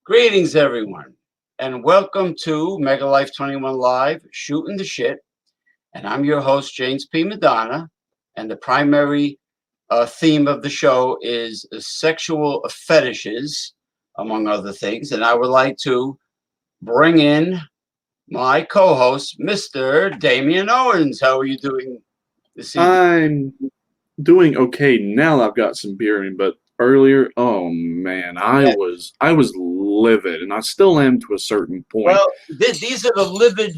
Greetings, everyone, and welcome to Mega Life 21 Live, Shooting the Shit. And I'm your host, James P. Madonna, and the primary theme of the show is sexual fetishes, among other things. And I would like to bring in my co-host, Mr. Damian Owens. How are you doing this evening? I'm doing okay now that I've got some beer in, but earlier, oh man, I was livid, and I still am to a certain point. Well, these are the livid.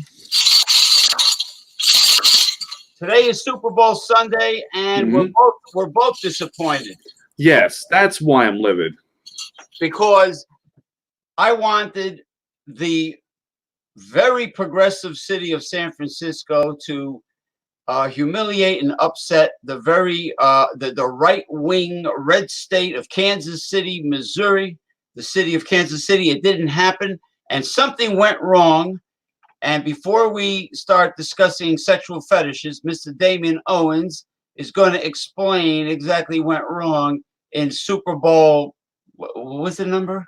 Today is Super Bowl Sunday, and we're both disappointed. Yes, that's why I'm livid. Because I wanted the very progressive city of San Francisco to humiliate and upset the very the right-wing red state of Kansas City, Missouri, the city of Kansas City. It didn't happen, and something went wrong. And before we start discussing sexual fetishes, Mr. Damian Owens is going to explain exactly what went wrong in Super Bowl. What's the number?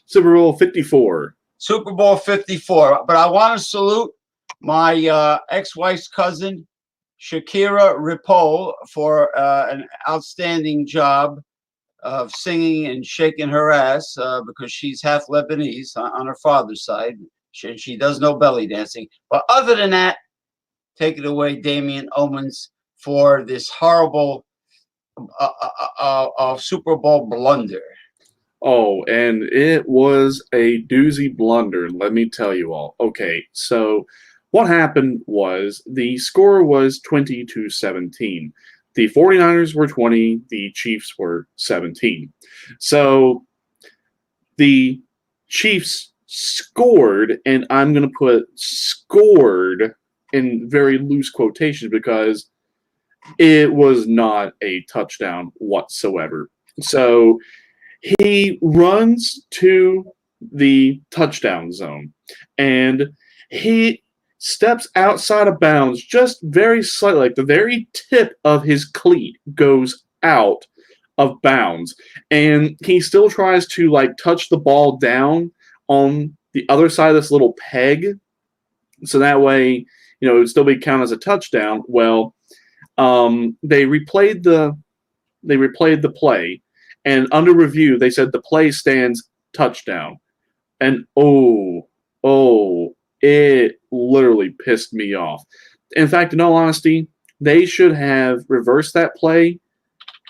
Super Bowl 54. Super Bowl 54. But I want to salute my ex-wife's cousin, Shakira Ripoll, for an outstanding job of singing and shaking her ass because she's half Lebanese on her father's side. She does no belly dancing. But other than that, take it away, Damian Owens, for this horrible Super Bowl blunder. Oh, and it was a doozy blunder, let me tell you all. Okay, so what happened was the score was 20-17. The 49ers were 20, the Chiefs were 17. So the Chiefs scored, and I'm going to put scored in very loose quotations because it was not a touchdown whatsoever. So he runs to the touchdown zone, and he steps outside of bounds just very slightly, like the very tip of his cleat goes out of bounds, and he still tries to like touch the ball down on the other side of this little peg, so that way, you know, it would still be counted as a touchdown. Well, they replayed the play, and under review, they said the play stands touchdown. And it literally pissed me off. In fact, in all honesty, they should have reversed that play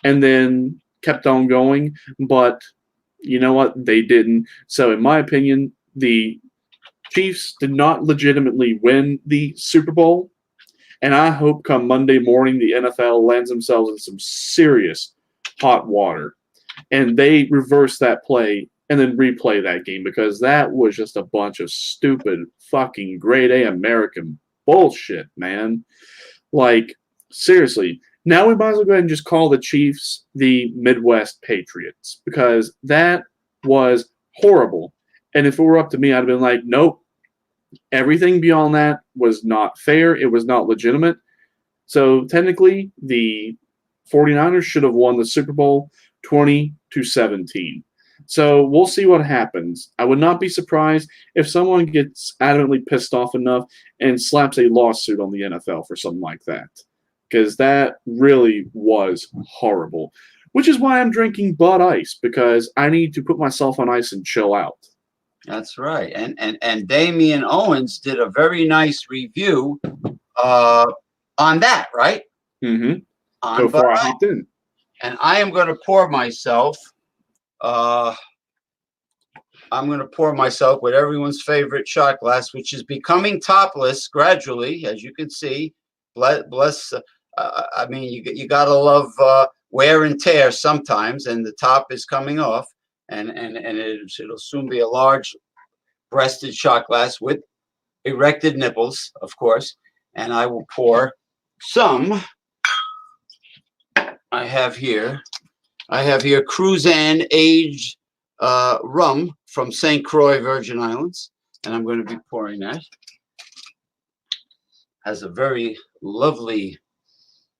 and then kept on going. But you know what? They didn't. So in my opinion, the Chiefs did not legitimately win the Super Bowl. And I hope come Monday morning, the NFL lands themselves in some serious hot water. And they reverse that play and then replay that game, because that was just a bunch of stupid fucking grade A American bullshit, man. Like, seriously. Now we might as well go ahead and just call the Chiefs the Midwest Patriots, because that was horrible. And if it were up to me, I'd have been like, nope. Everything beyond that was not fair. It was not legitimate. So technically, the 49ers should have won the Super Bowl 20-17. So we'll see what happens. I would not be surprised if someone gets adamantly pissed off enough and slaps a lawsuit on the NFL for something like that, because that really was horrible. Which is why I'm drinking Bud Ice, because I need to put myself on ice and chill out. That's right. And Damian Owens did a very nice review on that, right? Mm-hmm. on Before I Bud Ice. hopped in. And I am going to pour myself. I'm going to pour myself with everyone's favorite shot glass, which is becoming topless gradually, as you can see. Bless. I mean, you got to love wear and tear sometimes, and the top is coming off, and it'll soon be a large-breasted shot glass with erected nipples, of course. And I will pour some. I have here Cruzan aged rum from St. Croix, Virgin Islands, and I'm going to be pouring that. Has a very lovely,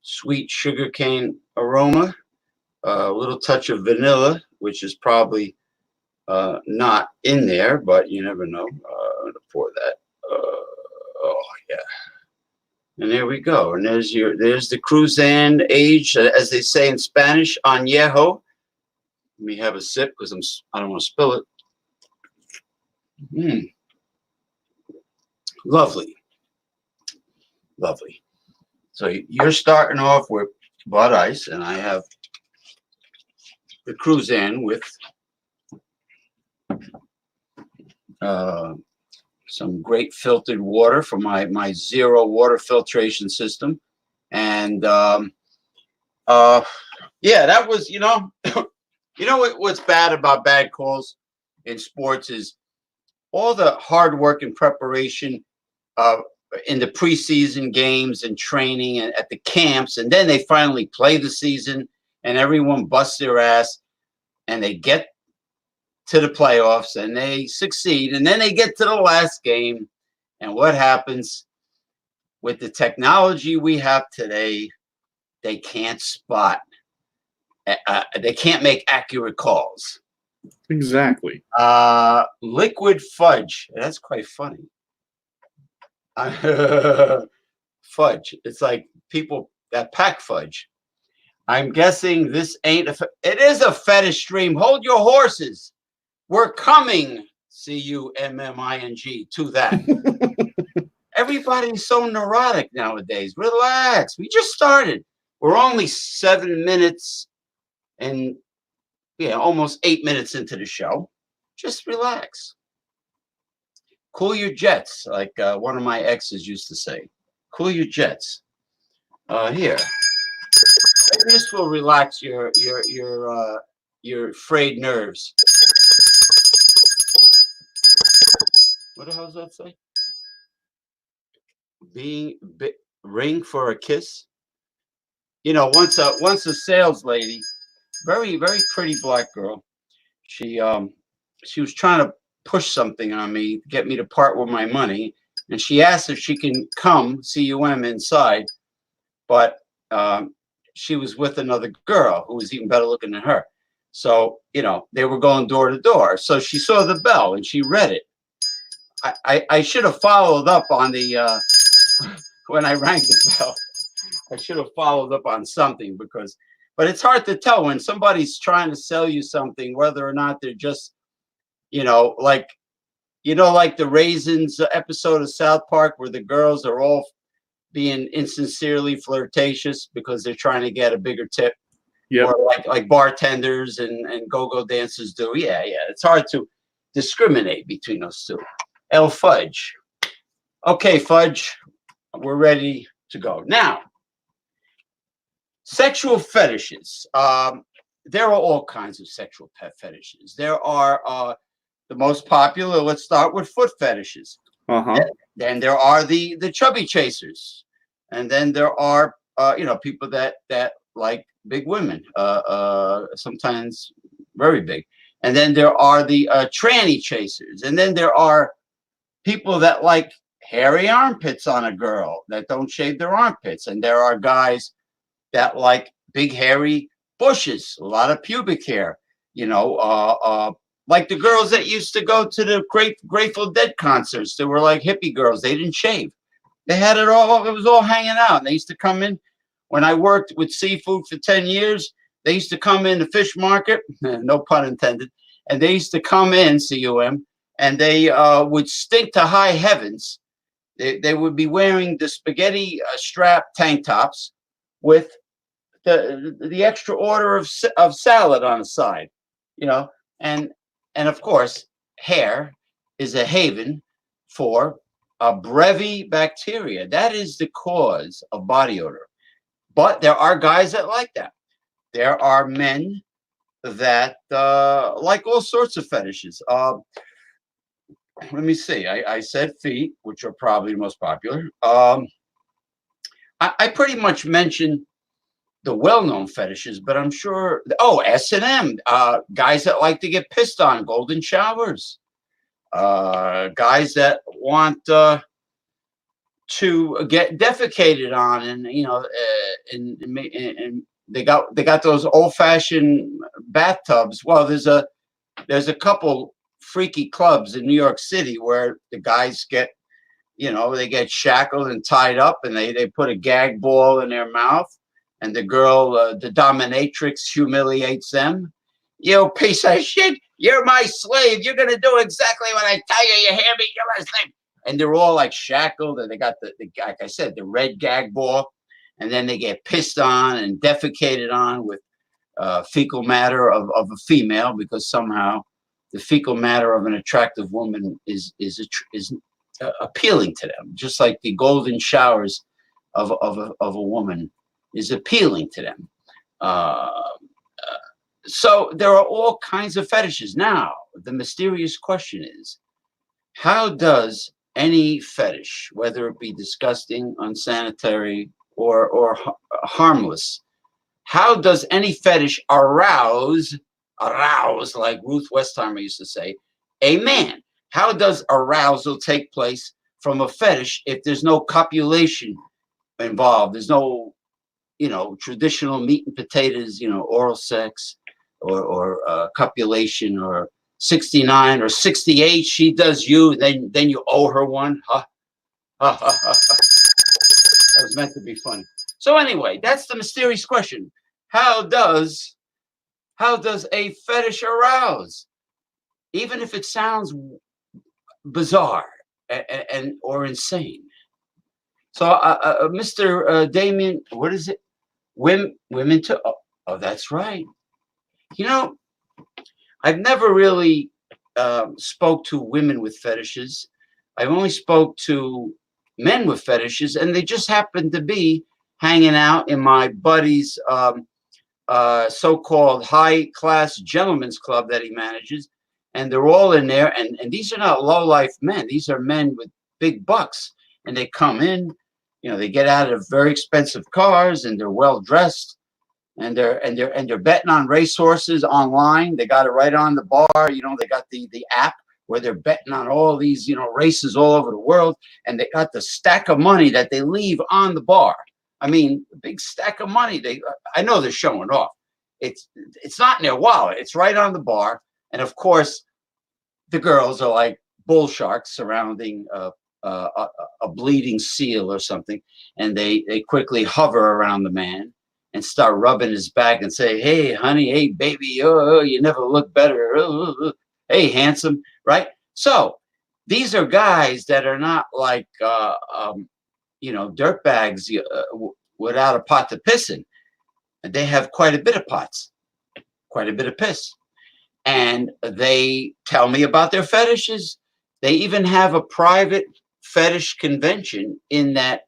sweet sugarcane aroma, a little touch of vanilla, which is probably not in there, but you never know. I'm going to pour that. Oh yeah. And there we go. And there's the Cruzan aged, as they say in Spanish, añejo. Let me have a sip because I don't want to spill it. Lovely. Lovely. So you're starting off with Bud Ice, and I have the Cruzan with some great filtered water from my zero water filtration system. And yeah, that was, you know, what's bad about bad calls in sports is all the hard work and preparation in the preseason games and training and at the camps, and then they finally play the season and everyone busts their ass and they get to the playoffs and they succeed, and then they get to the last game, and what happens with the technology we have today? They can't spot. They can't make accurate calls. Exactly. Liquid fudge. That's quite funny. Fudge. It's like people that pack fudge. I'm guessing this ain't it is a fetish stream. Hold your horses. We're coming, CUMMING, to that. Everybody's so neurotic nowadays. Relax. We just started. We're only 7 minutes and almost 8 minutes into the show. Just relax. Cool your jets, like one of my exes used to say. Cool your jets. Here. This will relax your frayed nerves. What the hell does that say? Ring for a kiss. You know, once a sales lady, very very pretty black girl. She was trying to push something on me, get me to part with my money, and she asked if she can come CUM inside, but she was with another girl who was even better looking than her. So they were going door to door. So she saw the bell and she read it. I should have followed up on the when I rang the bell. I should have followed up on something but it's hard to tell when somebody's trying to sell you something, whether or not they're just, like the Raisins episode of South Park where the girls are all being insincerely flirtatious because they're trying to get a bigger tip. Yeah. Or like bartenders and go-go dancers do. Yeah. It's hard to discriminate between those two. El Fudge. Okay, Fudge, we're ready to go. Now, sexual fetishes. There are all kinds of sexual fetishes. There are the most popular. Let's start with foot fetishes. Then there are the chubby chasers, and then there are people that like big women, sometimes very big, and then there are the tranny chasers, and then there are people that like hairy armpits on a girl that don't shave their armpits, and there are guys that like big hairy bushes, a lot of pubic hair, like the girls that used to go to the Grateful Dead concerts. They were like hippie girls. They didn't shave. They had it all. It was all hanging out. And they used to come in. When I worked with seafood for 10 years, they used to come in the fish market, no pun intended, and they used to come in, CUM, and they would stink to high heavens. They would be wearing the spaghetti strap tank tops with the extra order of salad on the side, you know, and of course, hair is a haven for brevibacteria. That is the cause of body odor. But there are guys that like that. There are men that like all sorts of fetishes. Let me see. I said feet, which are probably the most popular. I pretty much mentioned the well-known fetishes, but I'm sure. Oh, S&M. Guys that like to get pissed on, golden showers. Guys that want to get defecated on, and and they got those old-fashioned bathtubs. Well, there's a couple freaky clubs in New York City where the guys get, they get shackled and tied up, and they put a gag ball in their mouth, and the girl, the dominatrix, humiliates them. You piece of shit! You're my slave. You're gonna do exactly what I tell you. You hear me? You're my slave. And they're all like shackled, and they got the like I said, the red gag ball, and then they get pissed on and defecated on with fecal matter of a female, because somehow the fecal matter of an attractive woman is appealing to them, just like the golden showers of a woman is appealing to them. So there are all kinds of fetishes. Now, the mysterious question is, how does any fetish, whether it be disgusting, unsanitary, or harmless, how does any fetish arouse, like Ruth Westheimer used to say, a man? How does arousal take place from a fetish if there's no copulation involved? There's no, traditional meat and potatoes, oral sex or copulation, or 69 or 68. She does you, then you owe her one. Huh? That was meant to be funny. So anyway, that's the mysterious question. How does a fetish arouse? Even if it sounds bizarre and or insane. So, Mr. Damien, what is it? Women to that's right. I've never really spoke to women with fetishes. I've only spoke to men with fetishes, and they just happen to be hanging out in my buddy's so-called high-class gentlemen's club that he manages, and they're all in there. And these are not low-life men. These are men with big bucks, and they come in. They get out of very expensive cars, and they're well dressed, and they're betting on racehorses online. They got it right on the bar. They got the app where they're betting on all these races all over the world, and they got the stack of money that they leave on the bar. I mean, a big stack of money. I know they're showing off. It's not in their wallet. It's right on the bar, and of course, the girls are like bull sharks surrounding a bleeding seal or something, and they quickly hover around the man and start rubbing his back and say, "Hey, honey, hey, baby, oh, you never look better. Hey, handsome," right? So these are guys that are not like dirtbags without a pot to piss in. And they have quite a bit of pots, quite a bit of piss, and they tell me about their fetishes. They even have a private fetish convention in that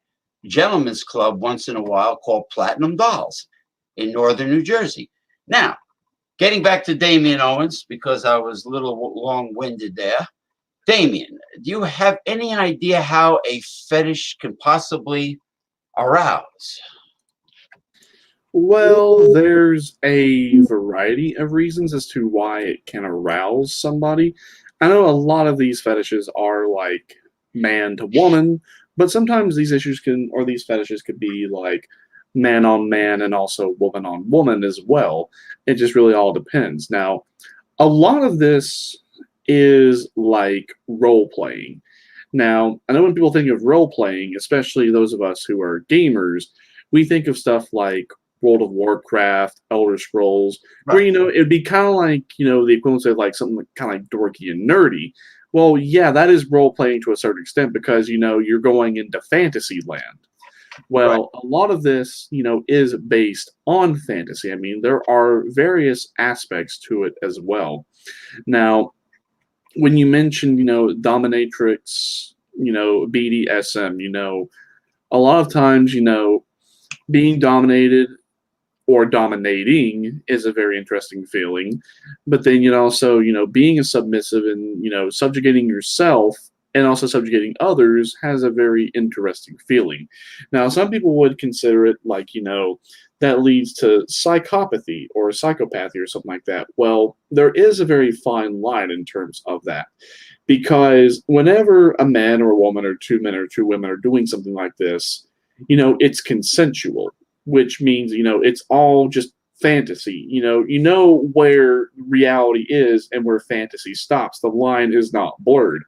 gentleman's club once in a while called Platinum Dolls in northern New Jersey. Now, getting back to Damien Owens, because I was a little long-winded there. Damien, do you have any idea how a fetish can possibly arouse? Well, there's a variety of reasons as to why it can arouse somebody. I know a lot of these fetishes are like man to woman, but sometimes these fetishes could be like man on man and also woman on woman as well. It just really all depends. Now, a lot of this is like role playing. Now, I know when people think of role playing, especially those of us who are gamers, we think of stuff like World of Warcraft, Elder Scrolls, Right. where, it'd be kind of like, the equivalent of like something kind of like dorky and nerdy. Well, yeah, that is role playing to a certain extent because, you're going into fantasy land. Right. Well, a lot of this, is based on fantasy. I mean, there are various aspects to it as well. Now, when you mentioned, dominatrix, BDSM, a lot of times, being dominated or dominating is a very interesting feeling. But then also, being a submissive and, subjugating yourself and also subjugating others has a very interesting feeling. Now, some people would consider it like, that leads to psychopathy or psychopathy or something like that. Well, there is a very fine line in terms of that. Because whenever a man or a woman or two men or two women are doing something like this, it's consensual, which means, it's all just fantasy. You know where reality is and where fantasy stops. The line is not blurred.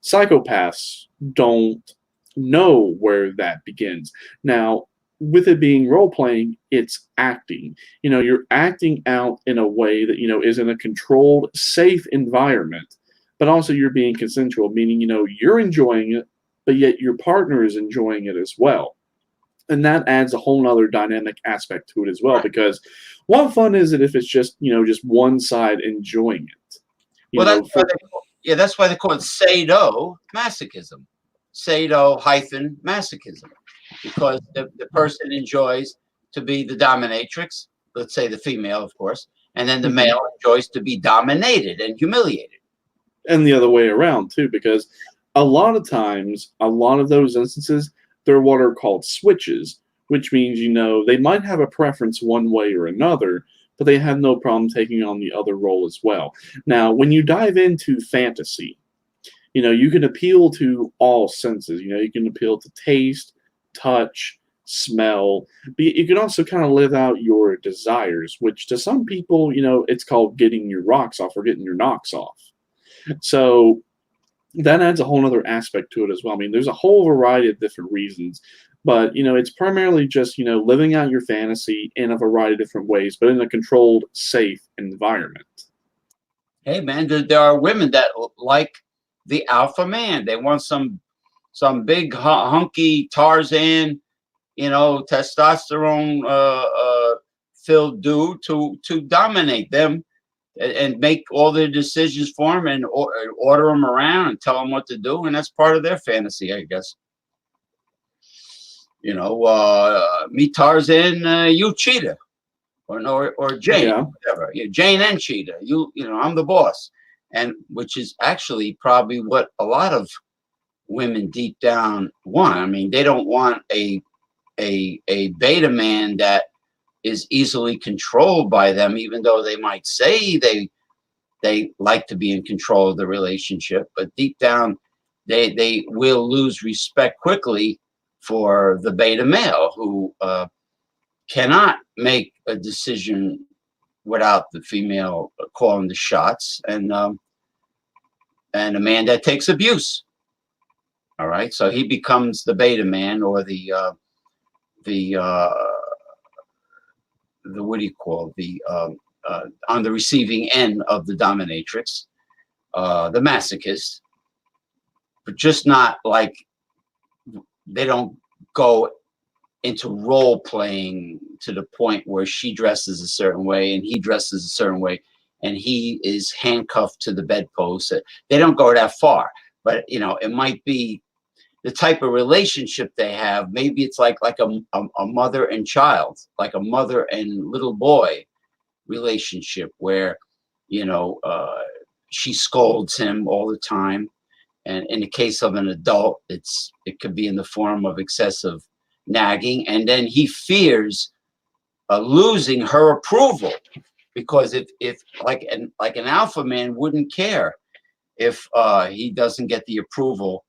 Psychopaths don't know where that begins. Now, with it being role playing, it's acting. You're acting out in a way that, is in a controlled, safe environment, but also you're being consensual, meaning, you're enjoying it, but yet your partner is enjoying it as well. And that adds a whole nother dynamic aspect to it as well, because what fun is it if it's just one side enjoying it? Well, For that's why they call it sadomasochism. Sado-masochism. Because the person enjoys to be the dominatrix, let's say the female, of course, and then the male enjoys to be dominated and humiliated. And the other way around too, because a lot of times, a lot of those instances, they're what are called switches, which means, they might have a preference one way or another, but they have no problem taking on the other role as well. Now, when you dive into fantasy, you can appeal to all senses. You can appeal to taste, touch, smell, but you can also kind of live out your desires, which to some people, it's called getting your rocks off or getting your knocks off. So that adds a whole other aspect to it as well. I mean, there's a whole variety of different reasons, but it's primarily just living out your fantasy in a variety of different ways, but in a controlled, safe environment. Hey, man, there are women that like the alpha man. They want some big hunky Tarzan, testosterone filled dude to dominate them and make all their decisions for them and order them around and tell them what to do. And that's part of their fantasy, I guess. Me Tarzan, you Cheetah, or Jane, Yeah. whatever. Jane and Cheetah. I'm the boss, and which is actually probably what a lot of women deep down want. I mean, they don't want a beta man that is easily controlled by them, even though they might say they like to be in control of the relationship, but deep down they will lose respect quickly for the beta male who cannot make a decision without the female calling the shots, and a man that takes abuse. All right, so he becomes the beta man, or the what do you call on the receiving end of the dominatrix, the masochist, but just not like they don't go into role playing to the point where she dresses a certain way and he dresses a certain way and he is handcuffed to the bedpost. They don't go that far, but it might be the type of relationship they have. Maybe it's like a mother and child, like a mother and little boy relationship where she scolds him all the time, and in the case of an adult, it could be in the form of excessive nagging, and then he fears losing her approval, because if like an alpha man wouldn't care if he doesn't get the approval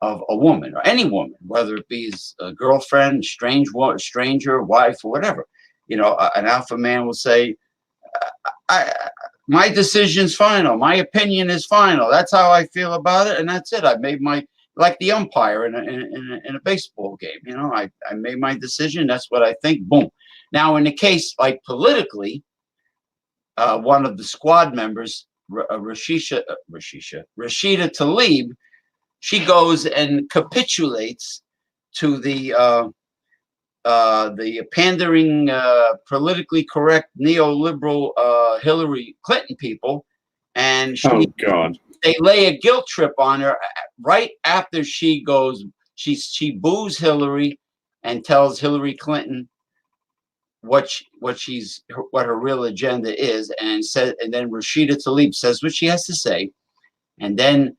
of a woman, or any woman, whether it be his girlfriend, stranger, wife, or whatever. An alpha man will say, my decision's final. My opinion is final. That's how I feel about it, and that's it. I made like the umpire in a baseball game. I made my decision. That's what I think. Boom. Now, in the case like politically, one of the squad members, Rashida Tlaib, she goes and capitulates to the the pandering, politically correct neoliberal Hillary Clinton people, and Oh God. they lay a guilt trip on her right after she goes. She boos Hillary and tells Hillary Clinton what her real agenda is, and then Rashida Tlaib says what she has to say, and then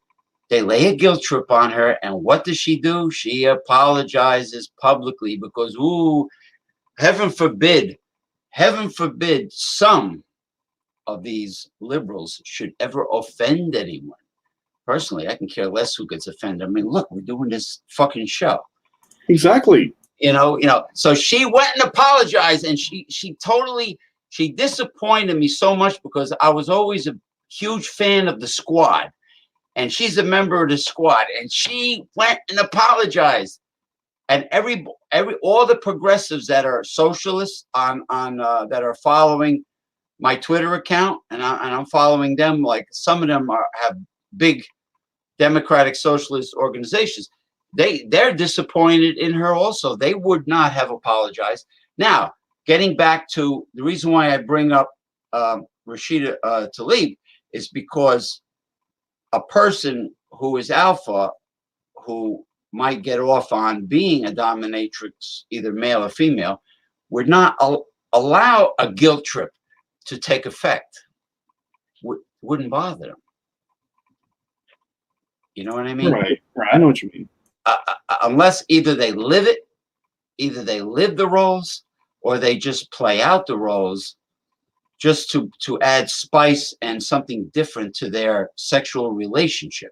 they lay a guilt trip on her, and what does she do? She apologizes publicly because, ooh, heaven forbid some of these liberals should ever offend anyone. Personally, I can care less who gets offended. I mean, look, we're doing this fucking show. Exactly. So she went and apologized, and she disappointed me so much because I was always a huge fan of the Squad. And she's a member of the Squad, and she went and apologized. And all the progressives that are socialists that are following my Twitter account, and I'm following them. Like some of them have big democratic socialist organizations. They're disappointed in her also. They would not have apologized. Now, getting back to the reason why I bring up Rashida Tlaib is because a person who is alpha, who might get off on being a dominatrix, either male or female, would not allow a guilt trip to take effect. Wouldn't bother them. You know what I mean? Right. I know what you mean. Unless either they live it, either they live the roles, or they just play out the roles just to add spice and something different to their sexual relationship.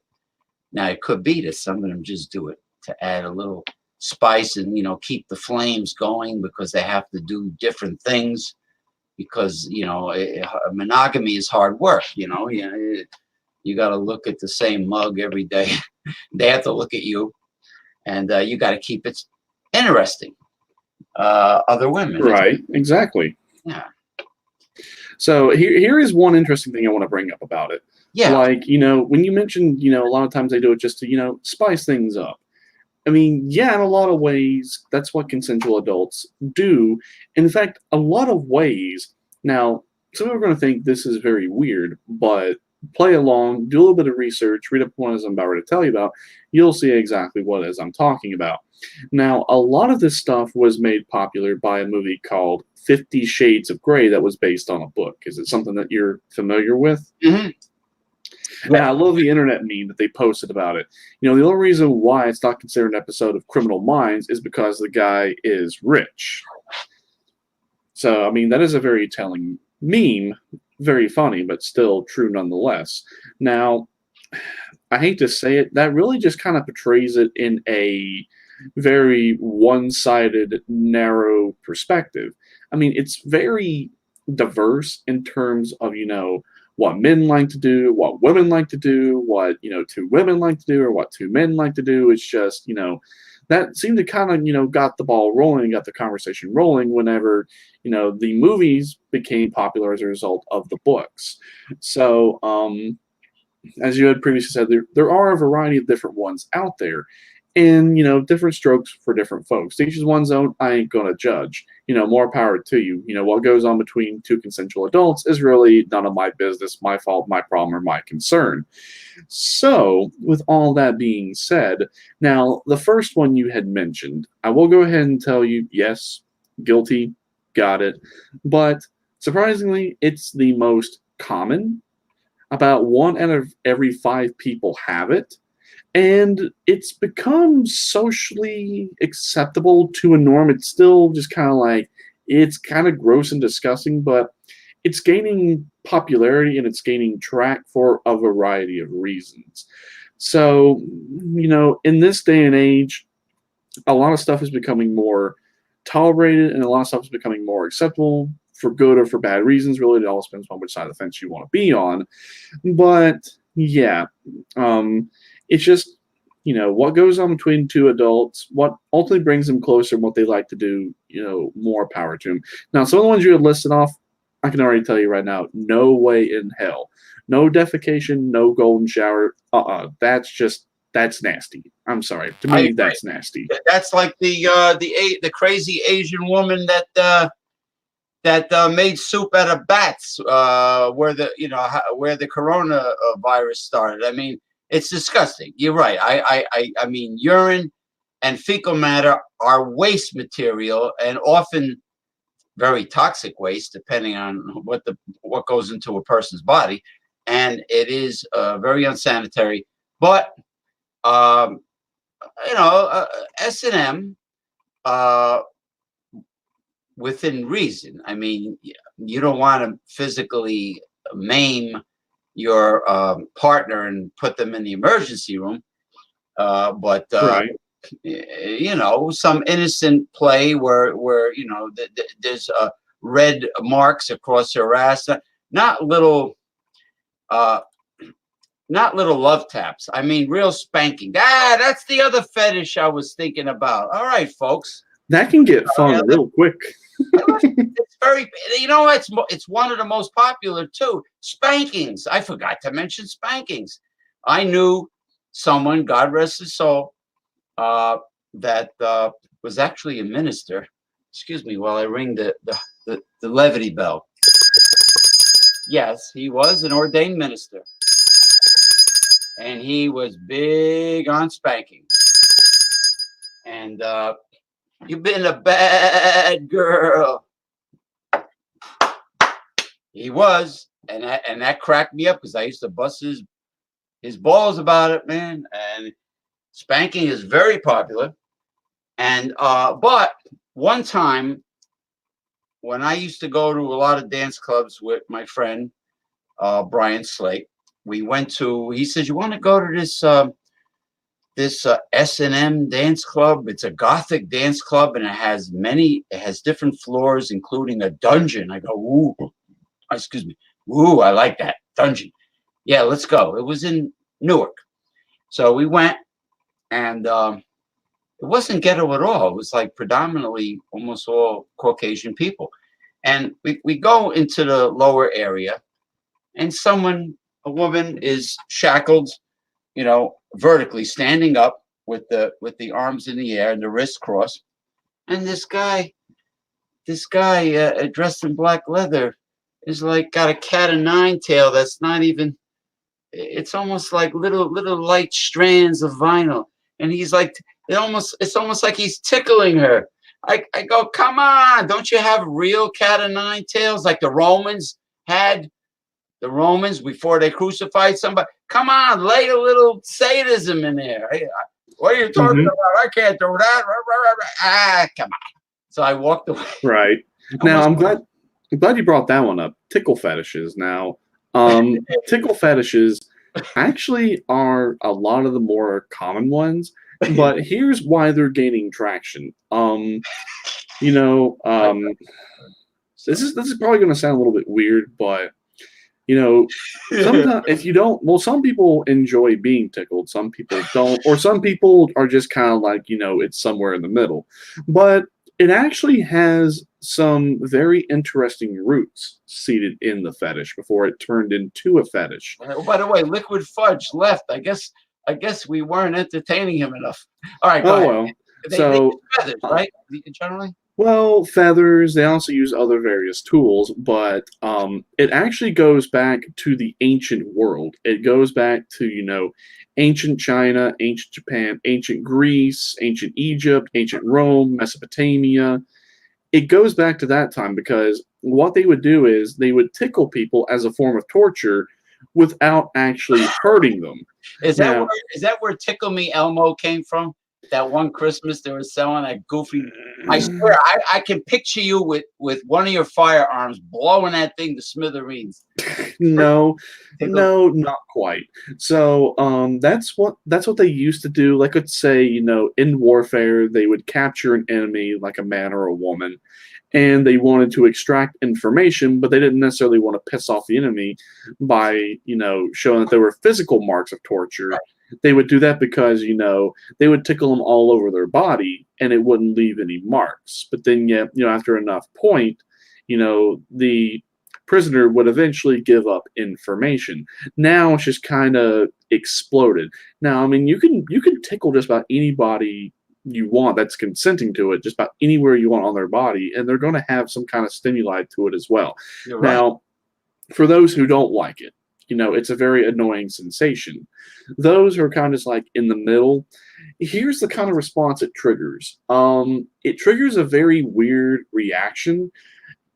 Now, it could be that some of them just do it to add a little spice and, keep the flames going because they have to do different things because, monogamy is hard work, you got to look at the same mug every day. They have to look at you, and you got to keep it interesting. Other women. Right. Exactly. Yeah. So here is one interesting thing I want to bring up about it. Yeah. Like, when you mentioned, a lot of times they do it just to, spice things up. I mean, yeah, in a lot of ways, that's what consensual adults do. In fact, a lot of ways. Now, some people are going to think this is very weird, but play along, do a little bit of research, read up on what I'm about to tell you about. You'll see exactly what it is I'm talking about. Now, a lot of this stuff was made popular by a movie called 50 Shades of Grey that was based on a book. Is it something that you're familiar with? Mm-hmm. Yeah, I love the internet meme that they posted about it. The only reason why it's not considered an episode of Criminal Minds is because the guy is rich. So, I mean, that is a very telling meme. Very funny, but still true nonetheless. Now, I hate to say it, that really just kind of portrays it in a very one-sided, narrow perspective. I mean, it's very diverse in terms of, what men like to do, what women like to do, what, two women like to do, or what two men like to do. It's just, that seemed to kind of, got the ball rolling, got the conversation rolling whenever, the movies became popular as a result of the books. So, as you had previously said, there are a variety of different ones out there. And, different strokes for different folks. Each is one's own. I ain't going to judge. More power to you. What goes on between two consensual adults is really none of my business, my fault, my problem, or my concern. So, with all that being said, now, the first one you had mentioned, I will go ahead and tell you, yes, guilty, got it. But, surprisingly, it's the most common. About 1 out of every 5 people have it. And it's become socially acceptable to a norm. It's still just kind of like, it's kind of gross and disgusting, but it's gaining popularity and it's gaining track for a variety of reasons. So, in this day and age, a lot of stuff is becoming more tolerated and a lot of stuff is becoming more acceptable for good or for bad reasons. Really, it all depends on which side of the fence you want to be on. But, yeah, it's just, what goes on between two adults, what ultimately brings them closer, what they like to do, more power to them. Now, some of the ones you had listed off, I can already tell you right now, no way in hell. No defecation, no golden shower. That's just that's nasty. I'm sorry. To I me, agree. that's nasty. That's like the crazy Asian woman that made soup out of bats, where the corona virus started. I mean, it's disgusting. You're right. I mean, urine and fecal matter are waste material, and often very toxic waste, depending on what goes into a person's body, and it is very unsanitary. But um, S&M. Within reason. I mean, you don't want to physically maim your partner and put them in the emergency room, but Right. some innocent play where there's red marks across her ass, not little. Not little love taps. I mean, real spanking. That's the other fetish I was thinking about. All right, folks. That can get fun real quick. It's very, it's one of the most popular too. Spankings. I forgot to mention spankings. I knew someone, God rest his soul, that was actually a minister. Excuse me while I ring the levity bell. Yes, he was an ordained minister, and he was big on spanking. And you've been a bad girl. He was, and that cracked me up because I used to bust his balls about it, man. And spanking is very popular. And but one time when I used to go to a lot of dance clubs with my friend Brian Slate, we went to. He says, "You want to go to this S&M dance club? It's a gothic dance club, and it has different floors, including a dungeon." I go, "Ooh, excuse me, ooh, I like that dungeon. Yeah, let's go." It was in Newark, so we went, and it wasn't ghetto at all. It was like predominantly almost all Caucasian people, and we go into the lower area, and a woman is shackled, vertically standing up with the arms in the air and the wrists crossed. And this guy dressed in black leather is like got a cat of nine tail that's not even. It's almost like little light strands of vinyl, and he's like, it's almost like he's tickling her. I go, come on, don't you have real cat of nine tails like the Romans had? The Romans before they crucified somebody. Come on, lay a little sadism in there. What are you talking about? I can't do that. Come on. So I walked away. Right. Now I'm glad you brought that one up. Tickle fetishes. Now, tickle fetishes actually are a lot of the more common ones, but here's why they're gaining traction. This is probably going to sound a little bit weird, but sometimes if you don't, well, some people enjoy being tickled, some people don't, or some people are just kind of like, it's somewhere in the middle. But it actually has some very interesting roots seated in the fetish before it turned into a fetish. Oh, by the way, Liquid Fudge left. I guess we weren't entertaining him enough. All right, go ahead. Well, They use feathers, right? Generally. Well, feathers, they also use other various tools, but it actually goes back to the ancient world. It goes back to, ancient China, ancient Japan, ancient Greece, ancient Egypt, ancient Rome, Mesopotamia. It goes back to that time because what they would do is they would tickle people as a form of torture without actually hurting them. Is that where Tickle Me Elmo came from? That one Christmas they were selling that goofy. I swear, I can picture you with one of your firearms blowing that thing to smithereens. No, not quite. So that's what they used to do. Like, let's say, in warfare, they would capture an enemy, like a man or a woman, and they wanted to extract information, but they didn't necessarily want to piss off the enemy by, showing that there were physical marks of torture. Right. They would do that because, they would tickle them all over their body and it wouldn't leave any marks. But then, after enough point, the prisoner would eventually give up information. Now it's just kind of exploded. Now, I mean, you can tickle just about anybody you want that's consenting to it, just about anywhere you want on their body, and they're going to have some kind of stimuli to it as well. You're right. Now, for those who don't like it, it's a very annoying sensation. Those who are kind of just like in the middle, here's the kind of response it triggers. It triggers a very weird reaction.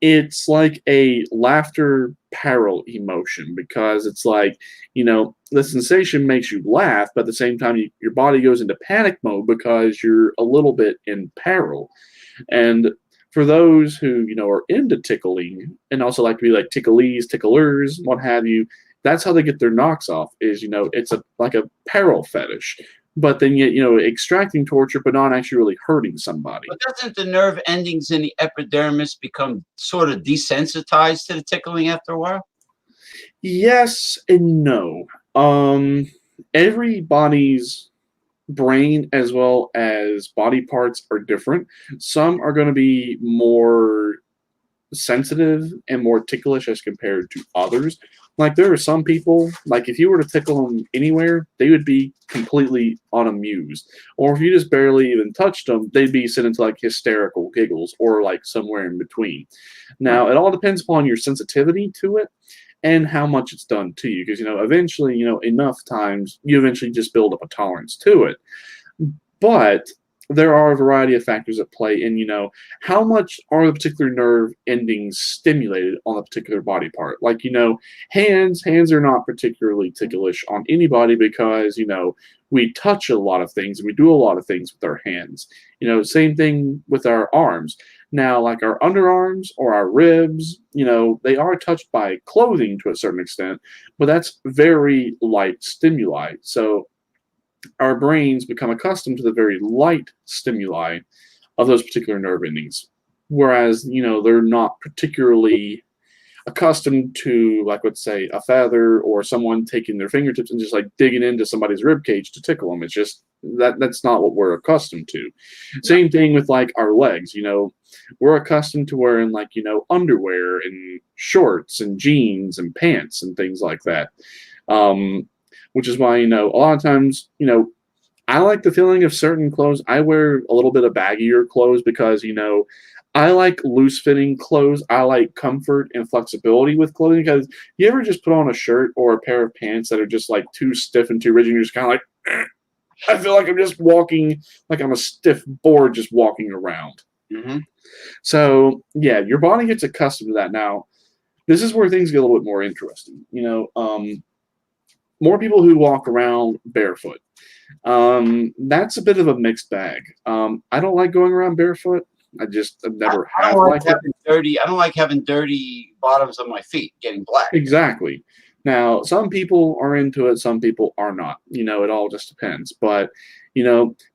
It's like a laughter parallel emotion because it's like, the sensation makes you laugh, but at the same time, your body goes into panic mode because you're a little bit in peril. And for those who, are into tickling and also like to be like ticklees, ticklers, what have you, that's how they get their knocks off is, it's like a peril fetish. But then yet, extracting torture, but not actually really hurting somebody. But doesn't the nerve endings in the epidermis become sort of desensitized to the tickling after a while? Yes and no. Everybody's brain as well as body parts are different. Some are going to be more sensitive and more ticklish as compared to others. Like there are some people, like if you were to tickle them anywhere, they would be completely unamused. Or if you just barely even touched them, they'd be sent into like hysterical giggles or like somewhere in between. Now, it all depends upon your sensitivity to it and how much it's done to you. Because, eventually, enough times, you eventually just build up a tolerance to it. But there are a variety of factors at play in, how much are the particular nerve endings stimulated on a particular body part? Like, hands are not particularly ticklish on anybody because, we touch a lot of things and we do a lot of things with our hands. Same thing with our arms. Now, like our underarms or our ribs, they are touched by clothing to a certain extent, but that's very light stimuli. So our brains become accustomed to the very light stimuli of those particular nerve endings. Whereas, they're not particularly accustomed to, like, let's say, a feather or someone taking their fingertips and just like digging into somebody's rib cage to tickle them. It's just that's not what we're accustomed to. Same thing with like our legs. We're accustomed to wearing like, underwear and shorts and jeans and pants and things like that. Which is why, a lot of times, I like the feeling of certain clothes. I wear a little bit of baggier clothes because, I like loose-fitting clothes. I like comfort and flexibility with clothing because you ever just put on a shirt or a pair of pants that are just like too stiff and too rigid, and you're just kind of like, I feel like I'm just walking, like I'm a stiff board just walking around. Mm-hmm. So, yeah, your body gets accustomed to that. Now, this is where things get a little bit more interesting. More people who walk around barefoot. That's a bit of a mixed bag. I don't like going around barefoot. I've never I have don't like liked it. having dirty. I don't like having dirty bottoms on my feet, getting black. Exactly. Now, some people are into it, some people are not. It all just depends. But,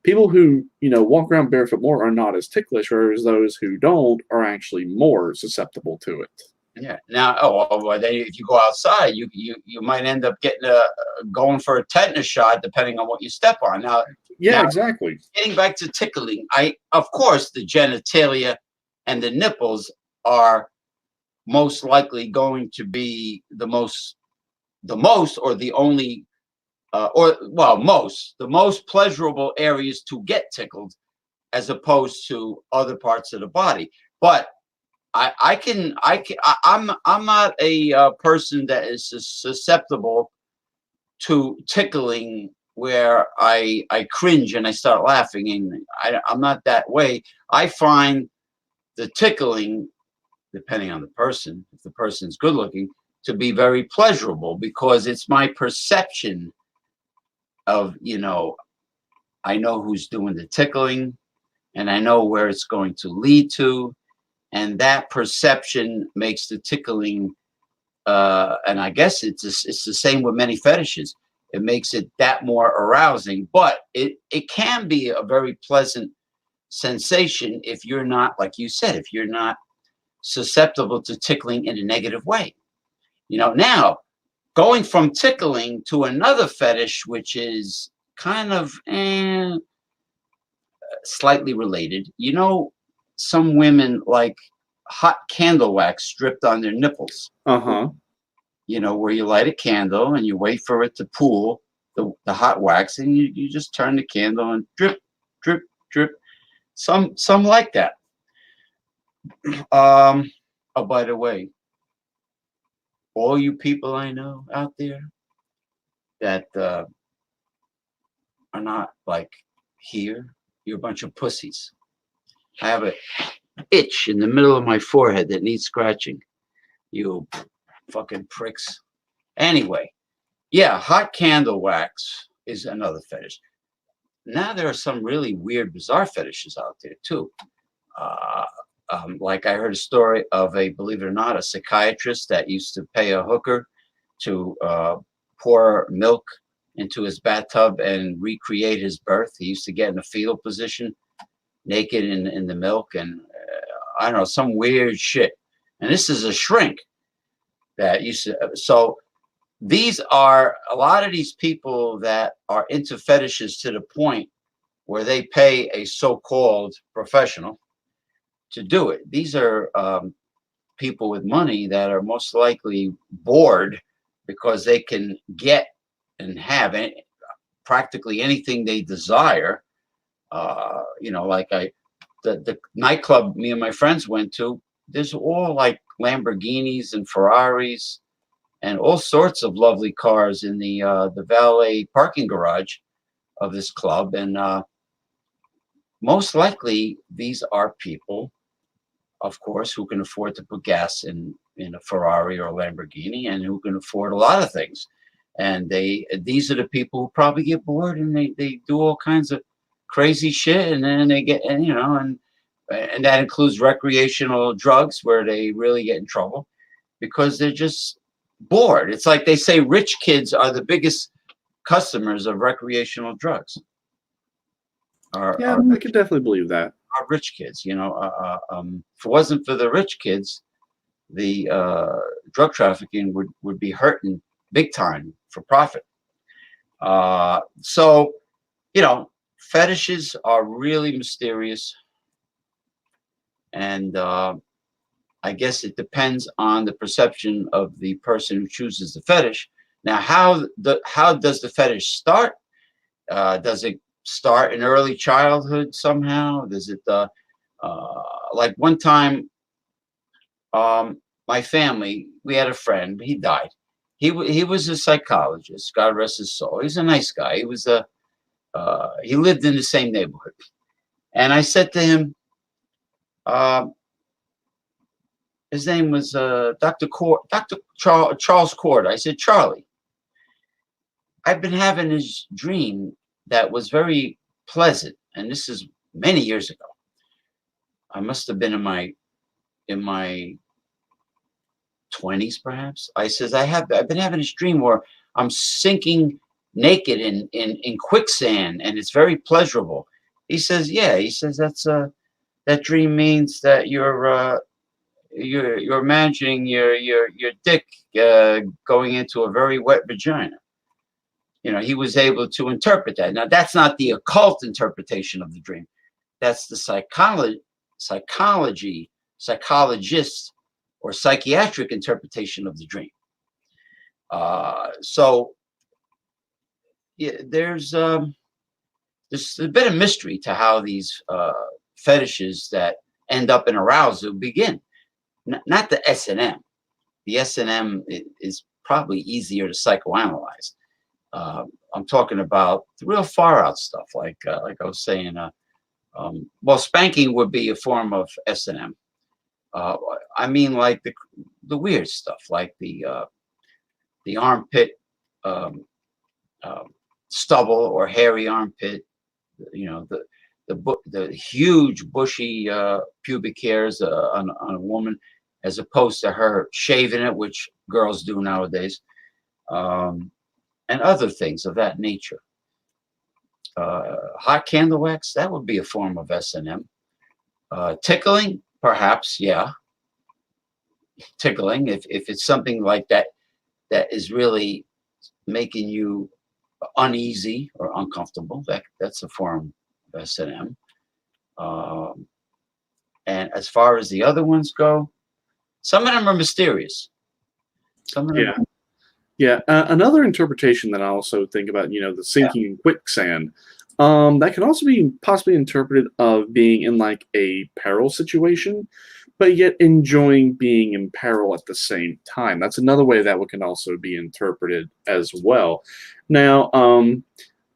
people who, walk around barefoot more are not as ticklish, whereas those who don't are actually more susceptible to it. Yeah. Now, well, then if you go outside, you might end up getting going for a tetanus shot, depending on what you step on. Now, Exactly. Getting back to tickling, of course the genitalia and the nipples are most likely going to be the most or the only the most pleasurable areas to get tickled as opposed to other parts of the body. But I'm not a person that is susceptible to tickling where I cringe and I start laughing, and I'm not that way. I find the tickling, depending on the person, if the person's good looking, to be very pleasurable because it's my perception of, I know who's doing the tickling and I know where it's going to lead to. And that perception makes the tickling, and I guess it's the same with many fetishes. It makes it that more arousing, but it can be a very pleasant sensation if you're not, like you said, if you're not susceptible to tickling in a negative way. Now going from tickling to another fetish, which is kind of slightly related. Some women like hot candle wax dripped on their nipples. Uh-huh. You know, where you light a candle and you wait for it to pool the hot wax, and you just turn the candle and drip, drip, drip. Some like that. Oh, by the way, all you people I know out there that are not like here, you're a bunch of pussies. I have a itch in the middle of my forehead that needs scratching. You fucking pricks. Anyway, yeah, hot candle wax is another fetish. Now there are some really weird, bizarre fetishes out there too. Uh, like I heard a story of believe it or not, a psychiatrist that used to pay a hooker to pour milk into his bathtub and recreate his birth. He used to get in a fetal position, naked in the milk, and I don't know, some weird shit. And this is a shrink that used to. So these are a lot of these people that are into fetishes to the point where they pay a so-called professional to do it. These are people with money that are most likely bored because they can get and have practically anything they desire. You know, like the nightclub me and my friends went to, there's all like Lamborghinis and Ferraris and all sorts of lovely cars in the valet parking garage of this club. And most likely these are people, of course, who can afford to put gas in a Ferrari or a Lamborghini, and who can afford a lot of things. And these are the people who probably get bored, and they do all kinds of crazy shit, and then they get, and you know, and that includes recreational drugs where they really get in trouble because they're just bored. It's like they say rich kids are the biggest customers of recreational drugs. Yeah, I could definitely believe that. Are rich kids, you know. If it wasn't for the rich kids, the drug trafficking would be hurting big time for profit. So, you know, fetishes are really mysterious, and I guess it depends on the perception of the person who chooses the fetish. Now, how does the fetish start? Does it start in early childhood somehow? Does it like one time, my family, we had a friend, he died. He was a psychologist, God rest his soul. He's a nice guy. He was he lived in the same neighborhood. And I said to him, his name was Dr. Charles Cord. I said, Charlie, I've been having this dream that was very pleasant, and this is many years ago. I must have been in my 20s, perhaps. I says, I've been having this dream where I'm sinking naked in quicksand, and it's very pleasurable. He says, yeah. He says that dream means that you're imagining your dick going into a very wet vagina. You know, he was able to interpret that. Now, that's not the occult interpretation of the dream. That's the psychologist or psychiatric interpretation of the dream. So yeah, there's a bit of mystery to how these fetishes that end up in arousal begin. Not the S&M. The S&M is probably easier to psychoanalyze. I'm talking about the real far out stuff, like I was saying. Well, spanking would be a form of S&M. I mean, like the weird stuff, like the armpit stubble or hairy armpit. You know, the huge bushy pubic hairs on a woman, as opposed to her shaving it, which girls do nowadays, and other things of that nature. Hot candle wax, that would be a form of S&M. Tickling, perhaps, yeah. Tickling, if it's something like that is really making you uneasy or uncomfortable, that's a form of S&M. And as far as the other ones go, some of them are mysterious. Some of them. Yeah. Yeah, another interpretation that I also think about, the Yeah. sinking in quicksand, that can also be possibly interpreted of being in like a peril situation, but yet enjoying being in peril at the same time. That's another way that can also be interpreted as well. Now,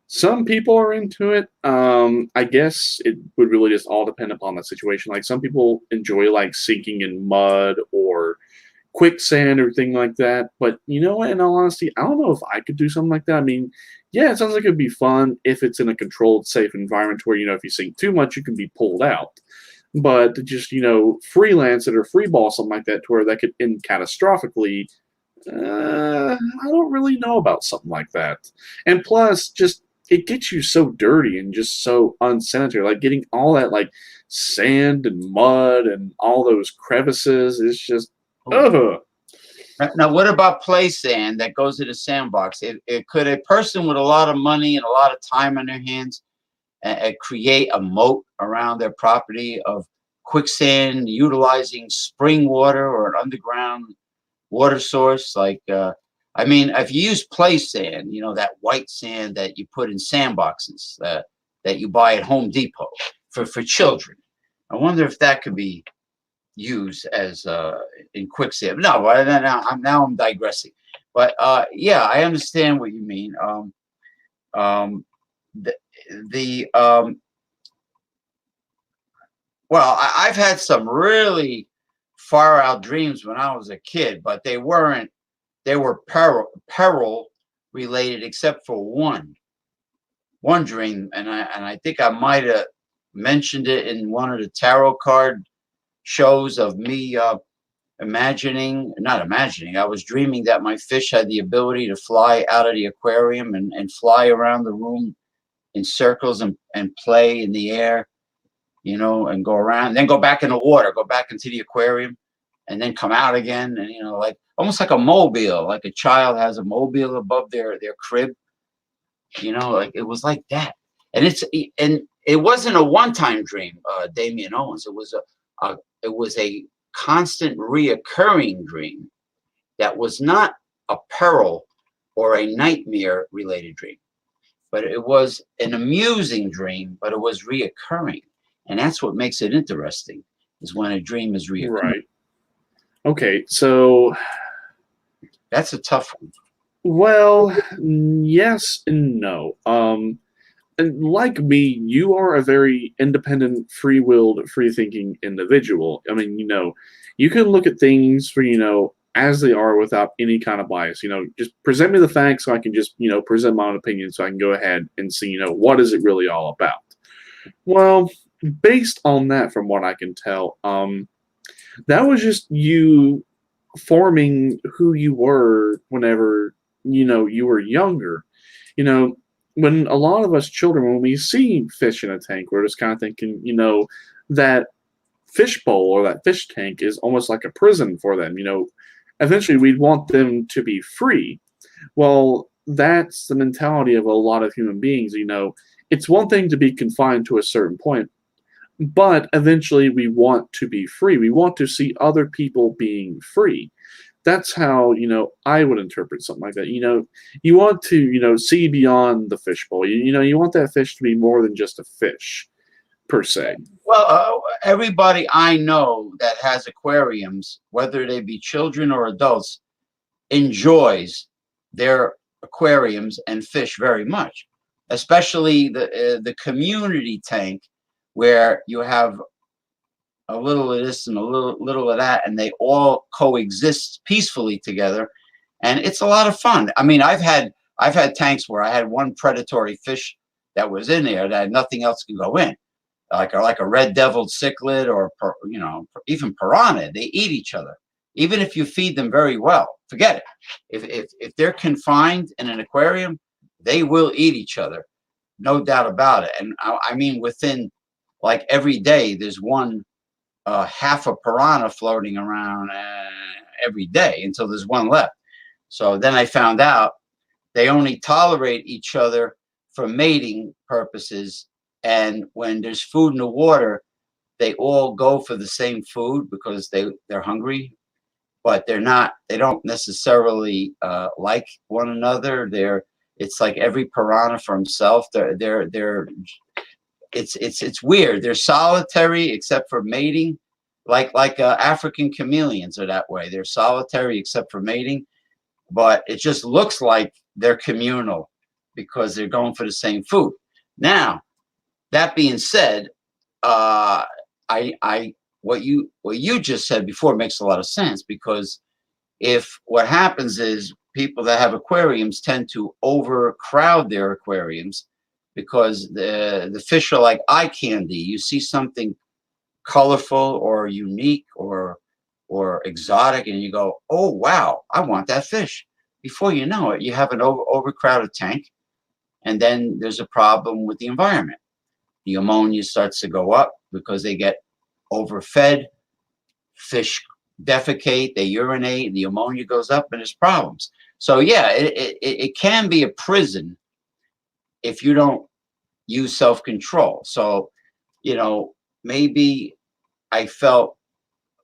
some people are into it. I guess it would really just all depend upon the situation. Like some people enjoy like sinking in mud or quicksand or thing like that. But you know what? In all honesty, I don't know if I could do something like that. I mean, yeah, it sounds like it'd be fun if it's in a controlled, safe environment where if you sink too much, you can be pulled out. But to just freelance it or freeball something like that to where that could end catastrophically. I don't really know about something like that. And plus, just it gets you so dirty and just so unsanitary. Like getting all that like sand and mud and all those crevices is just ugh. Now, what about play sand that goes in a sandbox? Could a person with a lot of money and a lot of time on their hands create a moat around their property of quicksand, utilizing spring water or an underground water source? Like, I mean, if you use play sand, that white sand that you put in sandboxes that you buy at Home Depot for children, I wonder if that could be used as in quicksand. No, but now I'm digressing. But yeah, I understand what you mean. The, the well, I've had some really far out dreams when I was a kid, but they were peril related, except for one dream, and I think I might have mentioned it in one of the tarot card shows of me not imagining, I was dreaming that my fish had the ability to fly out of the aquarium and fly around the room in circles and play in the air, and go around, then go back in the water, go back into the aquarium, and then come out again, and like almost like a mobile, like a child has a mobile above their crib, like it was like that. And it wasn't a one-time dream, Damian Owens. It was a constant reoccurring dream that was not a peril or a nightmare related dream, but it was an amusing dream, but it was reoccurring. And that's what makes it interesting, is when a dream is reoccurring. Right. Okay, so That's a tough one. well, yes and no. And like me, you are a very independent, free-willed, free-thinking individual. I mean, you can look at things for, as they are without any kind of bias. Just present me the facts so I can just, present my own opinion so I can go ahead and see, what is it really all about? Well, based on that, from what I can tell, that was just you forming who you were whenever, you were younger. When a lot of us children, when we see fish in a tank, we're just kind of thinking, that fish bowl or that fish tank is almost like a prison for them. Eventually we'd want them to be free. Well, that's the mentality of a lot of human beings. It's one thing to be confined to a certain point, but eventually we want to be free. We want to see other people being free. That's how, I would interpret something like that. You want to, see beyond the fishbowl. You want that fish to be more than just a fish, per se. Well, everybody I know that has aquariums, whether they be children or adults, enjoys their aquariums and fish very much, especially the community tank, where you have a little of this and a little of that, and they all coexist peacefully together, and it's a lot of fun. I mean, I've had tanks where I had one predatory fish that was in there that nothing else can go in, like a red-deviled cichlid or even piranha. They eat each other, even if you feed them very well. Forget it. If they're confined in an aquarium, they will eat each other, no doubt about it. And I mean, within like every day, there's one half a piranha floating around every day until there's one left. So then I found out they only tolerate each other for mating purposes. And when there's food in the water, they all go for the same food because they're hungry, but they don't necessarily like one another. It's like every piranha for himself. It's weird. They're solitary except for mating, like African chameleons are that way. They're solitary except for mating, but it just looks like they're communal because they're going for the same food. Now, that being said, what you just said before makes a lot of sense, because if what happens is people that have aquariums tend to overcrowd their aquariums because the fish are like eye candy. You see something colorful or unique or exotic, and you go, "Oh wow, I want that fish." Before you know it, you have an overcrowded tank, and then there's a problem with the environment. The ammonia starts to go up because they get overfed. Fish defecate, they urinate, the ammonia goes up, and there's problems. So yeah, it can be a prison if you don't use self-control. So, maybe I felt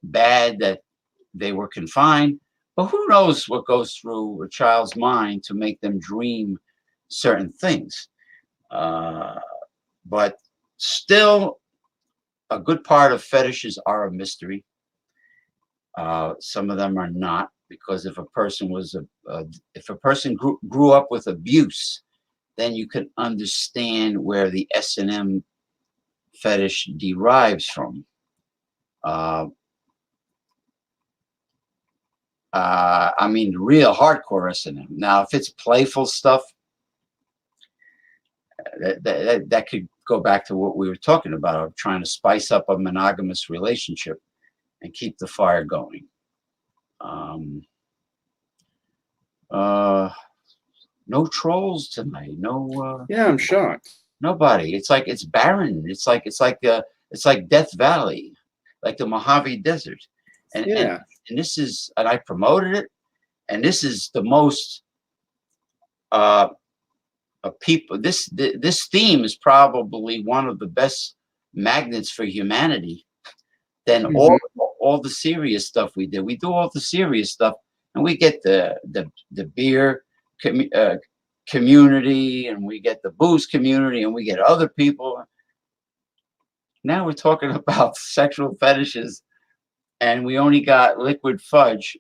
bad that they were confined, but who knows what goes through a child's mind to make them dream certain things. But still, a good part of fetishes are a mystery. Some of them are not, because if a person grew up with abuse, then you can understand where the S&M fetish derives from. I mean, real hardcore S&M. Now, if it's playful stuff, that could go back to what we were talking about, of trying to spice up a monogamous relationship and keep the fire going. No trolls tonight. No. Yeah, I'm shocked. Nobody. It's like it's barren. It's like Death Valley, like the Mojave Desert. And Yeah. and this is, and I promoted it, and this is the most people. This theme is probably one of the best magnets for humanity than all the serious stuff we did. We do all the serious stuff, and we get the beer community, and we get the booze community, and we get other people. Now we're talking about sexual fetishes, and we only got liquid fudge.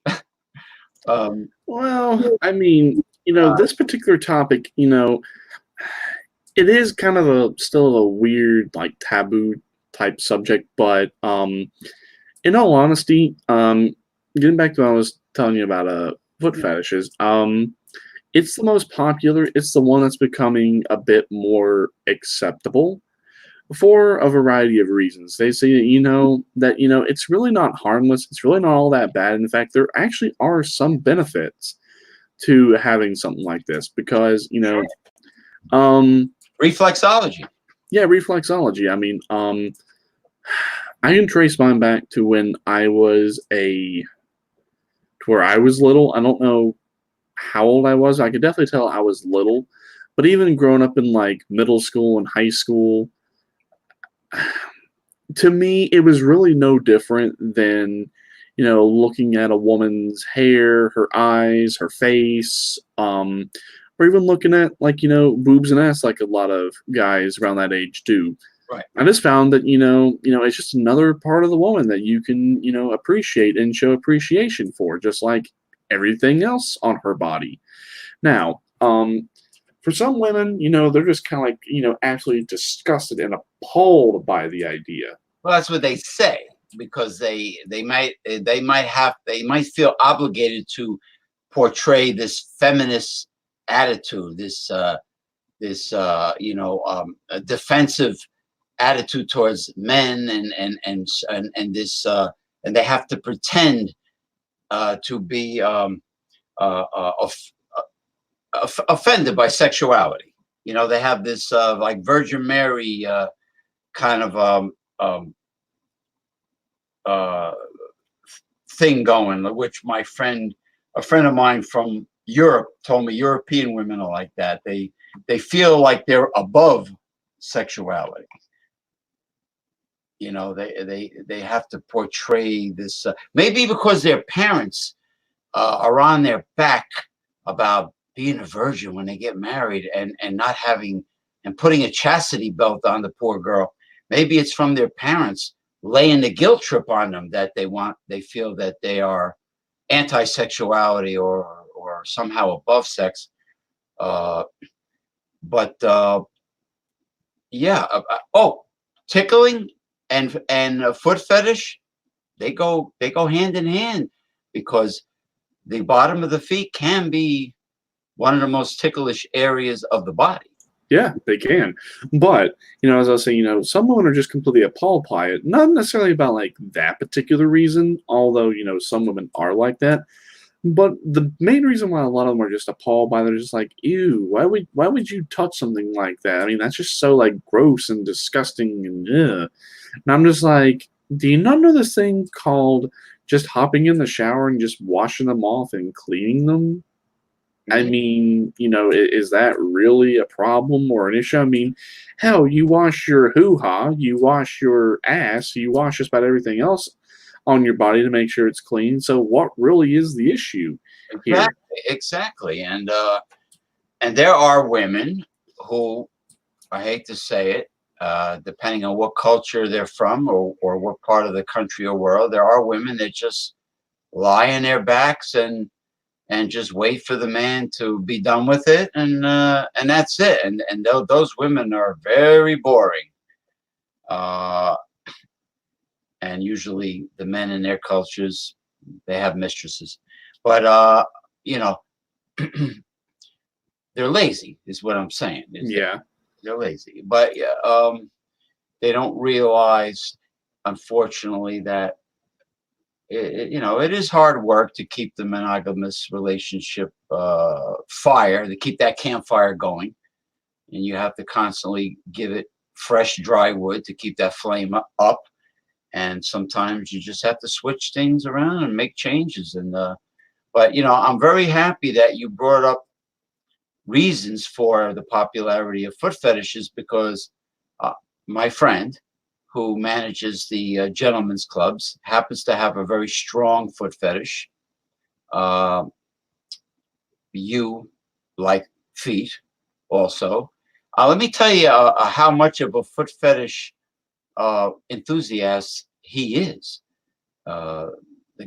Well, I mean, this particular topic, it is kind of still a weird, like, taboo type subject, but in all honesty, getting back to what I was telling you about foot fetishes, it's the most popular. It's the one that's becoming a bit more acceptable for a variety of reasons. They say that it's really not harmless. It's really not all that bad. In fact, there actually are some benefits to having something like this, because Reflexology. Yeah, reflexology. I mean, I can trace mine back to when I was where I was little. I don't know how old I was. I could definitely tell I was little, but even growing up in like middle school and high school, to me, it was really no different than, looking at a woman's hair, her eyes, her face, or even looking at, like, boobs and ass, like a lot of guys around that age do. Right. I just found that, it's just another part of the woman that you can, appreciate and show appreciation for, just like everything else on her body. Now, for some women, they're just kind of like, absolutely disgusted and appalled by the idea. Well, that's what they say, because they might feel obligated to portray this feminist attitude, this defensive attitude towards men, and this and they have to pretend to be offended by sexuality. They have this like Virgin Mary kind of thing going, which a friend of mine from Europe told me European women are like that. They feel like they're above sexuality. they have to portray this. Maybe because their parents are on their back about being a virgin when they get married and not having and putting a chastity belt on the poor girl. Maybe it's from their parents laying the guilt trip on them that they feel that they are anti-sexuality or somehow above sex. But yeah. Oh, tickling and a foot fetish, they go hand in hand, because the bottom of the feet can be one of the most ticklish areas of the body. Yeah, they can. But, as I was saying, some women are just completely appalled by it. Not necessarily about like that particular reason, although, some women are like that. But the main reason why a lot of them are just appalled by it, they're just like, ew, why would you touch something like that? I mean, that's just so like gross and disgusting and ugh. And I'm just like, do you not know this thing called just hopping in the shower and just washing them off and cleaning them? I mean, is that really a problem or an issue? I mean, hell, you wash your hoo-ha, you wash your ass, you wash just about everything else on your body to make sure it's clean. So what really is the issue here? Exactly. And there are women who, I hate to say it, depending on what culture they're from or what part of the country or world, there are women that just lie on their backs and just wait for the man to be done with it, and that's it. And those women are very boring. And usually the men in their cultures, they have mistresses, but they're lazy, is what I'm saying. Yeah. They're lazy, but they don't realize, unfortunately, that it is hard work to keep the monogamous relationship to keep that campfire going, and you have to constantly give it fresh dry wood to keep that flame up. And sometimes you just have to switch things around and make changes. But I'm very happy that you brought up reasons for the popularity of foot fetishes, because my friend who manages the gentlemen's clubs happens to have a very strong foot fetish. You like feet also. Let me tell you how much of a foot fetish enthusiast he is. The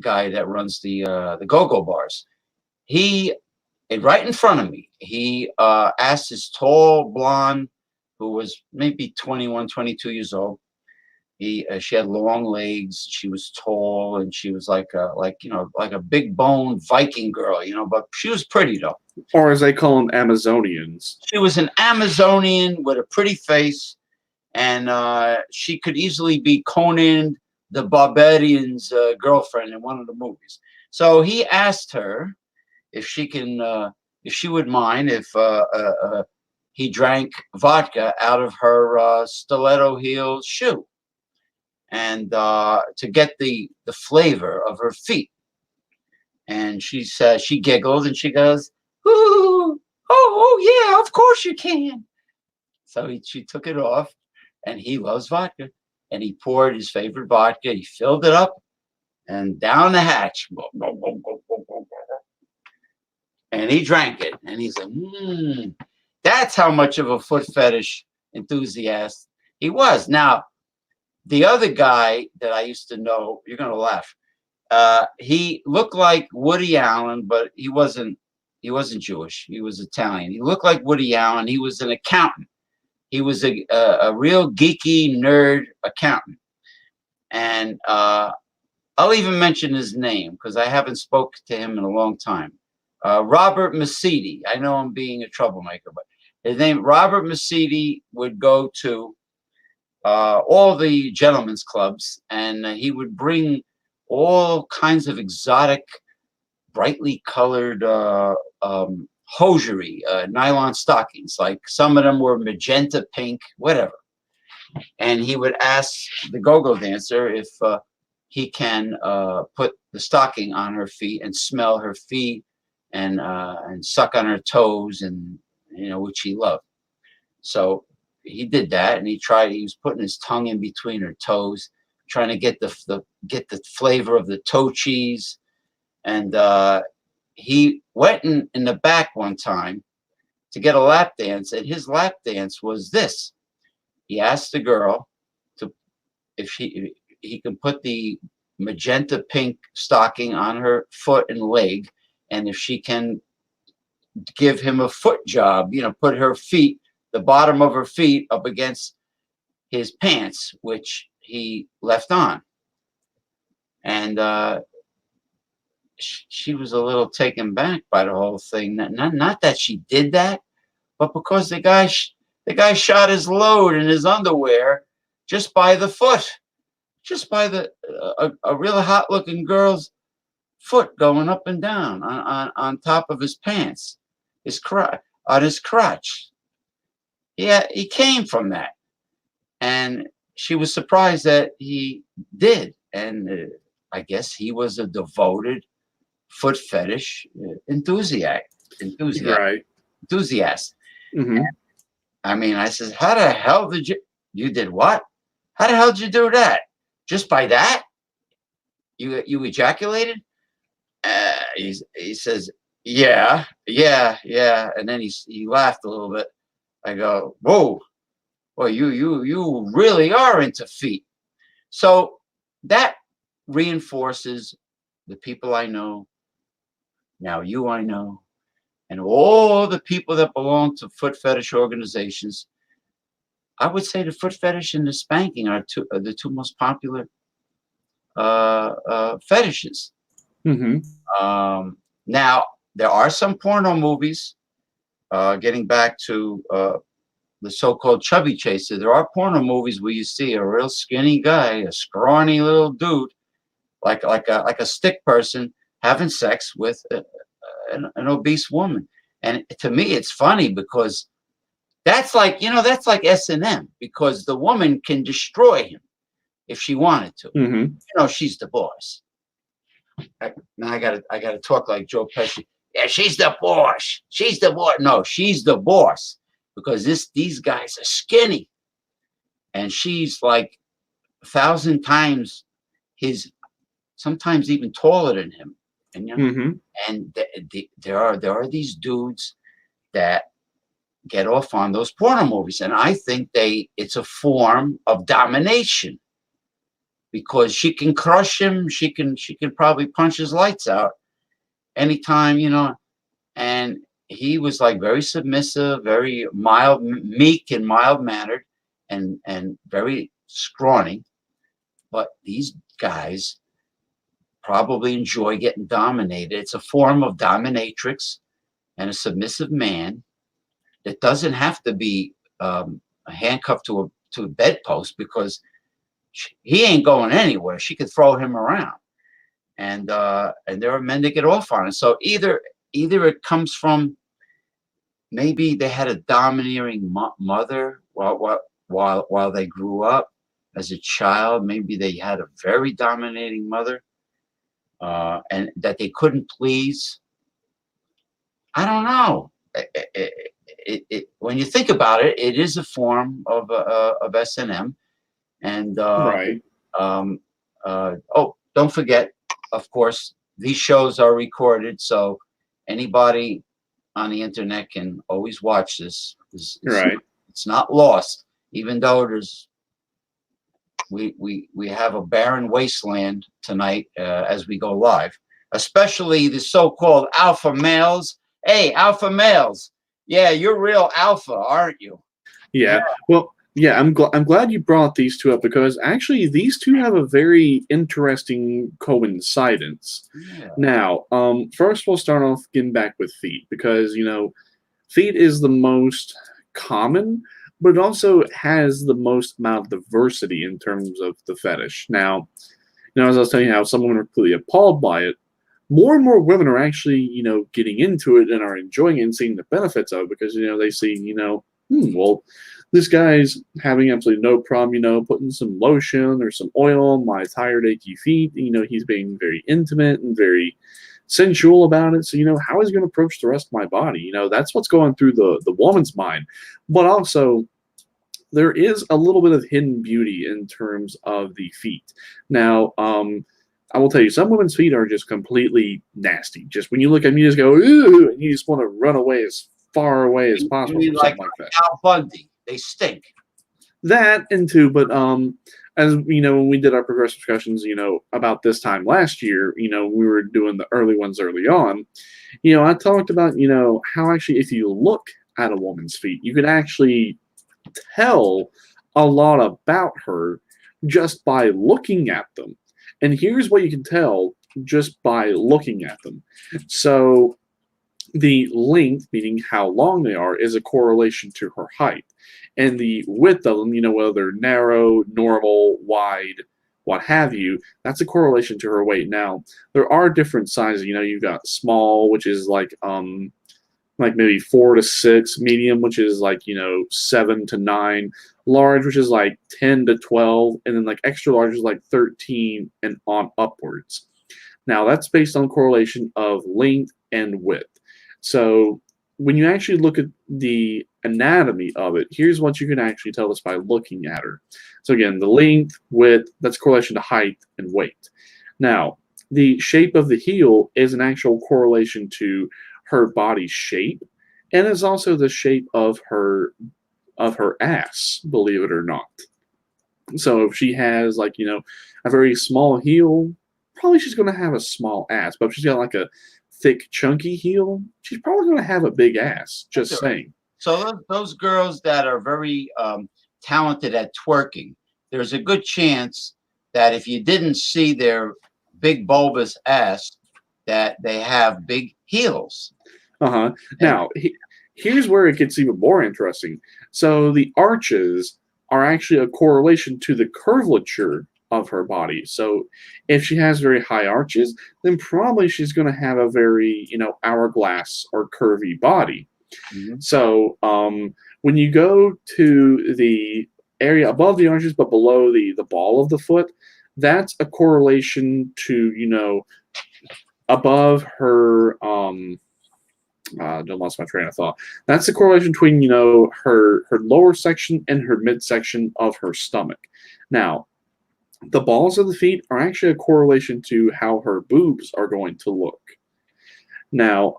guy that runs the go-go bars. Right in front of me, he asked his tall blonde, who was maybe 21, 22 years old. She had long legs. She was tall, and she was like a big boned Viking girl, but she was pretty though. Or as they call them, Amazonians. She was an Amazonian with a pretty face, and she could easily be Conan the Barbarian's girlfriend in one of the movies. So he asked her if she would mind if he drank vodka out of her stiletto heel shoe, and to get the flavor of her feet. And she said, she giggled and she goes, "Ooh, oh yeah, of course you can." So she took it off, and he loves vodka, and he poured his favorite vodka. He filled it up and down the hatch, and he drank it. And he said, that's how much of a foot fetish enthusiast he was. Now, the other guy that I used to know, you're going to laugh. He looked like Woody Allen, but he wasn't Jewish. He was Italian. He looked like Woody Allen. He was an accountant. He was a real geeky nerd accountant. And I'll even mention his name because I haven't spoken to him in a long time. Robert Masidi. I know I'm being a troublemaker, but his name, Robert Masidi, would go to all the gentlemen's clubs, and he would bring all kinds of exotic, brightly colored hosiery, nylon stockings. Like some of them were magenta pink, whatever. And he would ask the go-go dancer if he can put the stocking on her feet and smell her feet and suck on her toes, and which he loved. So he did that, and he was putting his tongue in between her toes, trying to get the flavor of the toe cheese. And he went in the back one time to get a lap dance, and his lap dance was this. He asked the girl to if he can put the magenta pink stocking on her foot and leg, and if she can give him a foot job, put her feet, the bottom of her feet, up against his pants, which he left on. And she was a little taken back by the whole thing. Not that she did that, but because the guy shot his load in his underwear just by the foot, just by a real hot looking girl's foot going up and down on top of his pants, on his crotch. Yeah, he came from that, and she was surprised that he did, and I guess he was a devoted foot fetish enthusiast. Right. Mm-hmm. I mean, I said, how the hell did you did what? How the hell did you do that? Just by that? You ejaculated? He says, yeah. And then he laughed a little bit. I go, whoa, well, you really are into feet. So that reinforces the people I know, now you I know, and all the people that belong to foot fetish organizations. I would say the foot fetish and the spanking are the two most popular fetishes. Mm-hmm. Now, there are some porno movies, getting back to the so-called chubby chaser. There are porno movies where you see a real skinny guy, a scrawny little dude, like a stick person, having sex with an obese woman. And to me, it's funny because that's like S&M, because the woman can destroy him if she wanted to. Mm-hmm. She's the boss. Now I gotta talk like Joe Pesci. Yeah, she's the boss. She's the boss. No, she's the boss, because these guys are skinny, and she's like 1,000 times his, sometimes even taller than him. And Mm-hmm. and there are these dudes that get off on those porno movies, and I think it's a form of domination, because she can crush him. She can probably punch his lights out anytime, and he was like very submissive, very mild, meek and mild mannered, and very scrawny. But these guys probably enjoy getting dominated. It's a form of dominatrix and a submissive man that doesn't have to be handcuffed to a bedpost, because he ain't going anywhere. She could throw him around, and there are men that get off on it. So either it comes from, maybe they had a domineering mother while they grew up as a child. Maybe they had a very dominating mother, and that they couldn't please. I don't know. When you think about it, it is a form of S&M. And Right. Don't forget, of course, these shows are recorded, so anybody on the internet can always watch this. Right. It's not lost, even though we have a barren wasteland tonight as we go live, especially the so-called alpha males. Hey, alpha males, yeah, you're real alpha, aren't you? Yeah. Well, yeah, I'm glad you brought these two up, because actually these two have a very interesting coincidence. Yeah. Now, first we'll start off getting back with feet, because feet is the most common, but it also has the most amount of diversity in terms of the fetish. Now, as I was telling you, how some women are completely appalled by it, more and more women are actually, getting into it and are enjoying it and seeing the benefits of it, because, they see, well, this guy's having absolutely no problem, putting some lotion or some oil on my tired, achy feet. He's being very intimate and very sensual about it. So, how is he going to approach the rest of my body? That's what's going through the woman's mind. But also, there is a little bit of hidden beauty in terms of the feet. Now, I will tell you, some women's feet are just completely nasty. Just when you look at them, you just go, ooh, and you just want to run away as far away as You possible mean from like something like that. Al Bundy? They stink. That and two, but as you know, when we did our progressive discussions, about this time last year, we were doing the early ones early on. I talked about, how actually if you look at a woman's feet, you can actually tell a lot about her just by looking at them. And here's what you can tell just by looking at them. So the length, meaning how long they are, is a correlation to her height. And the width of them, whether they're narrow, normal, wide, what have you, that's a correlation to her weight. Now, there are different sizes. You've got small, which is like maybe 4 to 6, medium, which is like 7 to 9, large, which is like 10 to 12, and then like extra large is like 13 and on upwards. Now, that's based on correlation of length and width. So when you actually look at the anatomy of it, here's what you can actually tell us by looking at her. So again, the length, width, that's correlation to height and weight. Now, the shape of the heel is an actual correlation to her body shape, and is also the shape of her ass, believe it or not. So if she has a very small heel, probably she's going to have a small ass. But if she's got like a thick, chunky heel, she's probably going to have a big ass. Just saying. So those girls that are very talented at twerking, there's a good chance that if you didn't see their big bulbous ass, that they have big heels. Now, here's where it gets even more interesting. So the arches are actually a correlation to the curvature of her body. So if she has very high arches, then probably she's going to have a very, hourglass or curvy body. Mm-hmm. So when you go to the area above the arches but below the ball of the foot, that's a correlation to, above her I lost my train of thought. That's the correlation between, her lower section and her midsection of her stomach. Now, the balls of the feet are actually a correlation to how her boobs are going to look. Now,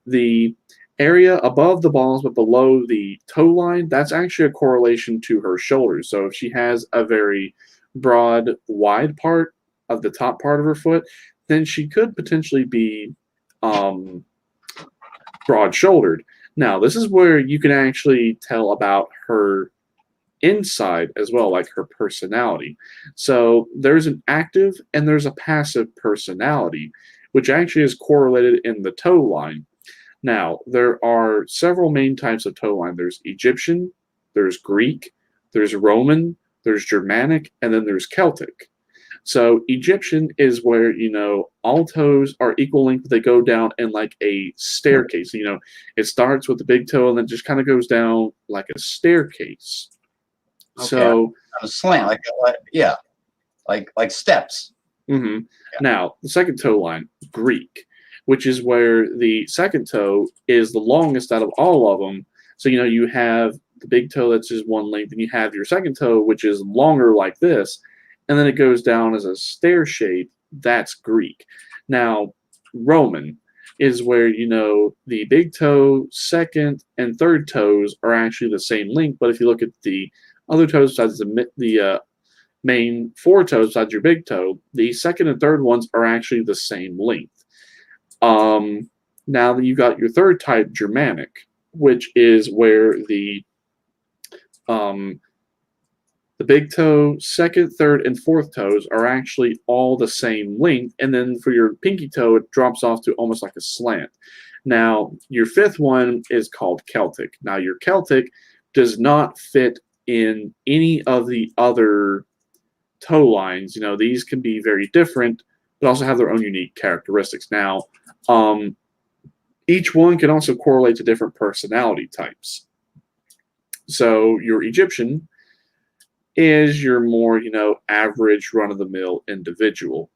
the area above the balls but below the toe line, that's actually a correlation to her shoulders. So if she has a very broad, wide part of the top part of her foot, then she could potentially be broad-shouldered. Now, this is where you can actually tell about her inside as well, like her personality. So there's an active and there's a passive personality, which actually is correlated in the toe line. Now, there are several main types of toe line. There's Egyptian, there's Greek, there's Roman, there's Germanic, and then there's Celtic. So Egyptian is where, all toes are equal length, but they go down in like a staircase. It starts with the big toe and then just kind of goes down like a staircase. Okay. So a slant, like steps. Mm-hmm. Yeah. Now, the second toe line, Greek, which is where the second toe is the longest out of all of them. So, you have the big toe that's just one length, and you have your second toe, which is longer like this, and then it goes down as a stair shape. That's Greek. Now, Roman is where, the big toe, second, and third toes are actually the same length, but if you look at the other toes besides the main 4 toes besides your big toe, the second and third ones are actually the same length. Now that you got your third type, Germanic, which is where the big toe, second, third, and fourth toes are actually all the same length, and then for your pinky toe, it drops off to almost like a slant. Now, your fifth one is called Celtic. Now, your Celtic does not fit in any of the other toe lines. These can be very different, but also have their own unique characteristics. Now, each one can also correlate to different personality types. So your Egyptian is your more, average run-of-the-mill individual.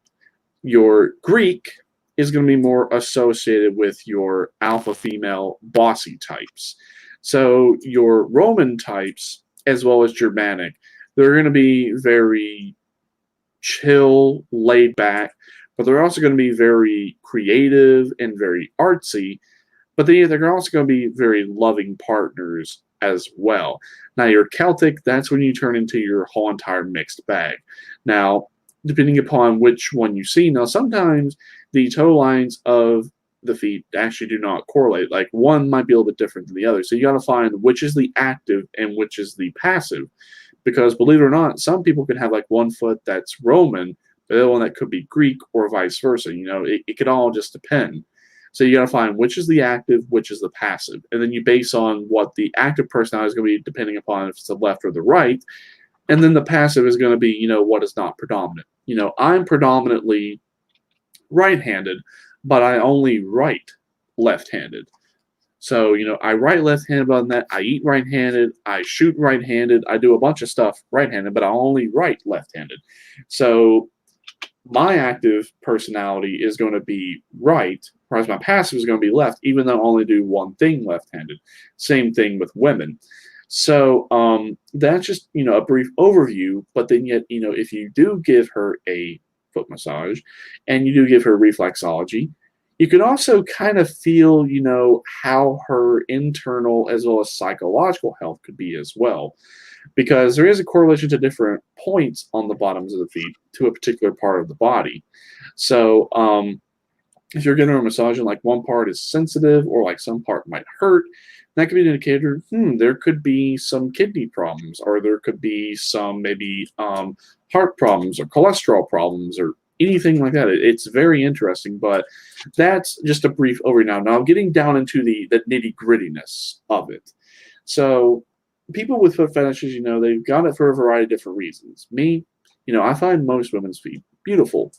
Your Greek is going to be more associated with your alpha female bossy types. So your Roman types as well as Germanic. They're going to be very chill, laid back, but they're also going to be very creative and very artsy. But they're also going to be very loving partners as well. Now, your Celtic, that's when you turn into your whole entire mixed bag. Now, depending upon which one you see, now sometimes the toe lines of the feet actually do not correlate. Like one might be a little bit different than the other. So you got to find which is the active and which is the passive. Because believe it or not, some people can have like one foot that's Roman, the other one that could be Greek or vice versa. It could all just depend. So you got to find which is the active, which is the passive. And then you base on what the active personality is going to be depending upon if it's the left or the right. And then the passive is going to be, what is not predominant. I'm predominantly right-handed, but I only write left-handed. So, I write left-handed on that. I eat right-handed. I shoot right-handed. I do a bunch of stuff right-handed, but I only write left-handed. So my active personality is going to be right, whereas my passive is going to be left, even though I only do one thing left-handed. Same thing with women. So that's just, a brief overview, but then yet, if you do give her a foot massage and you do give her reflexology, you can also kind of feel, how her internal as well as psychological health could be as well. Because there is a correlation to different points on the bottoms of the feet to a particular part of the body. So if you're getting a massage and like one part is sensitive or like some part might hurt, that could be an indicator, there could be some kidney problems, or there could be some maybe heart problems or cholesterol problems or anything like that. It's very interesting, but that's just a brief overview. Now getting down into the nitty-grittiness of it. So people with foot fetishes, they've got it for a variety of different reasons. Me, I find most women's feet beautiful.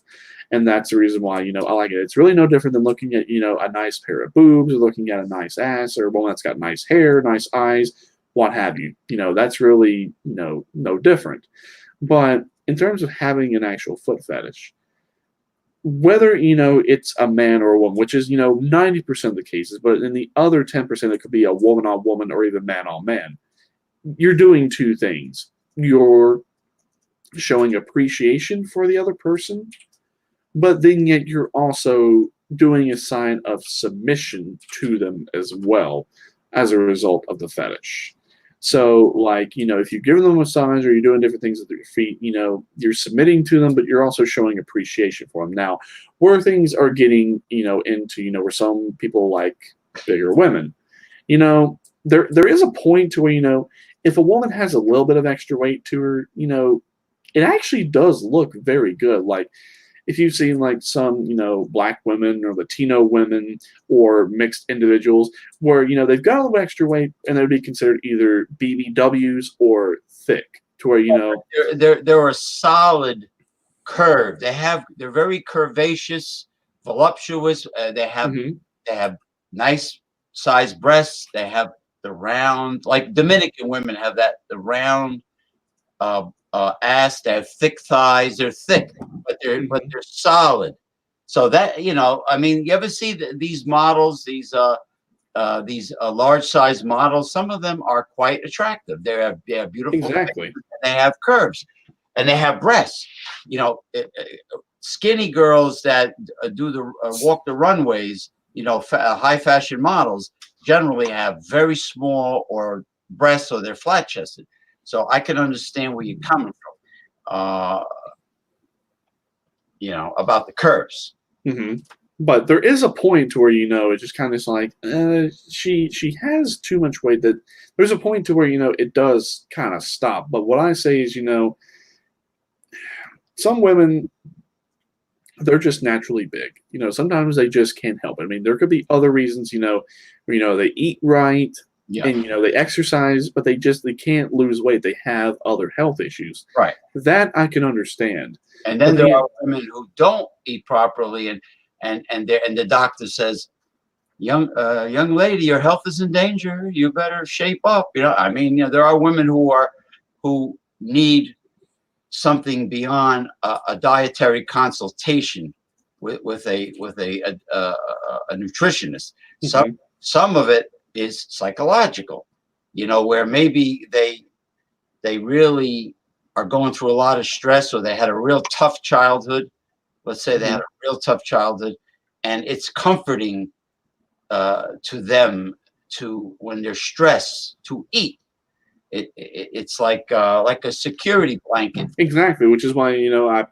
And that's the reason why, I like it. It's really no different than looking at, a nice pair of boobs, or looking at a nice ass, or one that's got nice hair, nice eyes, what have you. That's really, no different. But in terms of having an actual foot fetish, whether, it's a man or a woman, which is, 90% of the cases, but in the other 10%, it could be a woman on woman or even man on man. You're doing two things. You're showing appreciation for the other person, but then yet you're also doing a sign of submission to them as well as a result of the fetish. So, like, if you're giving them a massage or you're doing different things with your feet, you're submitting to them, but you're also showing appreciation for them. Now, where things are getting, into, where some people like bigger women, there is a point to where, if a woman has a little bit of extra weight to her, it actually does look very good. Like, if you've seen like some, black women or Latino women or mixed individuals where, they've got a little extra weight and they would be considered either BBWs or thick to where, they're a solid curve. They're very curvaceous, voluptuous. They have nice sized breasts. They have the round, like Dominican women have the round ass. They have thick thighs. They're thick, but they're solid. So that, you ever see these models, these large size models? Some of them are quite attractive. They have beautiful, exactly. And they have curves, and they have breasts. Skinny girls that walk the runways, high fashion models generally have very small or breasts, or they're flat chested. So I can understand where you're coming from, about the curves. Mm-hmm. But there is a point to where, it's just kind of like, she has too much weight. That there's a point to where, it does kind of stop. But what I say is, some women, they're just naturally big. Sometimes they just can't help it. I mean, there could be other reasons, where, they eat right. Yeah. And, they exercise, but they can't lose weight. They have other health issues. Right. That I can understand. And then there are women who don't eat properly, and the doctor says, young lady, your health is in danger. You better shape up. There are women who need something beyond a dietary consultation with a nutritionist. Some of it is psychological, where maybe they they really are going through a lot of stress, or they had a real tough childhood. Let's say they had a real tough childhood, and it's comforting to them to when they're stressed to eat. It's like a security blanket. Exactly, which is why I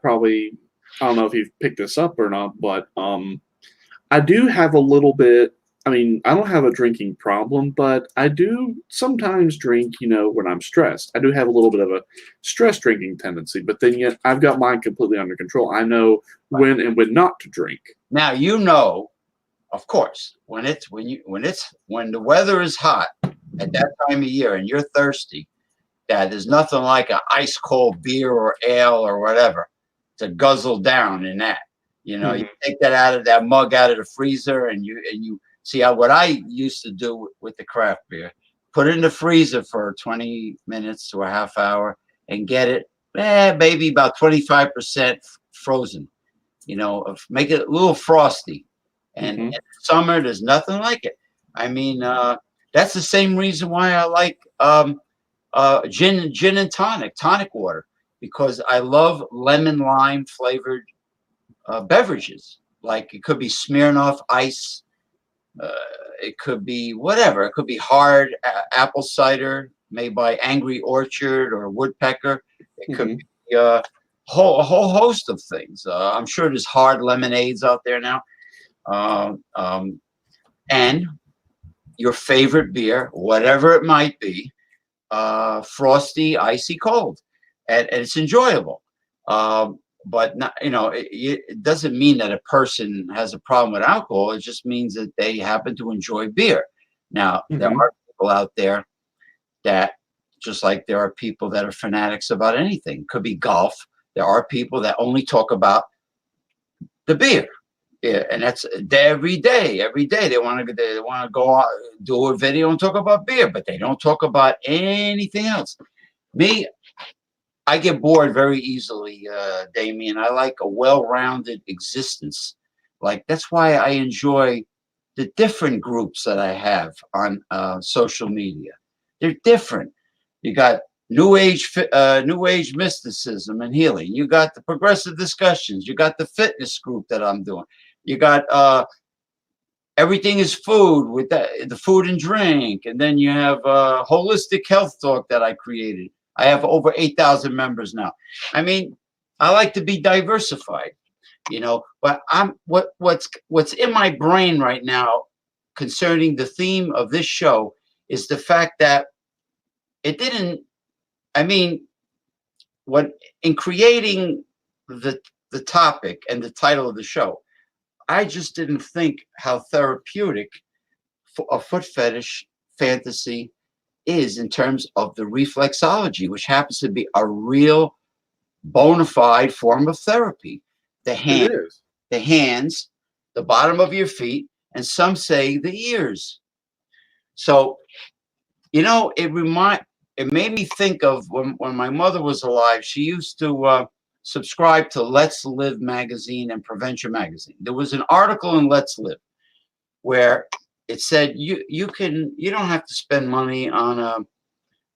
don't know if you've picked this up or not, but I do have a little bit. I mean, I don't have a drinking problem, but I do sometimes drink, when I'm stressed. I do have a little bit of a stress drinking tendency, but then yet I've got mine completely under control. I know when and when not to drink. Now, of course, when the weather is hot at that time of year and you're thirsty, that there's nothing like an ice cold beer or ale or whatever to guzzle down in that. You take that mug out of the freezer, and you see what I used to do with the craft beer. Put it in the freezer for 20 minutes to a half hour and get it, maybe about 25% frozen. Make it a little frosty. And in summer, there's nothing like it. I mean, that's the same reason why I like gin and tonic water, because I love lemon lime flavored beverages. Like it could be Smirnoff Ice, it could be whatever. It could be hard apple cider made by Angry Orchard or Woodpecker. It could be a whole host of things. I'm sure there's hard lemonades out there now. And your favorite beer, whatever it might be, frosty, icy cold, and it's enjoyable. But not, it doesn't mean that a person has a problem with alcohol. It just means that they happen to enjoy beer. Now, there are people out there that, just like there are people that are fanatics about anything. Could be golf. There are people that only talk about the beer. Yeah, and that's every day. Every day they want to go out, do a video and talk about beer, but they don't talk about anything else. Me, I get bored very easily, Damien. I like a well-rounded existence. Like that's why I enjoy the different groups that I have on social media. They're different. You got New Age mysticism and healing. You got the progressive discussions. You got the fitness group that I'm doing. You got everything is food with the food and drink, and then you have holistic health talk that I created. I have over 8,000 members now. I mean, I like to be diversified, But what's in my brain right now concerning the theme of this show is the fact that it didn't. I mean, in creating the topic and the title of the show, I just didn't think how therapeutic a foot fetish fantasy is in terms of the reflexology, which happens to be a real bona fide form of therapy. The hands, the bottom of your feet, and some say the ears. So, it made me think of when my mother was alive. She used to subscribe to Let's Live magazine and Prevention magazine. There was an article in Let's Live where it said you don't have to spend money on a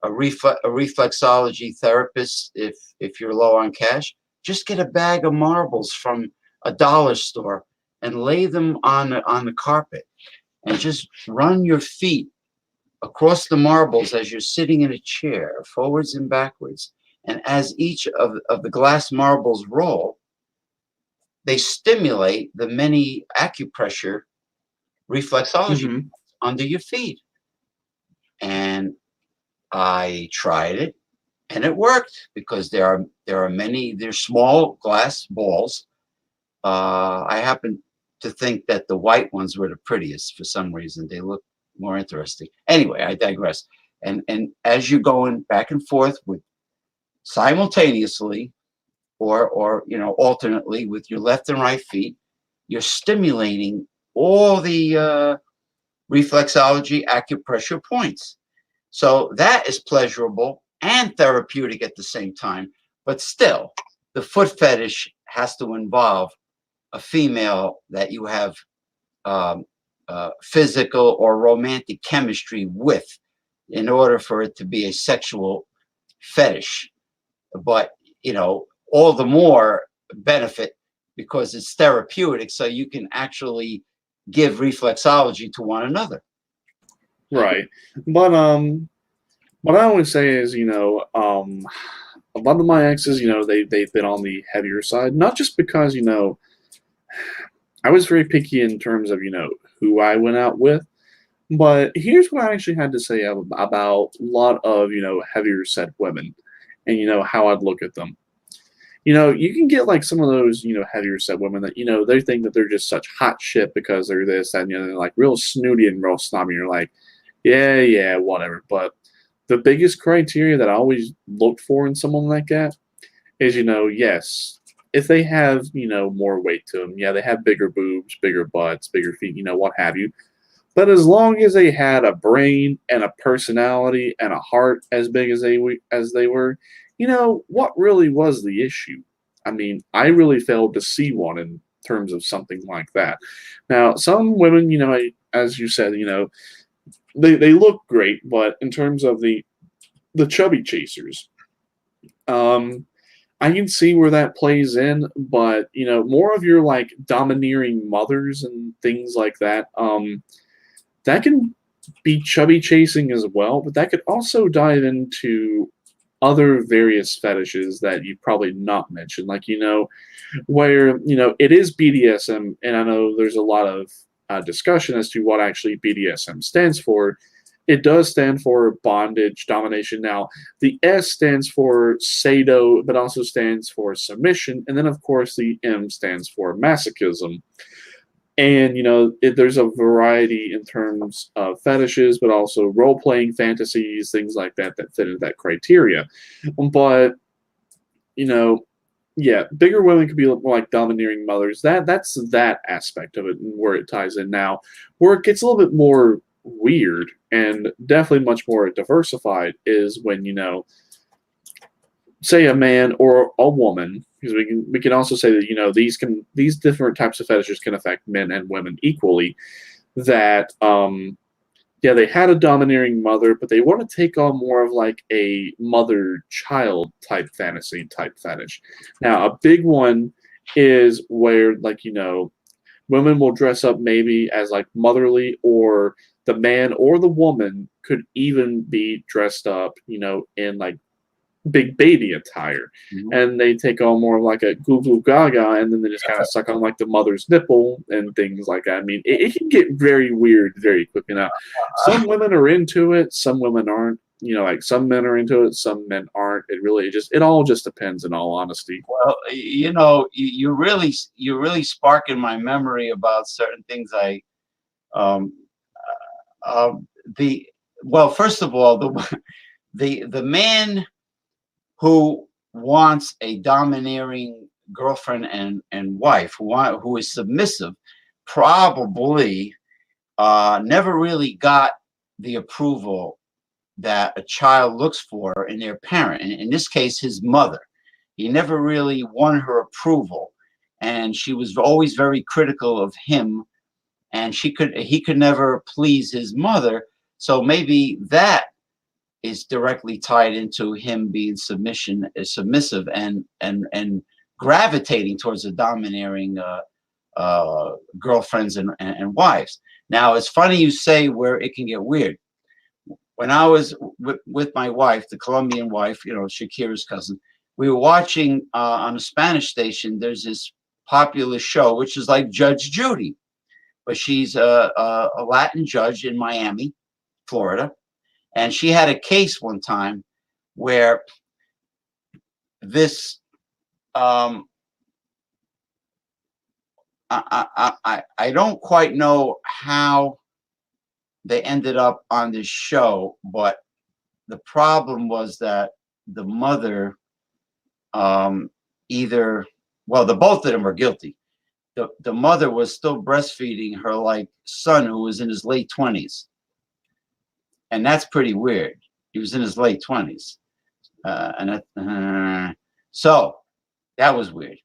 reflexology therapist if you're low on cash. Just get a bag of marbles from a dollar store and lay them on the carpet and just run your feet across the marbles as you're sitting in a chair, forwards and backwards. And as each of the glass marbles roll, they stimulate the many acupressure reflexology under your feet. And I tried it, and it worked because there's small glass balls. I happen to think that the white ones were the prettiest for some reason. They look more interesting. Anyway, I digress. And as you're going back and forth with simultaneously or alternately with your left and right feet, you're stimulating all the reflexology acupressure points. So that is pleasurable and therapeutic at the same time. But still, the foot fetish has to involve a female that you have physical or romantic chemistry with in order for it to be a sexual fetish, but all the more benefit because it's therapeutic, so you can actually give reflexology to one another. Right. But what I always say is, a lot of my exes, they've been on the heavier side, not just because, I was very picky in terms of, who I went out with. But here's what I actually had to say about a lot of, heavier set women and, how I'd look at them. You can get like some of those, heavier set women that, they think that they're just such hot shit because they're this, and, they're like real snooty and real snobby. You're like, yeah, whatever. But the biggest criteria that I always looked for in someone like that is, yes, if they have, more weight to them, yeah, they have bigger boobs, bigger butts, bigger feet, what have you. But as long as they had a brain and a personality and a heart as big as they were, what really was the issue? I mean, I really failed to see one in terms of something like that. Now, some women, as you said, they look great, but in terms of the chubby chasers, I can see where that plays in, but more of your like domineering mothers and things like that. That can be chubby chasing as well, but that could also dive into other various fetishes that you probably not mentioned, like where it is BDSM, and I know there's a lot of discussion as to what actually BDSM stands for. It does stand for bondage, domination. Now, the S stands for sado, but also stands for submission, and then of course the M stands for masochism. And there's a variety in terms of fetishes, but also role-playing fantasies, things like that fit into that criteria. But yeah, bigger women could be more like domineering mothers. That's that aspect of it, and where it ties in. Now, where it gets a little bit more weird and definitely much more diversified is when say a man or a woman, because we can also say that these different types of fetishes can affect men and women equally. That yeah, they had a domineering mother, but they want to take on more of like a mother-child type fantasy type fetish. Now, a big one is where like women will dress up maybe as like motherly, or the man or the woman could even be dressed up, in like big baby attire, and they take on more like a goo goo gaga, and then they just kind of suck on like the mother's nipple and things like that. I mean, it can get very weird very quickly. Now, some women are into it, some women aren't. Like some men are into it, some men aren't. It all just depends. In all honesty. Well, you really sparking my memory about certain things. Um, the well, first of all, the man who wants a domineering girlfriend and wife, who is submissive, probably never really got the approval that a child looks for in their parent. And in this case, his mother. He never really won her approval, and she was always very critical of him, and he could never please his mother. So maybe that is directly tied into him being submissive and gravitating towards the domineering girlfriends and wives. Now, it's funny you say where it can get weird. When I was with my wife, the Colombian wife, Shakira's cousin, we were watching on a Spanish station. There's this popular show, which is like Judge Judy, but she's a Latin judge in Miami, Florida. And she had a case one time where this I don't quite know how they ended up on this show, but the problem was that the mother the both of them are guilty. The mother was still breastfeeding her like son, who was in his late 20s. And that's pretty weird. He was in his late 20s. So that was weird.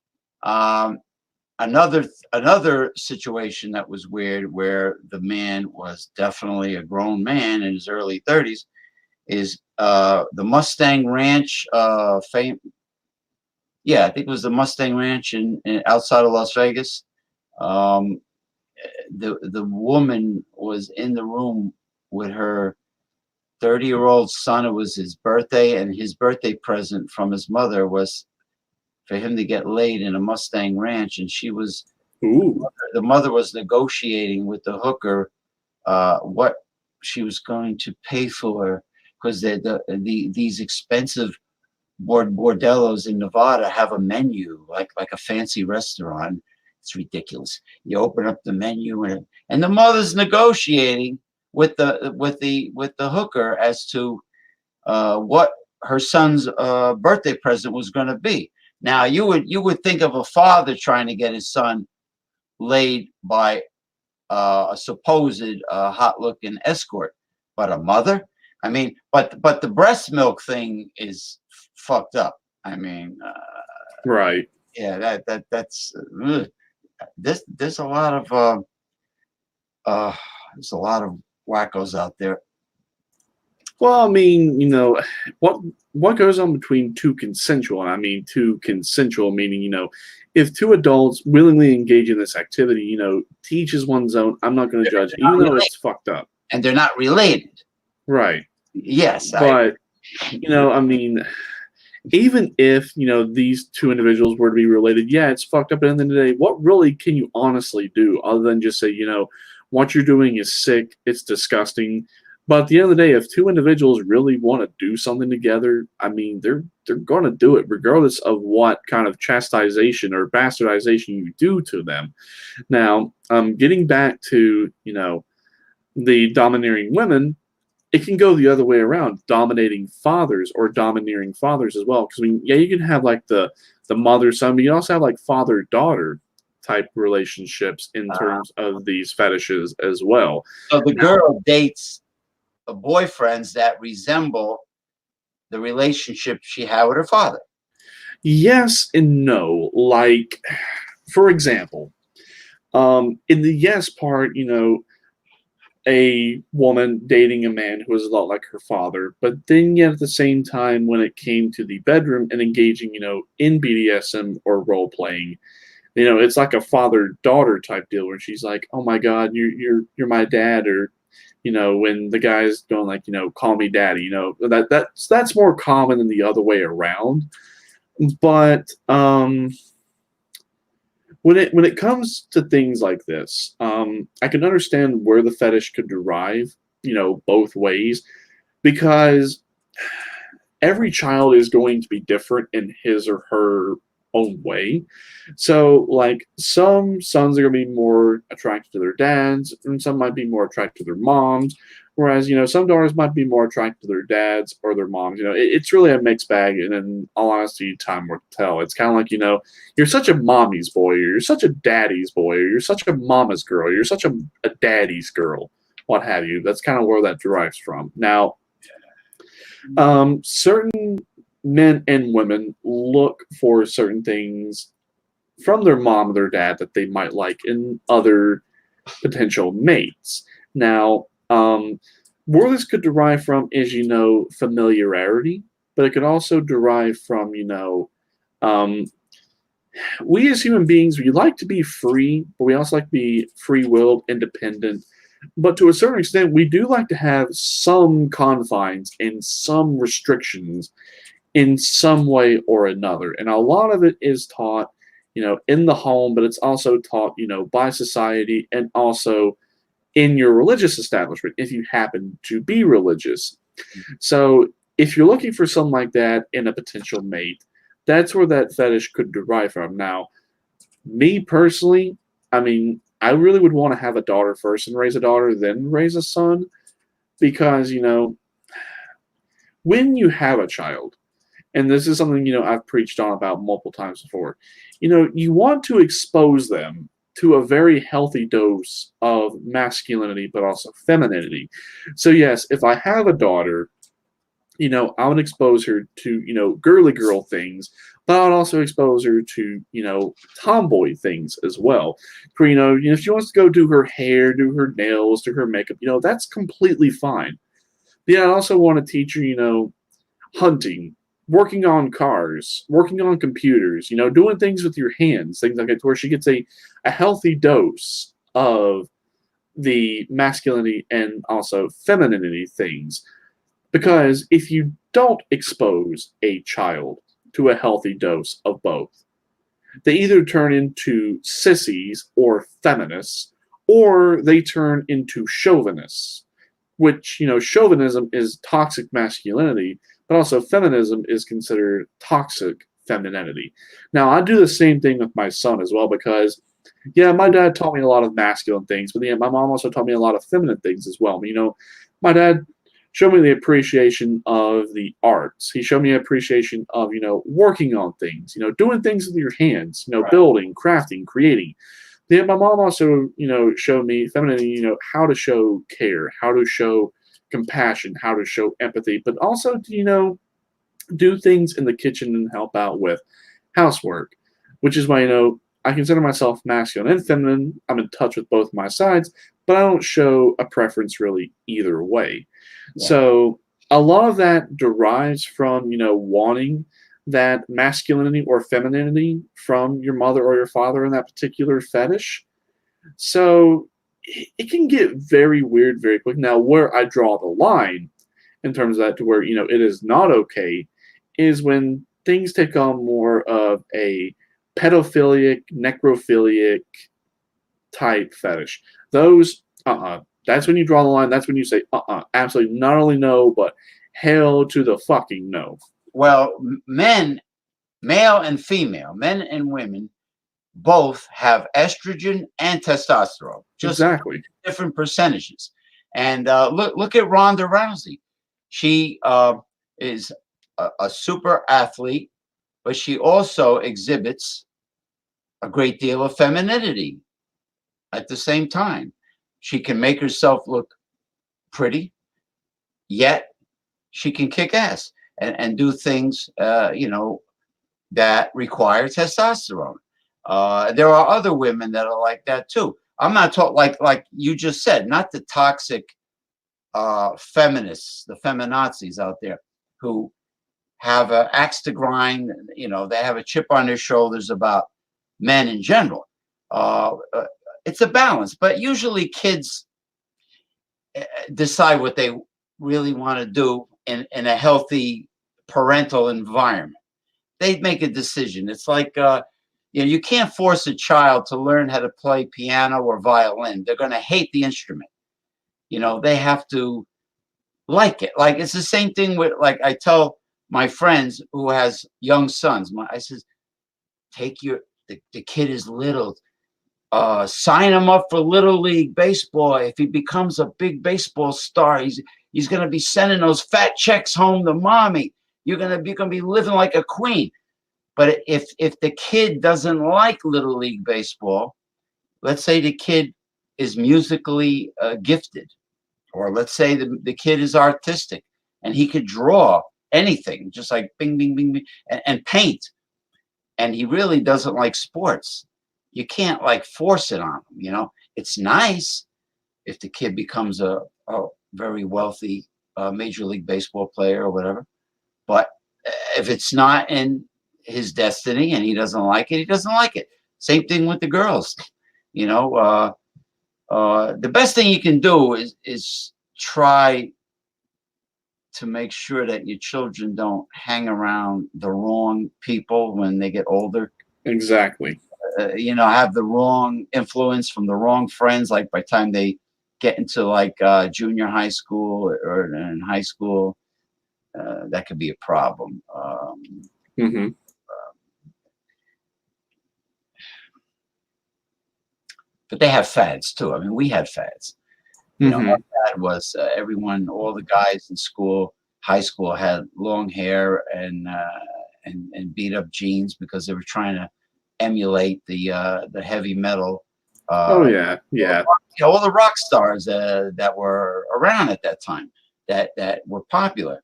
Another situation that was weird, where the man was definitely a grown man in his early 30s. is the Mustang Ranch fame. Yeah, I think it was the Mustang Ranch in outside of Las Vegas. Um, the woman was in the room with her 30-year-old son. It was his birthday, and his birthday present from his mother was for him to get laid in a Mustang Ranch. And she was, Ooh. the mother was negotiating with the hooker what she was going to pay for, because these expensive bordellos in Nevada have a menu like a fancy restaurant. It's ridiculous. You open up the menu and the mother's negotiating with the hooker as to what her son's birthday present was going to be. Now you would think of a father trying to get his son laid by a supposed hot-looking escort, but a mother. I mean, but the breast milk thing is fucked up. I mean, Right. yeah, that's there's a lot of there's a lot of wackos out there. Well, I mean, what goes on between two consensual? And I mean, two consensual meaning, if two adults willingly engage in this activity, to each his one's own. I'm not going to judge, even though it's fucked up. And they're not related. Right. Yes, but I mean, even if these two individuals were to be related, yeah, it's fucked up. At the end of the day, what really can you honestly do other than just say, what you're doing is sick, it's disgusting. But at the end of the day, if two individuals really want to do something together, I mean, they're going to do it, regardless of what kind of chastisation or bastardization you do to them. Now, getting back to the domineering women, it can go the other way around, dominating fathers or domineering fathers as well. Because yeah, you can have like the mother-son, but you also have like father-daughter type relationships in terms of these fetishes as well. So the girl dates boyfriends that resemble the relationship she had with her father. Yes and no. Like, for example, in the yes part, a woman dating a man who was a lot like her father, but then yet at the same time, when it came to the bedroom and engaging, in BDSM or role playing, it's like a father-daughter type deal where she's like, "Oh my God, you're my dad," or when the guy's going like, "Call me daddy," that's more common than the other way around. But when it comes to things like this, I can understand where the fetish could derive, both ways, because every child is going to be different in his or her own way. So, like, some sons are going to be more attracted to their dads, and some might be more attracted to their moms. Whereas, some daughters might be more attracted to their dads or their moms. It's really a mixed bag, and in all honesty, time will tell. It's kind of like, you're such a mommy's boy, or you're such a daddy's boy, or you're such a mama's girl, or you're such a daddy's girl, what have you. That's kind of where that derives from. Now, certain men and women look for certain things from their mom or their dad that they might like in other potential mates. Now, where this could derive from is, familiarity, but it could also derive from, we as human beings, we like to be free, but we also like to be free-willed, independent. But to a certain extent, we do like to have some confines and some restrictions in some way or another. And a lot of it is taught, in the home, but it's also taught, by society and also in your religious establishment, if you happen to be religious. So if you're looking for something like that in a potential mate, that's where that fetish could derive from. Now, me personally, I mean, I really would want to have a daughter first and raise a daughter, then raise a son, because, when you have a child, and this is something, I've preached on about multiple times before, you want to expose them to a very healthy dose of masculinity, but also femininity. So yes, if I have a daughter, I would expose her to, girly girl things, but I would also expose her to, tomboy things as well. For, if she wants to go do her hair, do her nails, do her makeup, that's completely fine. Yeah, I also want to teach her, hunting, working on cars, working on computers, doing things with your hands, things like that, where she gets a healthy dose of the masculinity and also femininity things. Because if you don't expose a child to a healthy dose of both, they either turn into sissies or feminists, or they turn into chauvinists, which, chauvinism is toxic masculinity, but also feminism is considered toxic femininity. Now, I do the same thing with my son as well because, yeah, my dad taught me a lot of masculine things, but yeah, my mom also taught me a lot of feminine things as well. My dad showed me the appreciation of the arts. He showed me appreciation of, working on things, doing things with your hands, Right. building, crafting, creating. Then my mom also, showed me femininity, how to show care, how to show compassion, how to show empathy, but also to, do things in the kitchen and help out with housework, which is why, I consider myself masculine and feminine. I'm in touch with both my sides, but I don't show a preference really either way. Yeah. So a lot of that derives from, wanting that masculinity or femininity from your mother or your father in that particular fetish. So it can get very weird very quick. Now, where I draw the line in terms of that to where, it is not okay is when things take on more of a pedophilic, necrophilic type fetish. Those, that's when you draw the line. That's when you say, absolutely not only no, but hell to the fucking no. Well, men, male and female, men and women, both have estrogen and testosterone, just Exactly. different percentages. And look at Ronda Rousey. She is a super athlete, but she also exhibits a great deal of femininity at the same time. She can make herself look pretty, yet she can kick ass and do things, that require testosterone. There are other women that are like that too. I'm not talking like you just said, not the toxic feminists, the feminazis out there who have an axe to grind. They have a chip on their shoulders about men in general. It's a balance, but usually kids decide what they really want to do in a healthy parental environment. They make a decision. It's like you can't force a child to learn how to play piano or violin. They're going to hate the instrument. They have to like it. Like it's the same thing with, like, I tell my friends who has young sons. I says, take the kid is little. Sign him up for Little League baseball. If he becomes a big baseball star, he's going to be sending those fat checks home to mommy. You're going to be living like a queen. But if the kid doesn't like Little League baseball, let's say the kid is musically gifted, or let's say the kid is artistic and he could draw anything, just like bing, bing, bing, bing, and paint, and he really doesn't like sports, you can't like force it on him. It's nice if the kid becomes a very wealthy Major League Baseball player or whatever, but if it's not in his destiny and he doesn't like it, he doesn't like it. Same thing with the girls. The best thing you can do is try to make sure that your children don't hang around the wrong people when they get older. Exactly. Have the wrong influence from the wrong friends. Like by the time they get into like junior high school or in high school, that could be a problem. Mm-hmm. But they have fads too. I mean, we had fads. Mm-hmm. Our fad was everyone, all the guys in school, high school, had long hair and beat up jeans because they were trying to emulate the heavy metal. Oh yeah, yeah. All the rock stars that were around at that time that were popular,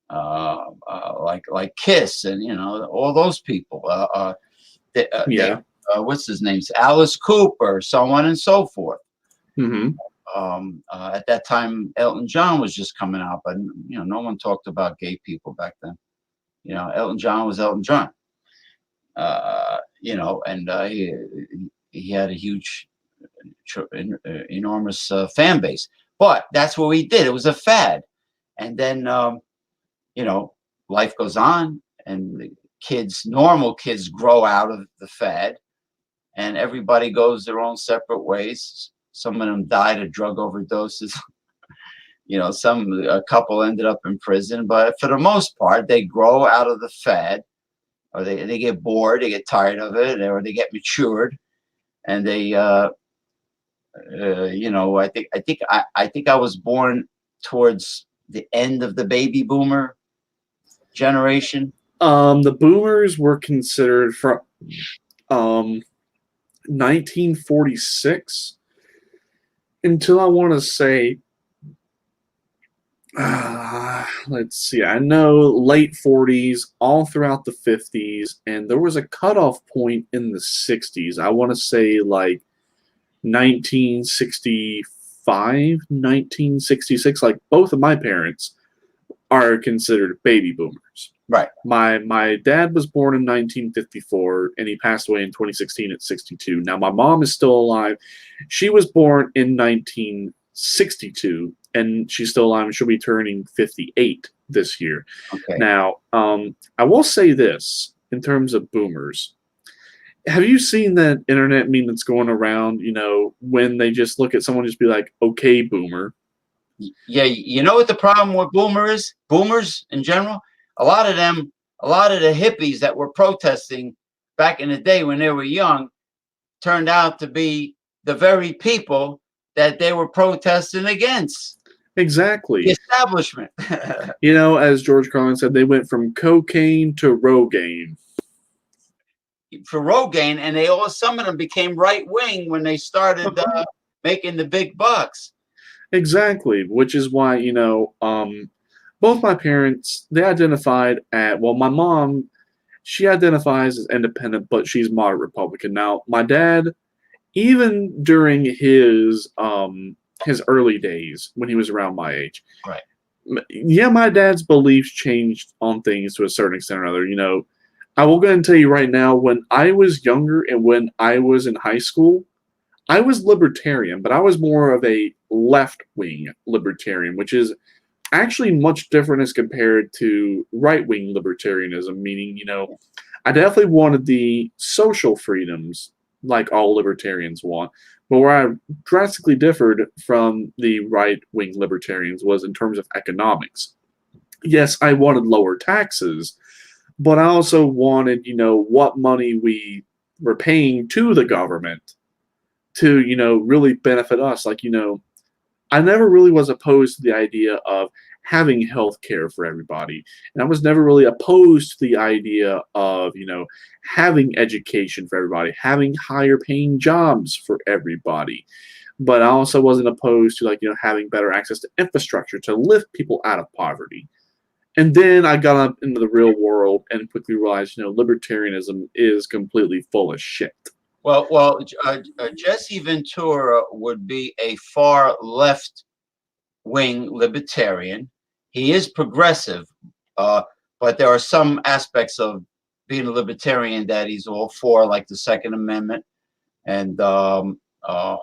like Kiss and all those people. Yeah. What's his name? Alice Cooper, so on and so forth. Mm-hmm. At that time, Elton John was just coming out, but no one talked about gay people back then. Elton John was Elton John. And he had a huge, enormous fan base. But that's what we did. It was a fad, and then life goes on, and the normal kids, grow out of the fad, and everybody goes their own separate ways. Some of them died of drug overdoses. A couple ended up in prison, but for the most part, they grow out of the fad, or they get bored, they get tired of it, or they get matured, and they, I think I was born towards the end of the baby boomer generation. The boomers were considered from 1946 until I want to say, let's see, I know late 40s, all throughout the 50s, and there was a cutoff point in the 60s. I want to say like 1965, 1966. Like, both of my parents are considered baby boomers. Right. My dad was born in 1954, and he passed away in 2016 at 62. Now, my mom is still alive. She was born in 1962, and she's still alive, and she'll be turning 58 this year. Okay. Now, I will say this in terms of boomers. Have you seen that internet meme that's going around, when they just look at someone, just be like, okay, boomer? Yeah, you know what the problem with boomers in general? A lot of the hippies that were protesting back in the day when they were young turned out to be the very people that they were protesting against. Exactly. The establishment. As George Carlin said, they went from cocaine to Rogaine. For Rogaine, and some of them became right wing when they started making the big bucks. Exactly, which is why both my parents, they identified my mom, she identifies as independent, but she's moderate Republican. Now, my dad, even during his early days when he was around my age, right? Yeah, my dad's beliefs changed on things to a certain extent or other. I will go ahead and tell you right now, when I was younger and when I was in high school, I was libertarian, but I was more of a left-wing libertarian, which is actually much different as compared to right-wing libertarianism, meaning, I definitely wanted the social freedoms like all libertarians want, but where I drastically differed from the right-wing libertarians was in terms of economics. Yes, I wanted lower taxes, but I also wanted, what money we were paying to the government to, really benefit us. Like, I never really was opposed to the idea of having health care for everybody. And I was never really opposed to the idea of, having education for everybody, having higher paying jobs for everybody. But I also wasn't opposed to, having better access to infrastructure to lift people out of poverty. And then I got up into the real world and quickly realized, libertarianism is completely full of shit. Well, Jesse Ventura would be a far left-wing libertarian. He is progressive, but there are some aspects of being a libertarian that he's all for, like the Second Amendment, and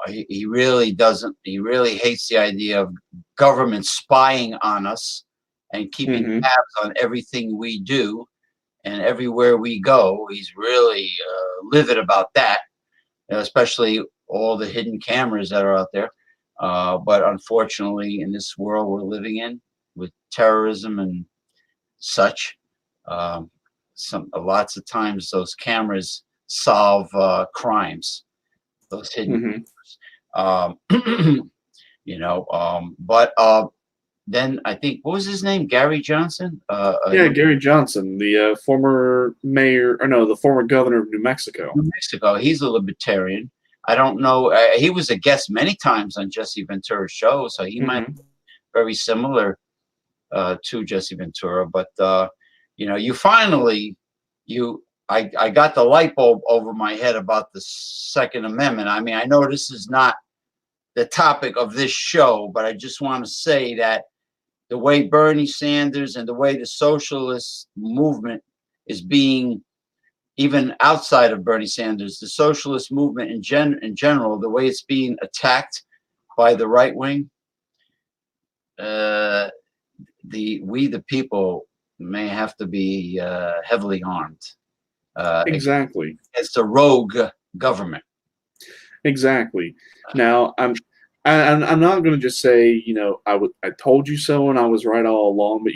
he really doesn't. He really hates the idea of government spying on us and keeping tabs on everything we do and everywhere we go. He's really livid about that, especially all the hidden cameras that are out there. But unfortunately, in this world we're living in, with terrorism and such, lots of times those cameras solve crimes. Those hidden cameras. But then I think, what was his name? Gary Johnson? Gary Johnson, the former mayor, the former governor of New Mexico. New Mexico. He's a libertarian. I don't know. He was a guest many times on Jesse Ventura's show, so he might be very similar to Jesse Ventura. But I got the light bulb over my head about the Second Amendment. I mean, I know this is not the topic of this show, but I just want to say that the way Bernie Sanders and the way the socialist movement is being, even outside of Bernie Sanders, the socialist movement in general, the way it's being attacked by the right wing, we the people may have to be heavily armed. Exactly. It's a rogue government. Exactly. Now, I'm not going to just say, I told you so and I was right all along, but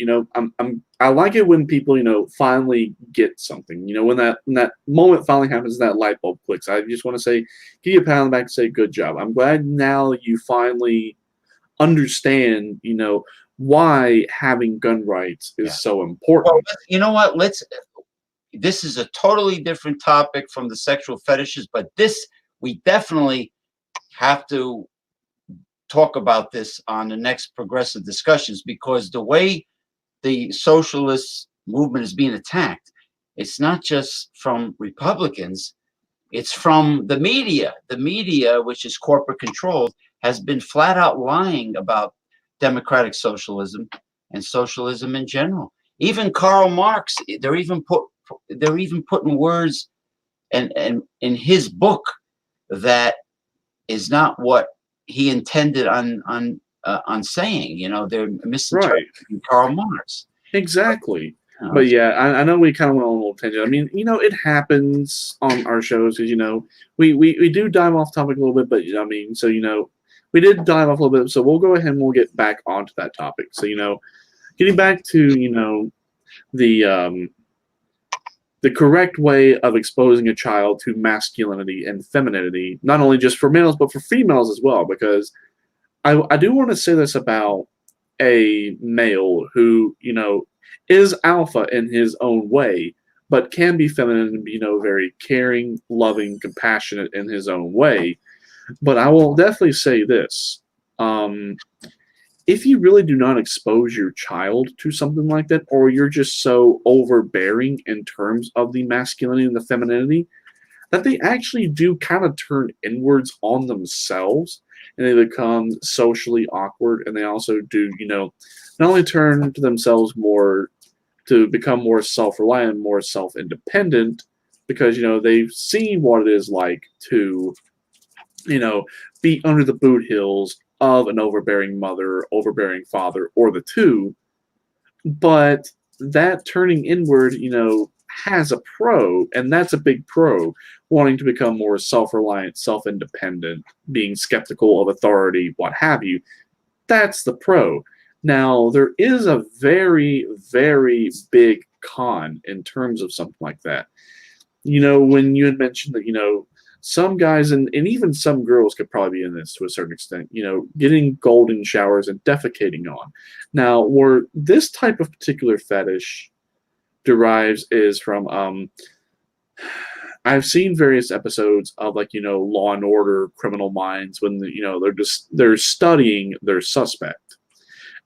I like it when people, finally get something. When that moment finally happens, that light bulb clicks. I just want to say, give you a pat on the back and say, good job. I'm glad now you finally understand, why having gun rights is so important. Well, you know what? This is a totally different topic from the sexual fetishes, but we definitely have to talk about this on the next progressive discussions, because the way the socialist movement is being attacked, it's not just from Republicans, it's from the media. The media, which is corporate controlled, has been flat out lying about democratic socialism and socialism in general. Even Karl Marx, they're even putting words and in his book that is not what he intended on saying. They're misinterpreting Karl Marx. Exactly. But yeah, I know we kind of went on a little tangent. I mean, it happens on our shows because we do dive off topic a little bit, but we did dive off a little bit, so we'll go ahead and we'll get back onto that topic. So getting back to the correct way of exposing a child to masculinity and femininity, not only just for males, but for females as well, because I do want to say this about a male who, is alpha in his own way, but can be feminine and be, very caring, loving, compassionate in his own way. But I will definitely say this. If you really do not expose your child to something like that, or you're just so overbearing in terms of the masculinity and the femininity, that they actually do kind of turn inwards on themselves, and they become socially awkward, and they also do, not only turn to themselves more to become more self-reliant, more self-independent, because, they've seen what it is like to, be under the boot heels of an overbearing mother, overbearing father, or the two. But that turning inward, has a pro, and that's a big pro, wanting to become more self-reliant, self-independent, being skeptical of authority, what have you. That's the pro. Now, there is a very, very big con in terms of something like that. When you had mentioned that, some guys and even some girls could probably be in this to a certain extent, getting golden showers and defecating on. Now, where this type of particular fetish derives is from, I've seen various episodes of Law and Order, Criminal Minds, when they're studying their suspect,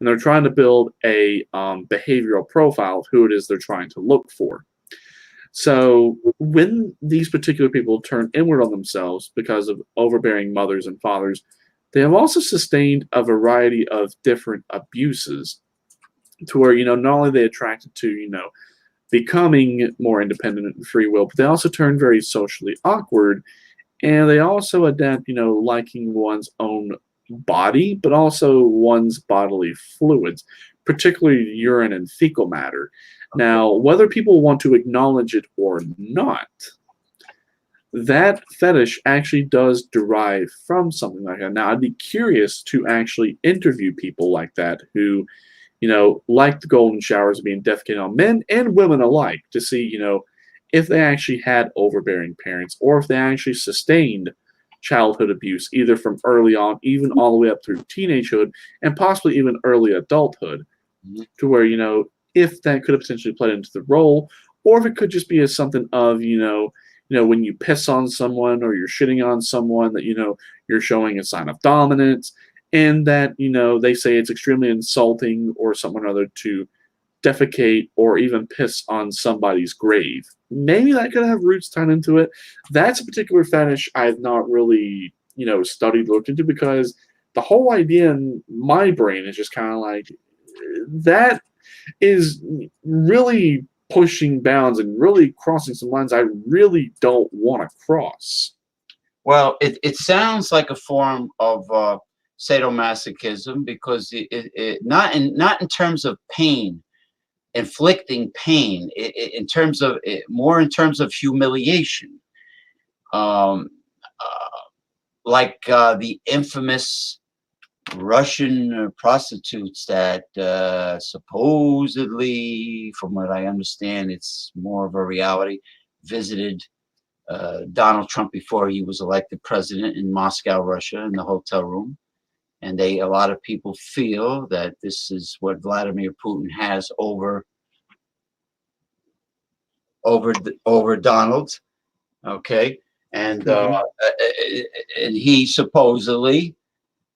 and they're trying to build a behavioral profile of who it is they're trying to look for. So when these particular people turn inward on themselves because of overbearing mothers and fathers, they have also sustained a variety of different abuses to where, not only are they attracted to, becoming more independent and free will, but they also turn very socially awkward, and they also adapt, liking one's own body, but also one's bodily fluids, particularly urine and fecal matter. Now, whether people want to acknowledge it or not, that fetish actually does derive from something like that. Now, I'd be curious to actually interview people like that who, like the golden showers being defecated on, men and women alike, to see, if they actually had overbearing parents, or if they actually sustained childhood abuse, either from early on, even all the way up through teenagehood, and possibly even early adulthood, to where, if that could have potentially played into the role, or if it could just be as something of, when you piss on someone or you're shitting on someone, that, you're showing a sign of dominance, and that, they say it's extremely insulting or something or other to defecate or even piss on somebody's grave. Maybe that could have roots tied into it. That's a particular fetish I've not really, studied, looked into, because the whole idea in my brain is just kind of like that is really pushing bounds and really crossing some lines I really don't want to cross. Well, it sounds like a form of sadomasochism because not in terms of pain, inflicting pain, in terms of more in terms of humiliation, um, like the infamous Russian prostitutes that supposedly, from what I understand, it's more of a reality, visited Donald Trump before he was elected president in Moscow, Russia, in the hotel room. And a lot of people feel that this is what Vladimir Putin has over Donald. Okay, and and he supposedly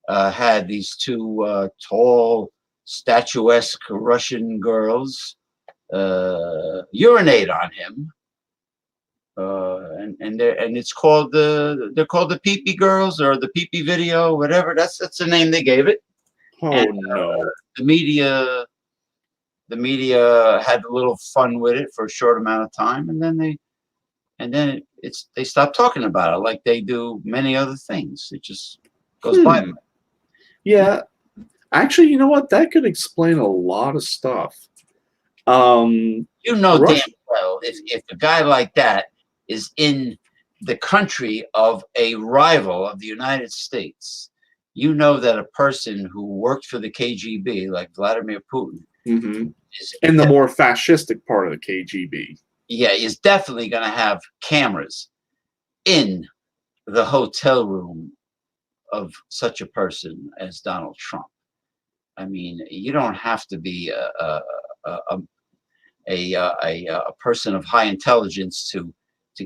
had these two tall, statuesque Russian girls urinate on him. And it's called they're called the Pee Pee Girls or the Pee Pee Video, whatever. That's the name they gave it. Oh And no. the media had a little fun with it for a short amount of time, and then they stopped talking about it like they do many other things. It just goes by. Yeah. Actually, you know what? That could explain a lot of stuff. You know damn Russia. well if a guy like that is in the country of a rival of the United States, you know that a person who worked for the KGB, like Vladimir Putin, is In the more fascistic part of the KGB. yeah, is definitely going to have cameras in the hotel room of such a person as Donald Trump. I mean, you don't have to be a person of high intelligence to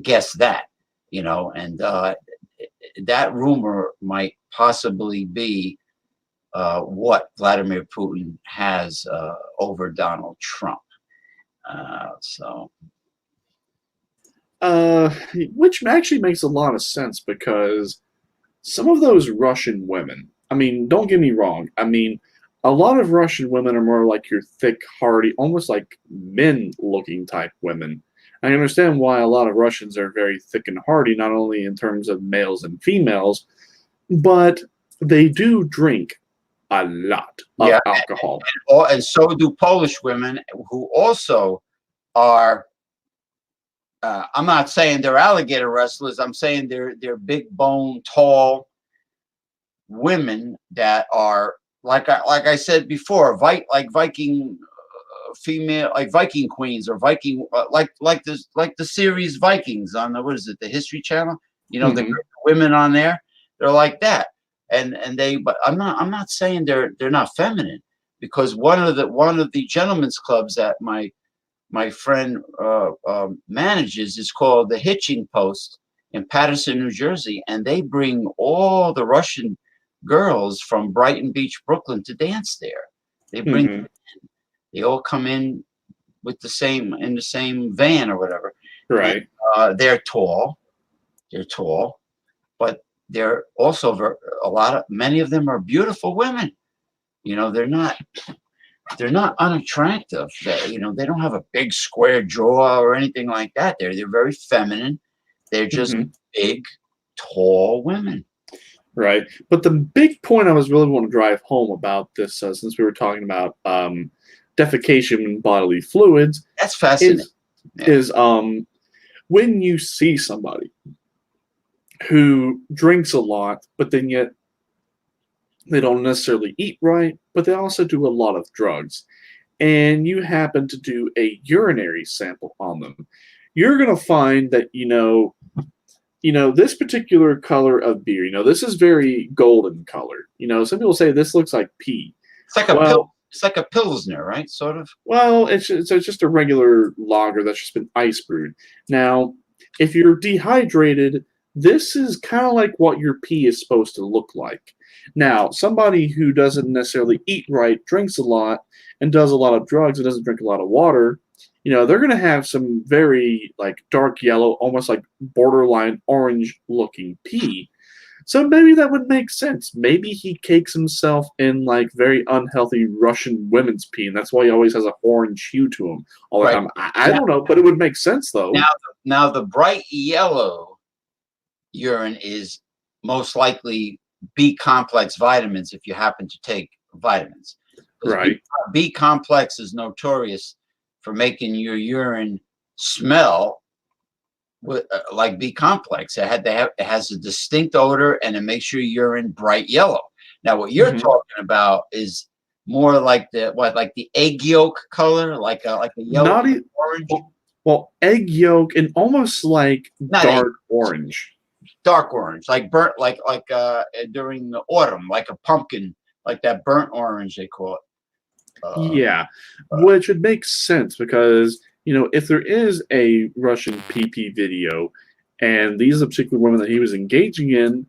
guess that, you know, and that rumor might possibly be what Vladimir Putin has over Donald Trump. Which actually makes a lot of sense because some of those Russian women, I mean, don't get me wrong, I mean, a lot of Russian women are more like your thick, hardy, almost like men-looking type women. I understand why a lot of Russians are very thick and hardy, not only in terms of males and females, but they do drink a lot of alcohol. And so do Polish women who also are. I'm not saying they're alligator wrestlers. I'm saying they're big bone, tall women that are like I said before, like Viking female, like Viking queens or Viking like the series Vikings on the, what is it, the History Channel? You know, the women on there, they're like that, and they. But I'm not saying they're not feminine, because one of the gentlemen's clubs that my friend manages is called the Hitching Post in Paterson, New Jersey, and they bring all the Russian girls from Brighton Beach, Brooklyn, to dance there. They bring, they all come in with the same van or whatever. Right. And, they're tall, but they're also many of them are beautiful women. You know, they're not unattractive. You know, they don't have a big square jaw or anything like that. They're very feminine. They're just big, tall women. Right. But the big point I was really want to drive home about this, since we were talking about defecation and bodily fluids, that's fascinating. Is when you see somebody who drinks a lot, but then yet they don't necessarily eat right, but they also do a lot of drugs, and you happen to do a urinary sample on them, you're going to find that, this particular color of beer, this is very golden colored. Some people say this looks like pee. It's like it's like a Pilsner, right? Sort of. Well, it's just a regular lager that's just been ice brewed. Now, if you're dehydrated, this is kind of like what your pee is supposed to look like. Now, somebody who doesn't necessarily eat right, drinks a lot, and does a lot of drugs and doesn't drink a lot of water, they're going to have some very dark yellow, almost like borderline orange looking pee. So maybe that would make sense. Maybe he cakes himself in like very unhealthy Russian women's pee, and that's why he always has a orange hue to him all the Right time. I don't know, but it would make sense though. now, now the bright yellow urine is most likely B complex vitamins if you happen to take vitamins. Because Right. B complex is notorious for making your urine smell like B complex. It has a distinct odor and it makes your urine bright yellow. Now, what you're Mhm. talking about is more like the egg yolk color, like a yellow Not e- orange, well, egg yolk and almost like not egg, dark orange. dark orange, like burnt, like during the autumn, like a pumpkin, like that burnt orange they call it. Yeah, which would make sense because if there is a Russian PP video, and these are the particular women that he was engaging in,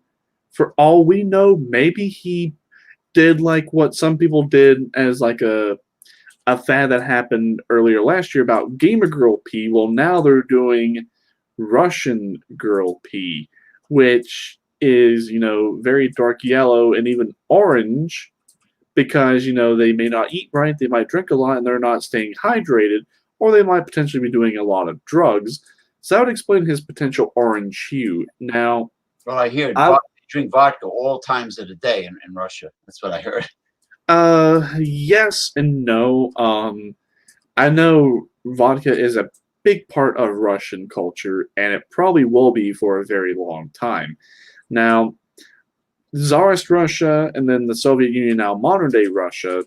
for all we know, maybe he did like what some people did as like a fad that happened earlier last year about gamer girl pee. Well, now they're doing Russian girl pee, which is very dark yellow and even orange because they may not eat right, they might drink a lot, and they're not staying hydrated, or they might potentially be doing a lot of drugs. So that would explain his potential orange hue. Now, Well, I hear I drink vodka all times of the day in Russia. That's what I heard. yes and no. I know vodka is a big part of Russian culture, and it probably will be for a very long time. Now, Tsarist Russia and then the Soviet Union, now modern day Russia,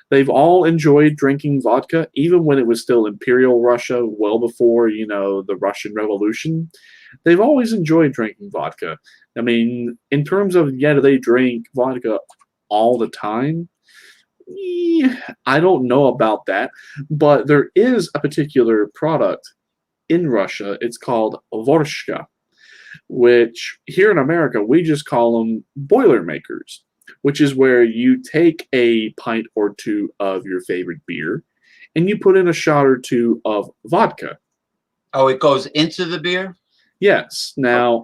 they've all enjoyed drinking vodka, even when it was still Imperial Russia, well before, the Russian Revolution. They've always enjoyed drinking vodka. I mean, in terms of, do they drink vodka all the time? I don't know about that, but there is a particular product in Russia. It's called vorshka, which here in America, we just call them Boilermakers, which is where you take a pint or two of your favorite beer and you put in a shot or two of vodka. Oh, it goes into the beer? Yes. Now,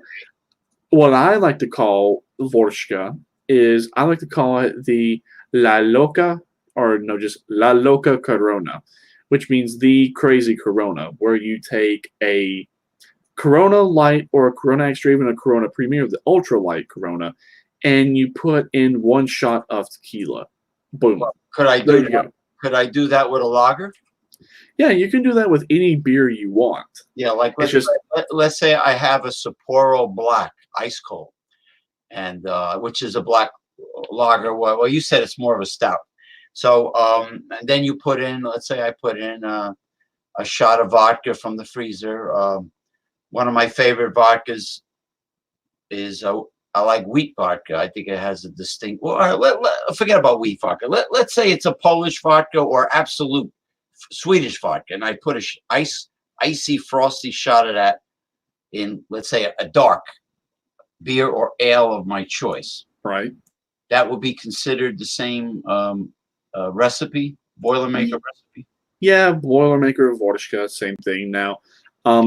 what I like to call Vorshka is I like to call it the La Loca, or no, just La Loca Corona, which means the crazy Corona, where you take a Corona Light or a Corona Extra, even a Corona Premier, the ultra light Corona, and you put in one shot of tequila. Boom. Well, could I There do you that? go. Could I do that with a lager? Yeah, you can do that with any beer you want. Yeah, like It's just let's say I have a Sapporo Black ice cold, and which is a black lager. Well, you said it's more of a stout. So and then you put in, let's say I put in a shot of vodka from the freezer. One of my favorite vodkas is I like wheat vodka. I think it has a distinct. Well, all right, forget about wheat vodka. Let's say it's a Polish vodka or absolute Swedish vodka, and I put icy frosty shot of that in, let's say, a dark beer or ale of my choice. right. That would be considered the same recipe, Boilermaker recipe. Yeah, Boilermaker, Vodka, same thing. Now,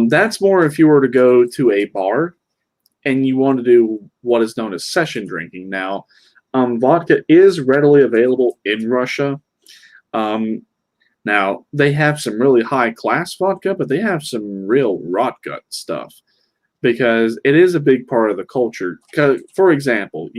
that's more if you were to go to a bar and you want to do what is known as session drinking. Now, vodka is readily available in Russia. Um, Now, they have some really high class vodka, but they have some real rot gut stuff because it is a big part of the culture. For example,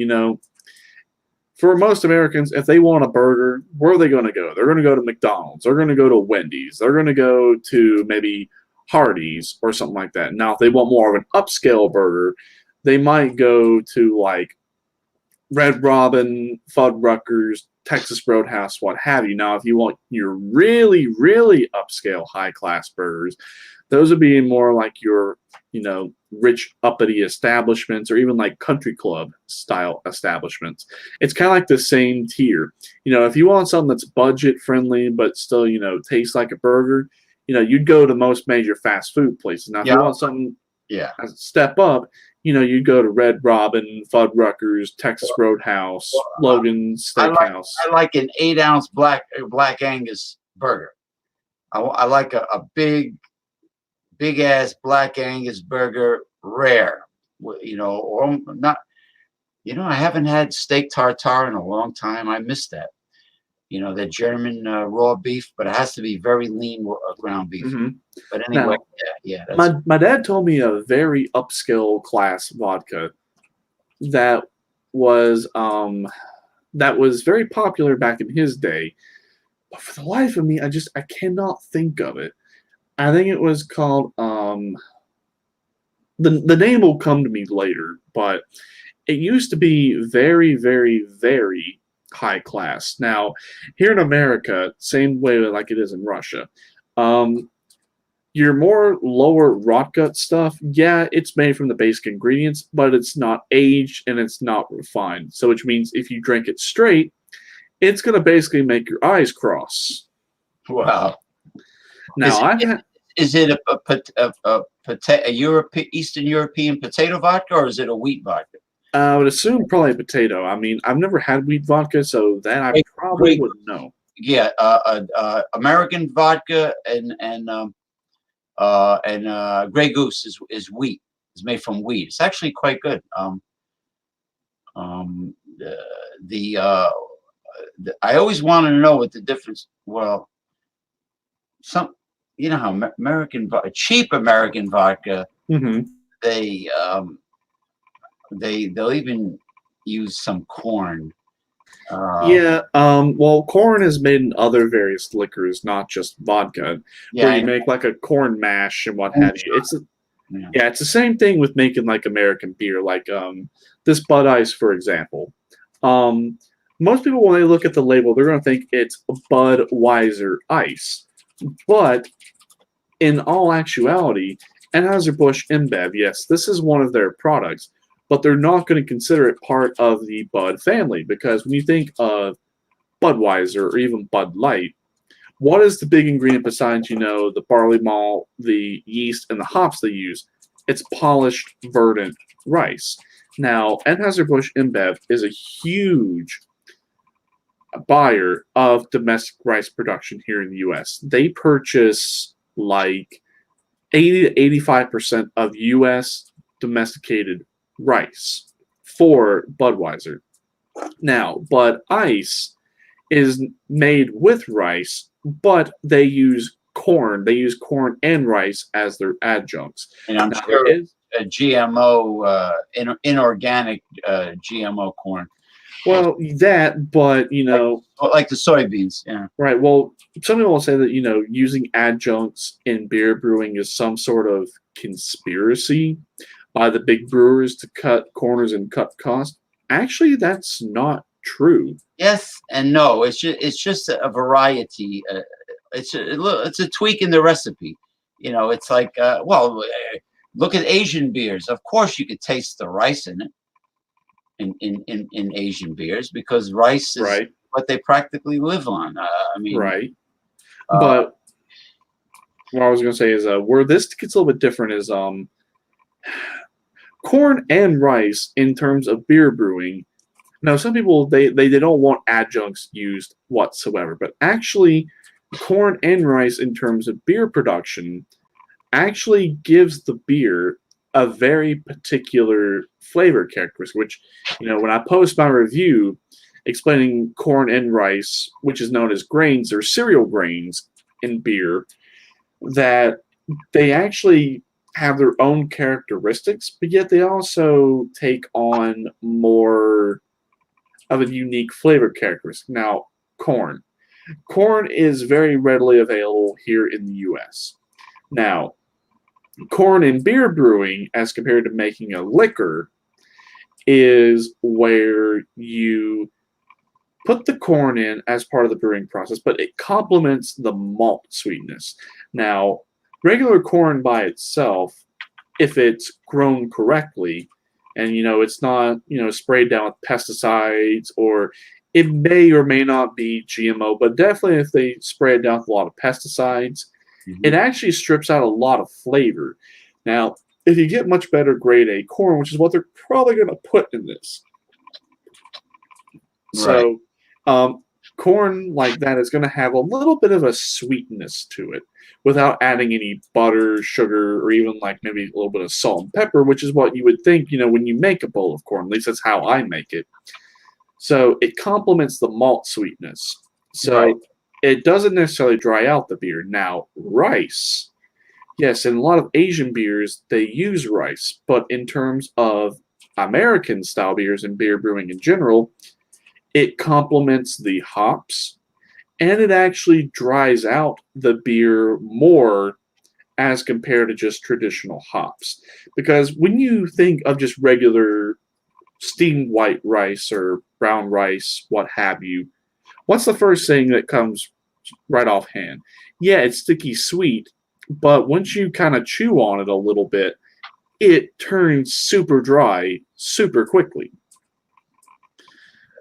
for most Americans, if they want a burger, where are they going to go? They're going to go to McDonald's. They're going to go to Wendy's. They're going to go to maybe Hardee's or something like that. Now, if they want more of an upscale burger, they might go to like Red Robin, Fuddruckers, Texas Roadhouse, what have you. Now, if you want your really, really upscale, high class burgers, those would be more like your, rich, uppity establishments or even like country club style establishments. It's kind of like the same tier. If you want something that's budget friendly but still, tastes like a burger, you'd go to most major fast food places. Now, if you want something step up, you'd go to Red Robin, Fuddruckers, Texas Roadhouse, Logan's Steakhouse. I like an 8-ounce black Angus burger. I like a big ass black Angus burger, rare, or not. I haven't had steak tartare in a long time. I miss that. The German raw beef, but it has to be very lean ground beef. Hmm. But anyway, Now, yeah, that's my dad told me a very upscale class vodka that was very popular back in his day. But for the life of me, I cannot think of it. I think it was called the name will come to me later, but it used to be very, very, very high class. Now, here in America, same way like it is in Russia, your more lower rot gut stuff, yeah, it's made from the basic ingredients, but it's not aged and it's not refined. So, which means if you drink it straight, it's going to basically make your eyes cross. wow. Now, Is it a Eastern European potato vodka, or is it a wheat vodka? I would assume probably a potato. I mean, I've never had wheat vodka, so that I probably wouldn't know. Yeah, American vodka and Grey Goose is wheat. It's made from wheat. It's actually quite good. I always wanted to know what the difference. Well, how cheap American vodka. Mm-hmm. They'll even use some corn. Well, corn is made in other various liquors, not just vodka. Yeah, where you make like a corn mash and what have you. It's the same thing with making like American beer, like this Bud Ice, for example. Most people, when they look at the label, they're going to think it's Budweiser Ice, but in all actuality, Anheuser-Busch InBev, yes, this is one of their products, but they're not going to consider it part of the Bud family, because when you think of Budweiser or even Bud Light, what is the big ingredient besides, the barley malt, the yeast, and the hops they use? It's polished, verdant rice. Now, Anheuser-Busch InBev is a huge buyer of domestic rice production here in the U.S. They purchase like 80 to 85% of U.S. domesticated rice for Budweiser. Now, Bud Ice is made with rice, but they use corn. They use corn and rice as their adjuncts. And I'm sure it's a GMO, inorganic GMO corn. Well, that, but like the soybeans, yeah. Right. Well, some people will say that using adjuncts in beer brewing is some sort of conspiracy by the big brewers to cut corners and cut costs. Actually, that's not true. Yes and no. It's just a variety. It's a tweak in the recipe. It's like look at Asian beers. Of course, you could taste the rice in it. In Asian beers, because rice is what they practically live on. Right. But what I was going to say is where this gets a little bit different is corn and rice in terms of beer brewing. Now, some people they don't want adjuncts used whatsoever, but actually, corn and rice in terms of beer production actually gives the beer a very particular flavor characteristic, which, when I post my review explaining corn and rice, which is known as grains or cereal grains in beer, that they actually have their own characteristics, but yet they also take on more of a unique flavor characteristic. Now, corn. Corn is very readily available here in the U.S. Now, corn in beer brewing, as compared to making a liquor, is where you put the corn in as part of the brewing process, but it complements the malt sweetness. Now, regular corn by itself, if it's grown correctly, and it's not sprayed down with pesticides, or it may or may not be GMO, but definitely if they spray it down with a lot of pesticides, it actually strips out a lot of flavor. Now, if you get much better grade A corn, which is what they're probably going to put in this. Right. So, Corn like that is going to have a little bit of a sweetness to it without adding any butter, sugar, or even like maybe a little bit of salt and pepper, which is what you would think, when you make a bowl of corn. At least that's how I make it. So it complements the malt sweetness. So Right. it doesn't necessarily dry out the beer. Now, rice, yes, in a lot of Asian beers, they use rice. But in terms of American style beers and beer brewing in general, it complements the hops and it actually dries out the beer more as compared to just traditional hops. Because when you think of just regular steamed white rice or brown rice, what have you, what's the first thing that comes right offhand? Yeah, it's sticky sweet, but once you kind of chew on it a little bit, it turns super dry super quickly.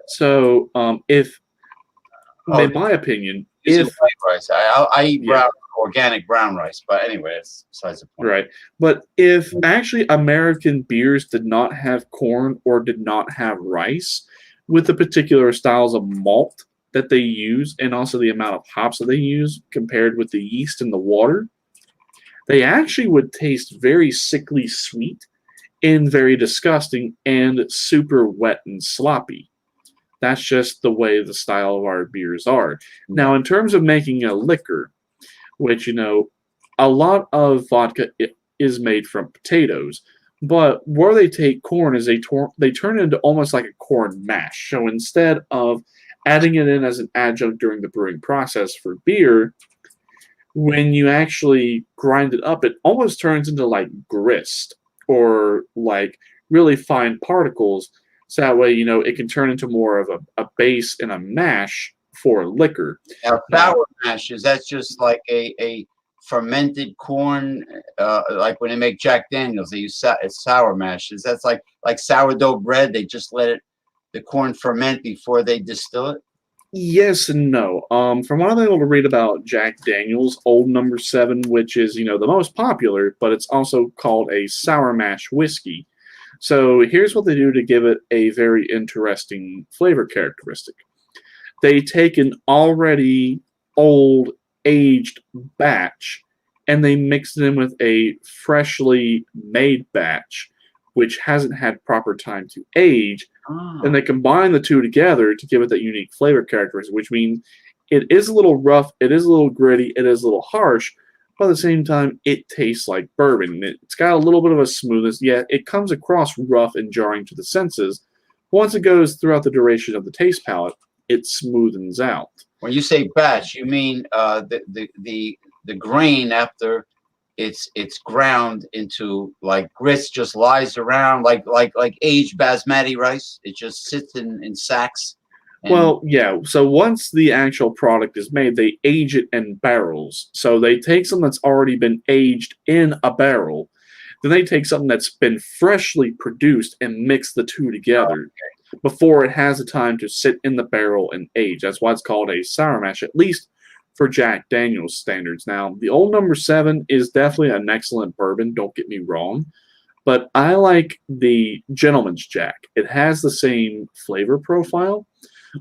So, Oh, in my opinion, using if white rice. I eat yeah, organic brown rice, but anyway, that's besides the point. right, but if actually American beers did not have corn or did not have rice, with the particular styles of malt that they use and also the amount of hops that they use compared with the yeast in the water, they actually would taste very sickly sweet and very disgusting and super wet and sloppy. That's just the way the style of our beers are. Now, in terms of making a liquor, which, a lot of vodka is made from potatoes, but where they take corn is they turn it into almost like a corn mash. So instead of adding it in as an adjunct during the brewing process for beer, when you actually grind it up, it almost turns into like grist or like really fine particles. So that way, it can turn into more of a base and a mash for liquor. Now, Now, sour mash, is that just like a fermented corn, like when they make Jack Daniels, they use it's sour mash. Is that's like sourdough bread? They just let the corn ferment before they distill it? yes and no. From what I'm able to read about Jack Daniels Old Number 7, which is, the most popular, but it's also called a sour mash whiskey. So here's what they do to give it a very interesting flavor characteristic. They take an already old, aged batch and they mix it in with a freshly made batch, which hasn't had proper time to age, and Oh, they combine the two together to give it that unique flavor characteristic, which means it is a little rough, it is a little gritty, it is a little harsh, but at the same time, it tastes like bourbon. It's got a little bit of a smoothness, yet it comes across rough and jarring to the senses. Once it goes throughout the duration of the taste palate, it smoothens out. when you say batch, you mean the grain after it's ground into like grits just lies around like aged basmati rice. It just sits in sacks and Well, yeah. So once the actual product is made, they age it in barrels. So they take something that's already been aged in a barrel, then they take something that's been freshly produced and mix the two together before it has the time to sit in the barrel and age. That's why it's called a sour mash, at least for Jack Daniel's standards. Now, the Old Number 7 is definitely an excellent bourbon, don't get me wrong, but I like the Gentleman's Jack. It has the same flavor profile,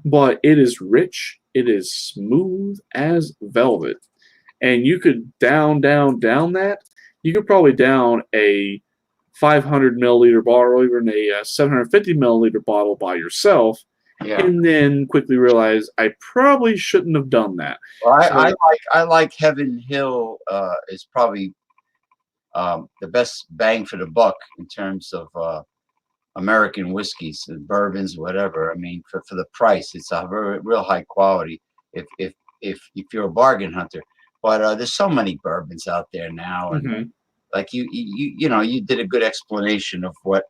but it is rich, it is smooth as velvet. And you could down that. You could probably down a 500 milliliter bottle or even a 750 milliliter bottle by yourself, yeah. and then quickly realize I probably shouldn't have done that. Well, So, I like Heaven Hill is probably the best bang for the buck in terms of American whiskeys, and bourbons, whatever. I mean, for the price, it's a real high quality. If if if you're a bargain hunter, but there's so many bourbons out there now, and mhm. like you did a good explanation of what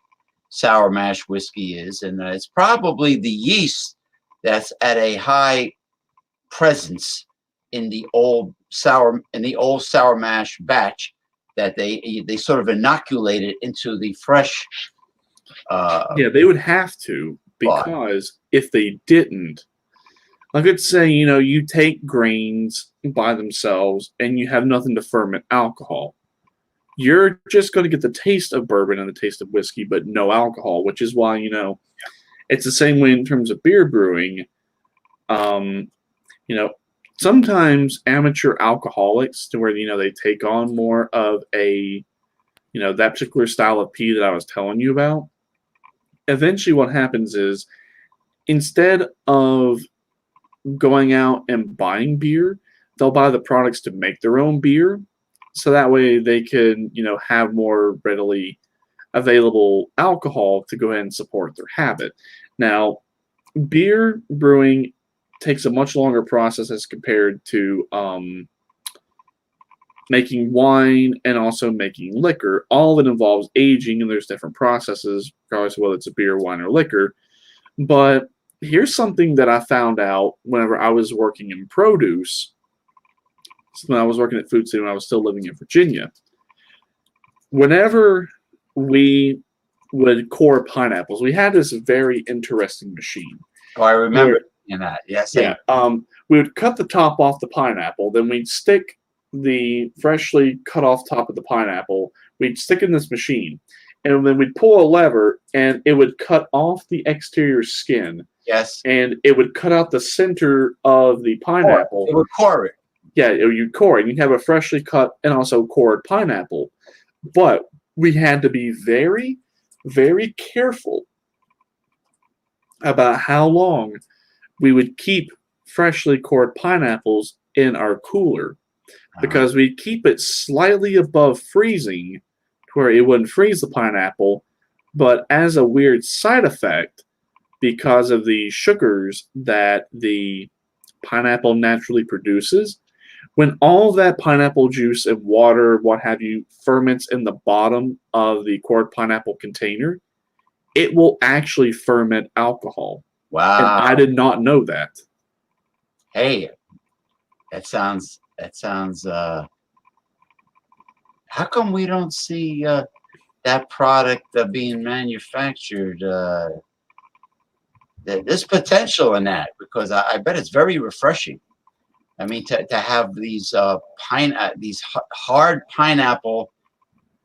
sour mash whiskey is, and it's probably the yeast that's at a high presence in the old sour mash batch that they sort of inoculate it into the fresh Yeah, they would have to, lot. because if they didn't, I could say, you take grains by themselves and you have nothing to ferment alcohol. You're just going to get the taste of bourbon and the taste of whiskey, but no alcohol, which is why, it's the same way in terms of beer brewing. You know, sometimes amateur alcoholics, to where they take on more of a that particular style of pee that I was telling you about. Eventually, what happens is instead of going out and buying beer, they'll buy the products to make their own beer, so that way they can have more readily available alcohol to go ahead and support their habit. Now, beer brewing takes a much longer process as compared to making wine and also making liquor. All of it involves aging, and there's different processes, regardless of whether it's a beer, wine, or liquor. But here's something that I found out whenever I was working in produce. When I was working at Food City when I was still living in Virginia. Whenever we would core pineapples, we had this very interesting machine. Oh, I remember that. Yes. Yeah. We would cut the top off the pineapple, then we'd stick the freshly cut off top of the pineapple. We'd stick in this machine, and then we'd pull a lever, and it would cut off the exterior skin. Yes. And it would cut out the center of the pineapple. It would core it. Yeah, you'd core it. You'd have a freshly cut and also cored pineapple. But we had to be very, very careful about how long we would keep freshly cored pineapples in our cooler, because we'd keep it slightly above freezing to where it wouldn't freeze the pineapple, but as a weird side effect, because of the sugars that the pineapple naturally produces, when all that pineapple juice and water, what have you, ferments in the bottom of the cored pineapple container, it will actually ferment alcohol. Wow. And I did not know that. Hey, that sounds how come we don't see that product being manufactured? There's potential in that, because I bet it's very refreshing. I mean, to have these these hard pineapple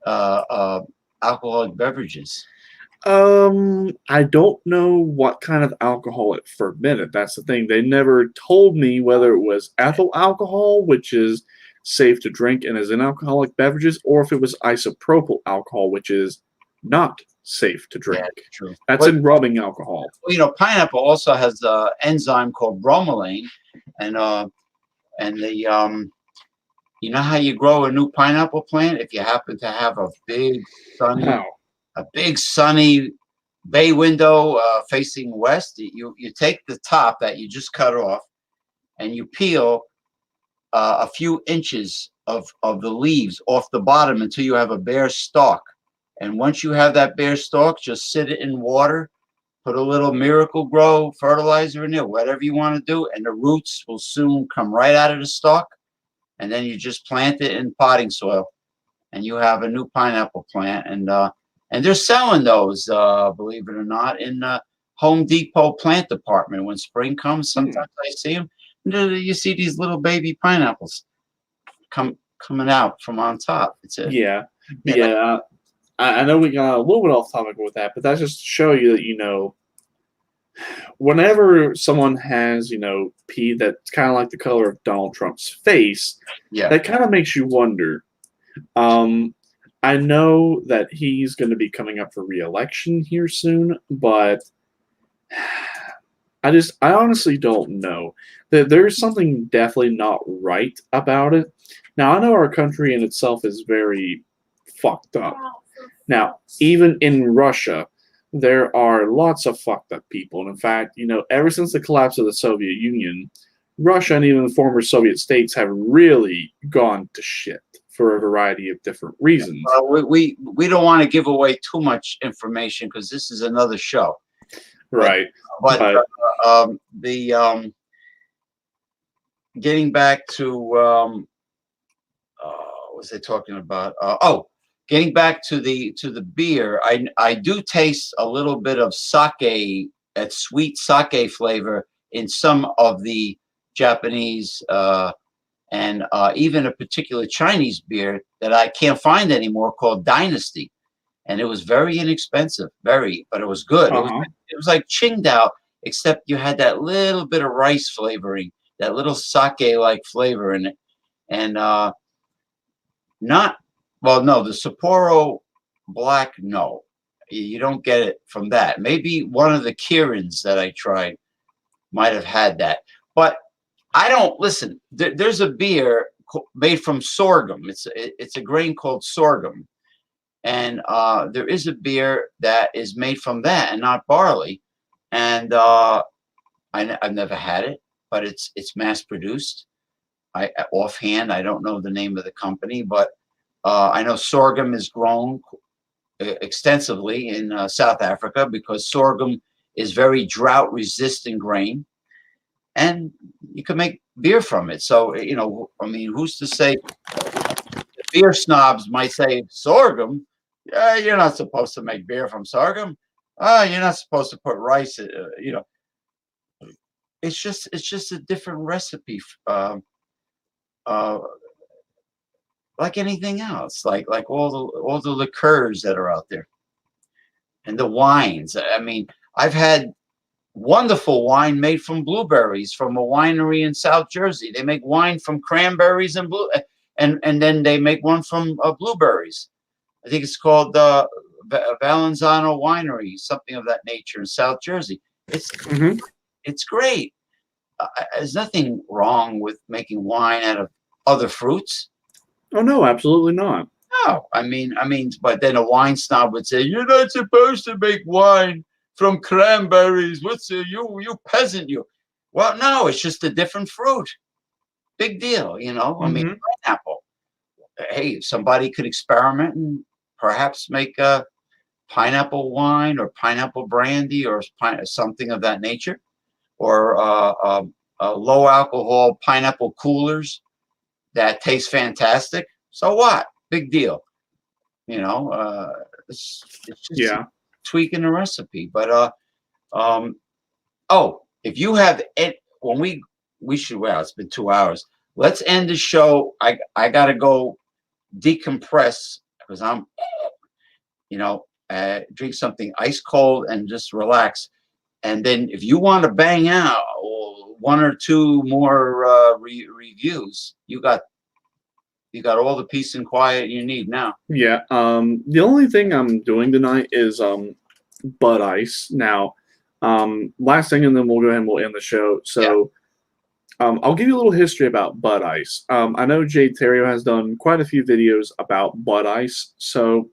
alcoholic beverages. I don't know what kind of alcohol it fermented. That's the thing. They never told me whether it was ethyl alcohol, which is safe to drink and is in alcoholic beverages, or if it was isopropyl alcohol, which is not safe to drink. Yeah, true. That's in rubbing alcohol. Pineapple also has an enzyme called bromelain, and the how you grow a new pineapple plant? If you happen to have a big sunny bay window facing west, you take the top that you just cut off, and you peel a few inches of the leaves off the bottom until you have a bare stalk. And once you have that bare stalk, just sit it in water, put a little Miracle Grow fertilizer in there, whatever you want to do, and the roots will soon come right out of the stalk. And then you just plant it in potting soil, and you have a new pineapple plant. And they're selling those, believe it or not, in Home Depot plant department. When spring comes, sometimes I see them. You see these little baby pineapples coming out from on top. Yeah. I know we got a little bit off topic with that, but that's just to show you that, whenever someone has, pee that's kind of like the color of Donald Trump's face, that kind of makes you wonder. I know that he's going to be coming up for re-election here soon, but I honestly don't know. There's something definitely not right about it. Now, I know our country in itself is very fucked up. Now, even in Russia, there are lots of fucked up people. And in fact, ever since the collapse of the Soviet Union, Russia and even the former Soviet states have really gone to shit for a variety of different reasons. We don't want to give away too much information, because this is another show. Right. But getting back to what was I talking about? Getting back to the beer, I do taste a little bit of sake, that sweet sake flavor in some of the Japanese and even a particular Chinese beer that I can't find anymore called Dynasty, and it was very inexpensive, but it was good. It was like Qingdao, except you had that little bit of rice flavoring, that little sake-like flavor in it. And not, well, no, the Sapporo Black, no. You don't get it from that. Maybe one of the Kirins that I tried might have had that. But I don't, listen, there's a beer made from sorghum. It's a grain called sorghum. And there is a beer that is made from that and not barley. And I've never had it, but it's mass produced. Offhand, I don't know the name of the company, but I know sorghum is grown extensively in South Africa because sorghum is very drought resistant grain, and you can make beer from it. So, you know, I mean, who's to say? The beer snobs might say sorghum. Yeah, you're not supposed to make beer from sorghum. You're not supposed to put rice. You know, it's just a different recipe. Uh, like anything else, like all the liqueurs that are out there and the wines. I mean, I've had wonderful wine made from blueberries from a winery in South Jersey. They make wine from cranberries and and then they make one from blueberries. I think it's called Valenzano Winery, something of that nature in South Jersey. It's great. There's nothing wrong with making wine out of other fruits. Oh no, absolutely not. No, but then a wine snob would say, "You're not supposed to make wine from cranberries. What's you peasant, you?" Well, no, it's just a different fruit. Big deal, you know. I mean, pineapple. Hey, somebody could experiment and perhaps make a pineapple wine or pineapple brandy or something of that nature, or low alcohol pineapple coolers that taste fantastic. So what? Big deal. You know, it's just tweaking the recipe. But if you have it, when we should, well, it's been 2 hours. Let's end the show. I gotta go decompress because I'm, you know, drink something ice cold and just relax. And then if you want to bang out one or two more reviews, you got all the peace and quiet you need now. Yeah. The only thing I'm doing tonight is Bud Ice. Now, last thing, and then we'll go ahead and we'll end the show. So, I'll give you a little history about Bud Ice. I know Jade Terrio has done quite a few videos about Bud Ice. So,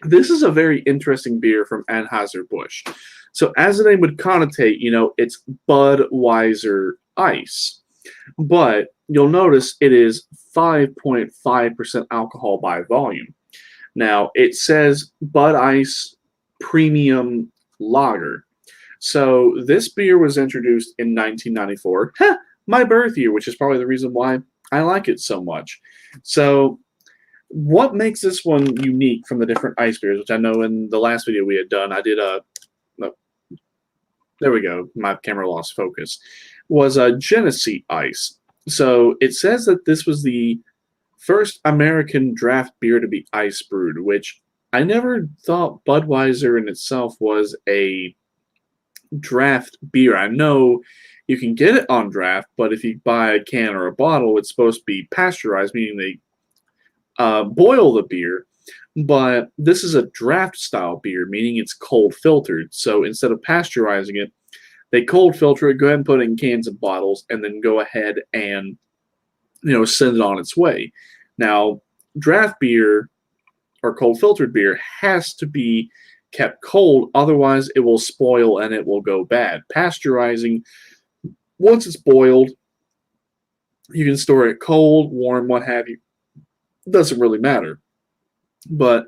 this is a very interesting beer from Anheuser-Busch. So, as the name would connotate, you know, it's Budweiser Ice. But you'll notice it is 5.5% alcohol by volume. Now, it says Bud Ice Premium Lager. So this beer was introduced in 1994, my birth year, which is probably the reason why I like it so much. So what makes this one unique from the different ice beers, which I know in the last video we had done, I did there we go, my camera lost focus, was a Genesee Ice. So it says that this was the first American draft beer to be ice brewed, which I never thought Budweiser in itself was a draft beer. I know you can get it on draft, but if you buy a can or a bottle, it's supposed to be pasteurized, meaning they boil the beer. But this is a draft style beer, meaning it's cold filtered. So instead of pasteurizing it, they cold filter it, go ahead and put it in cans and bottles, and then go ahead and, you know, send it on its way. Now, draft beer or cold filtered beer has to be kept cold, otherwise it will spoil and it will go bad. Pasteurizing, once it's boiled, you can store it cold, warm, what have you. It doesn't really matter. But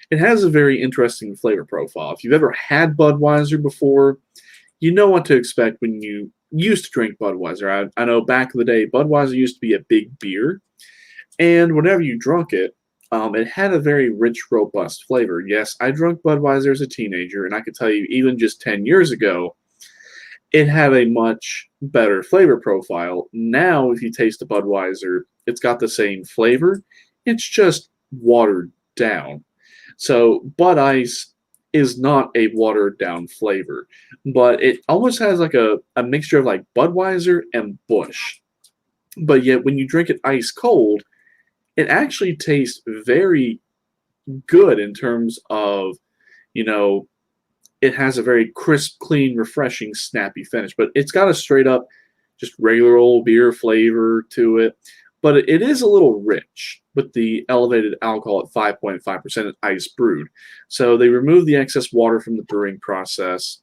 it has a very interesting flavor profile. If you've ever had Budweiser before, you know what to expect when you used to drink Budweiser. I know back in the day, Budweiser used to be a big beer, and whenever you drunk it, it had a very rich, robust flavor. Yes, I drank Budweiser as a teenager, and I can tell you, even just 10 years ago, it had a much better flavor profile. Now, if you taste a Budweiser, it's got the same flavor. It's just watered down. So Bud Ice is not a watered down flavor, but it almost has like a mixture of like Budweiser and Busch. But yet, when you drink it ice cold, it actually tastes very good in terms of, you know, it has a very crisp, clean, refreshing, snappy finish. But it's got a straight up, just regular old beer flavor to it. But it is a little rich with the elevated alcohol at 5.5% ice brewed. So they remove the excess water from the brewing process.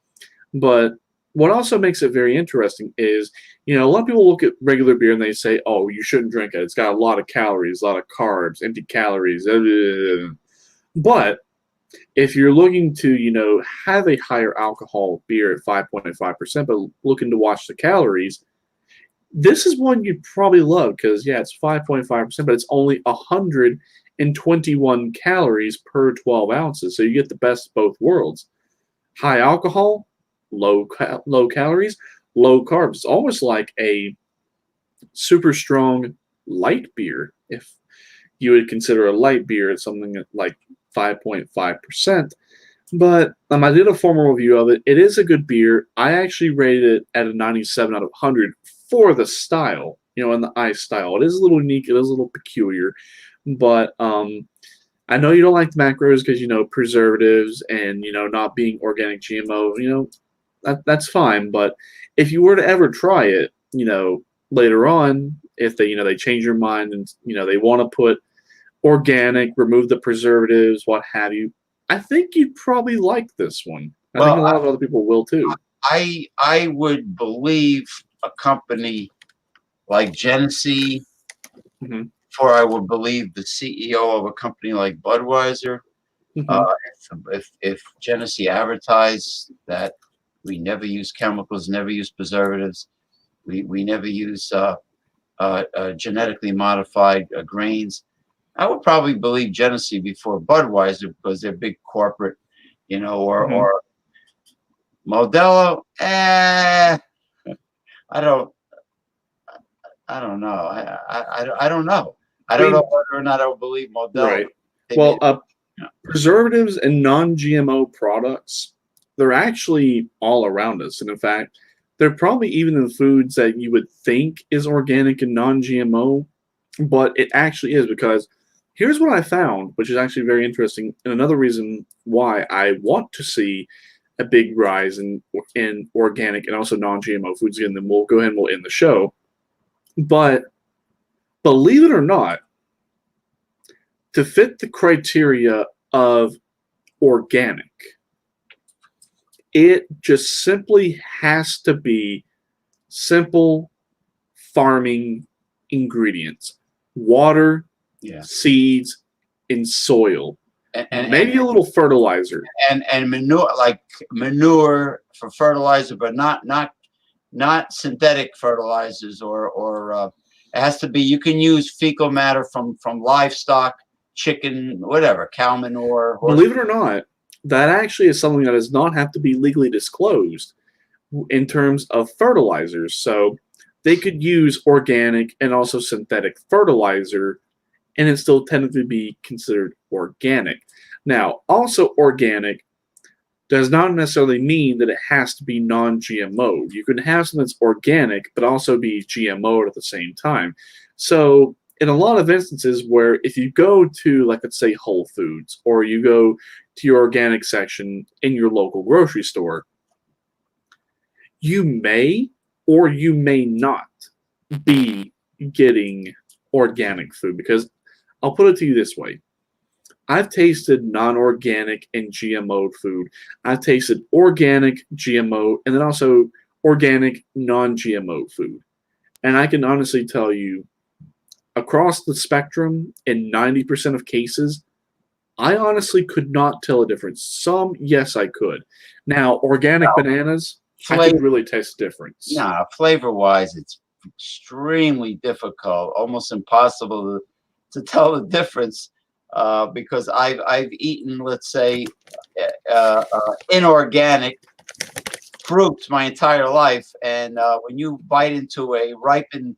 But what also makes it very interesting is, you know, a lot of people look at regular beer and they say, oh, you shouldn't drink it. It's got a lot of calories, a lot of carbs, empty calories. But if you're looking to, you know, have a higher alcohol beer at 5.5%, but looking to watch the calories, this is one you'd probably love because, yeah, it's 5.5%, but it's only 121 calories per 12 ounces. So you get the best of both worlds. High alcohol, low calories, low carbs. It's almost like a super strong light beer, if you would consider a light beer at something like 5.5%. But I did a formal review of it. It is a good beer. I actually rated it at a 97 out of 100 for the style, you know, and the ice style. It is a little unique. It is a little peculiar. But I know you don't like the macros because, you know, preservatives and, you know, not being organic GMO, you know, that's fine. But if you were to ever try it, you know, later on, if they, you know, they change your mind and, you know, they want to put organic, remove the preservatives, what have you, I think you'd probably like this one. I think a lot of other people will too. I would believe a company like Genesee, before I would believe the CEO of a company like Budweiser. If Genesee advertised that we never use chemicals, never use preservatives, we never use genetically modified grains, I would probably believe Genesee before Budweiser because they're big corporate, you know, or Modelo. I don't know. I don't know. I don't know whether or not I would believe Modelo. Right. Well, preservatives and non-GMO products, they're actually all around us. And in fact, they're probably even in foods that you would think is organic and non-GMO, but it actually is, because here's what I found, which is actually very interesting, and another reason why I want to see a big rise in organic and also non-GMO foods. Again, then we'll go ahead and we'll end the show. But believe it or not, to fit the criteria of organic, it just simply has to be simple farming ingredients: water, seeds, and soil, and maybe a little fertilizer, and manure, like manure for fertilizer, but not synthetic fertilizers, or it has to be, you can use fecal matter from livestock, chicken, whatever, cow manure. Believe it or not, that actually is something that does not have to be legally disclosed in terms of fertilizers. So they could use organic and also synthetic fertilizer, and it still technically be considered organic. Now, also organic does not necessarily mean that it has to be non-GMO. You can have something that's organic, but also be GMO at the same time. So in a lot of instances where if you go to, like, let's say Whole Foods, or you go to your organic section in your local grocery store, you may or you may not be getting organic food, because I'll put it to you this way. I've tasted non-organic and GMO food. I've tasted organic, GMO, and then also organic, non-GMO food. And I can honestly tell you, across the spectrum, in 90% of cases, I honestly could not tell a difference. Some, yes, I could. Now, organic bananas, I could really taste the difference. Nah, flavor-wise, it's extremely difficult, almost impossible to tell the difference. Because I've eaten, let's say, inorganic fruits my entire life, and when you bite into a ripened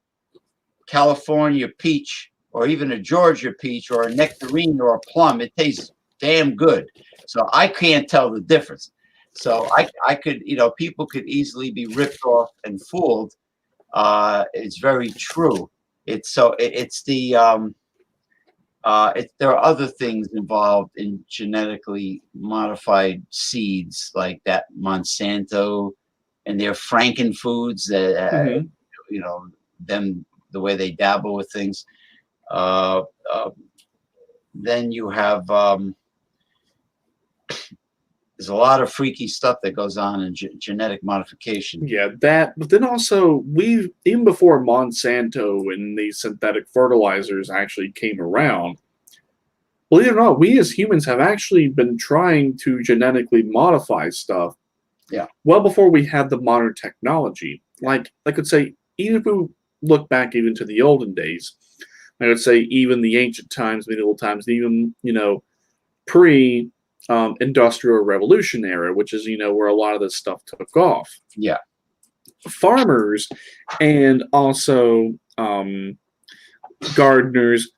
California peach, or even a Georgia peach, or a nectarine, or a plum, it tastes damn good. So I can't tell the difference. So I could, people could easily be ripped off and fooled. It's very true. It's the there are other things involved in genetically modified seeds like that Monsanto and their Frankenfoods that them the way they dabble with things. Uh, uh, then you have there's a lot of freaky stuff that goes on in genetic modification. Yeah, that. But then also, even before Monsanto and these synthetic fertilizers actually came around, believe it or not, we as humans have actually been trying to genetically modify stuff. Yeah. Well before we had the modern technology. Like I could say, even if we look back even to the olden days, I would say even the ancient times, medieval times, even pre industrial revolution era, which is where a lot of this stuff took off. Yeah. Farmers and also gardeners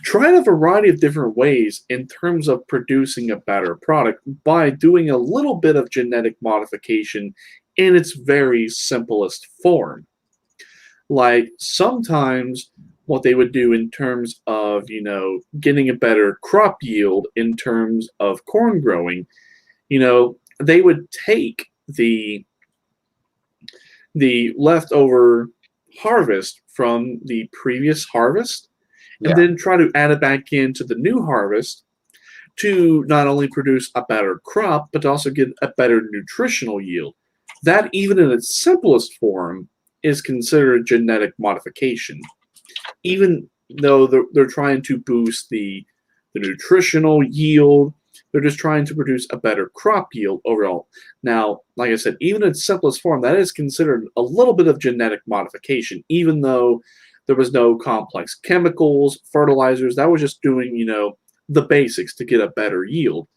tried a variety of different ways in terms of producing a better product by doing a little bit of genetic modification in its very simplest form. Like sometimes what they would do in terms of, getting a better crop yield in terms of corn growing, they would take the leftover harvest from the previous harvest and then try to add it back into the new harvest to not only produce a better crop, but to also get a better nutritional yield. That, even in its simplest form, is considered genetic modification. Even though they're trying to boost the nutritional yield, they're just trying to produce a better crop yield overall. Now, like I said, even in its simplest form, that is considered a little bit of genetic modification, even though there was no complex chemicals, fertilizers. That was just doing, the basics to get a better yield.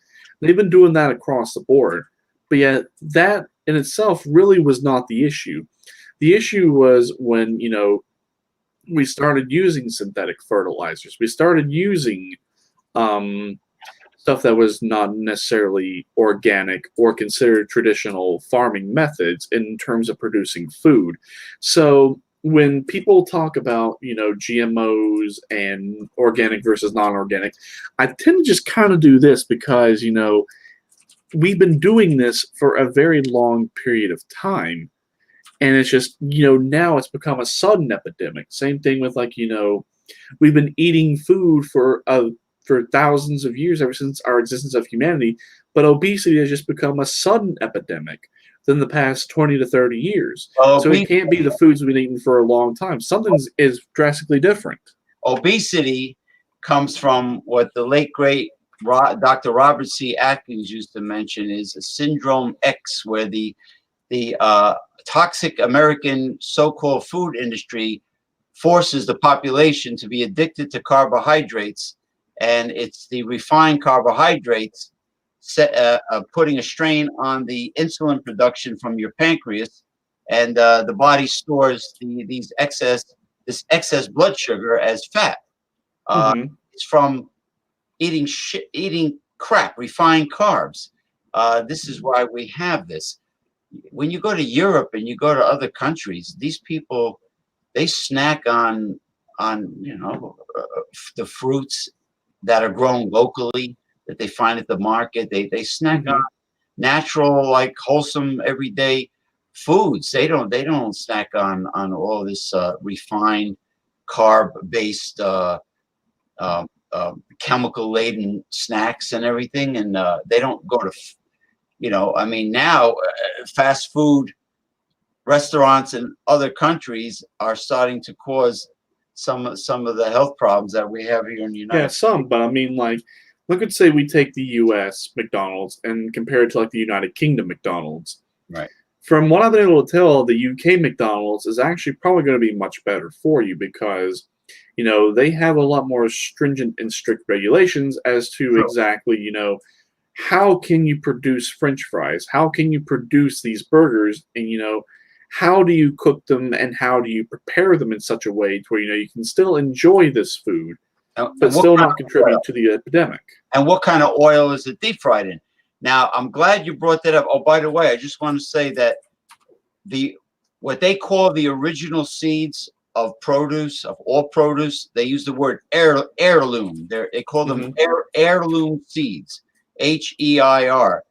They've been doing that across the board. But yet, that in itself really was not the issue. The issue was when, we started using synthetic fertilizers. We started using stuff that was not necessarily organic or considered traditional farming methods in terms of producing food. So when people talk about, GMOs and organic versus non-organic, I tend to just kind of do this because, we've been doing this for a very long period of time. And it's just, now it's become a sudden epidemic. Same thing with we've been eating food for thousands of years, ever since our existence of humanity. But obesity has just become a sudden epidemic than the past 20 to 30 years. So it can't be the foods we've been eating for a long time. Something is drastically different. Obesity comes from what the late, great Dr. Robert C. Atkins used to mention is a syndrome X, where the toxic American so-called food industry forces the population to be addicted to carbohydrates, and it's the refined carbohydrates putting a strain on the insulin production from your pancreas, and the body stores this excess blood sugar as fat. It's from eating crap, refined carbs. This is why we have this. When you go to Europe and you go to other countries, these people, they snack on the fruits that are grown locally that they find at the market. They snack on natural, like wholesome, everyday foods. They don't snack on all this refined, carb-based, chemical-laden snacks and everything. And they don't go to now fast food restaurants in other countries are starting to cause some of the health problems that we have here in the United States. Yeah, some, but I mean, look at, say we take the U.S. McDonald's and compare it to the United Kingdom McDonald's. Right. From what I've been able to tell, the U.K. McDonald's is actually probably going to be much better for you because, they have a lot more stringent and strict regulations as to exactly, how can you produce French fries? How can you produce these burgers? And, how do you cook them and how do you prepare them in such a way to where, you can still enjoy this food, but still not contribute to the epidemic. And what kind of oil is it deep fried in? Now, I'm glad you brought that up. Oh, by the way, I just want to say that what they call the original seeds of produce, of all produce, they use the word heirloom. They call them heirloom seeds, HEIR.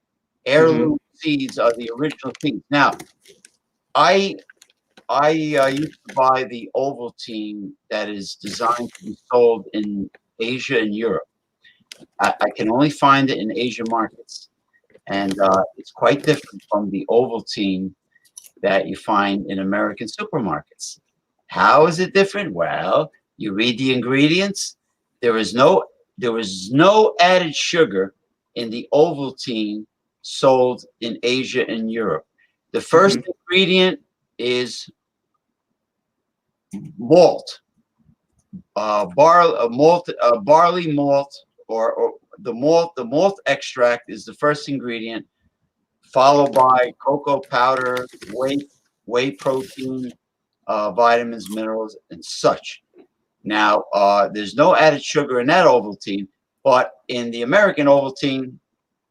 Heirloom seeds are the original seeds. Now, I used to buy the Ovaltine that is designed to be sold in Asia and Europe. I can only find it in Asian markets, and it's quite different from the Ovaltine that you find in American supermarkets. How is it different? Well, you read the ingredients. There was no added sugar in the Ovaltine sold in Asia and Europe. The first ingredient is malt, barley malt, or the malt extract is the first ingredient, followed by cocoa powder, whey protein, vitamins, minerals, and such. Now, there's no added sugar in that Ovaltine, but in the American Ovaltine,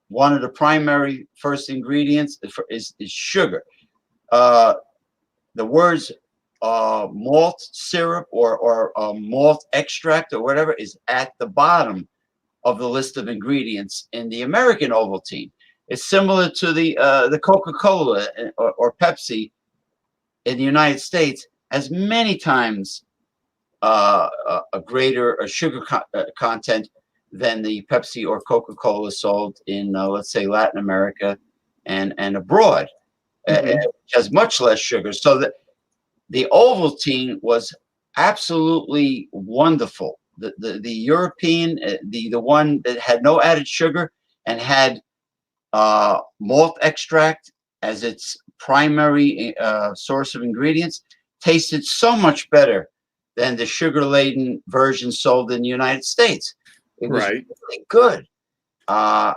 one of the primary first ingredients is sugar. The words malt syrup or malt extract or whatever is at the bottom of the list of ingredients in the American Ovaltine. It's similar to the Coca-Cola or Pepsi in the United States, has many times a greater sugar content than the Pepsi or Coca-Cola sold in, let's say, Latin America and abroad. It has much less sugar. So that the Ovaltine was absolutely wonderful. The European, the one that had no added sugar and had malt extract as its primary source of ingredients, tasted so much better than the sugar-laden version sold in the United States. It was really good. I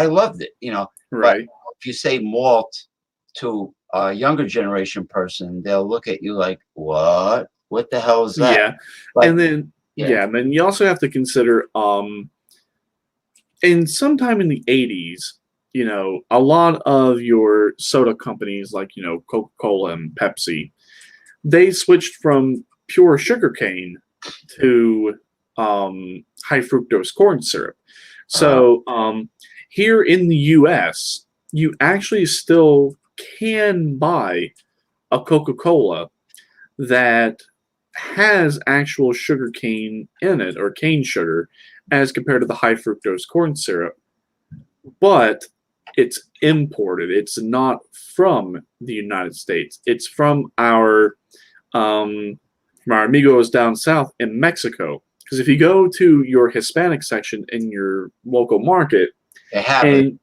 loved it, you know. But if you say malt to a younger generation person, they'll look at you like, what? What the hell is that? Yeah. But, and then and then you also have to consider in sometime in the 80s, you know, a lot of your soda companies like, you know, Coca-Cola and Pepsi, they switched from pure sugarcane to high fructose corn syrup. So here in the US, you actually still can buy a Coca-Cola that has actual sugar cane in it, or cane sugar, as compared to the high fructose corn syrup, but it's imported. It's not from the United States. It's from our amigos down south in Mexico. Because if you go to your Hispanic section in your local market, they have it.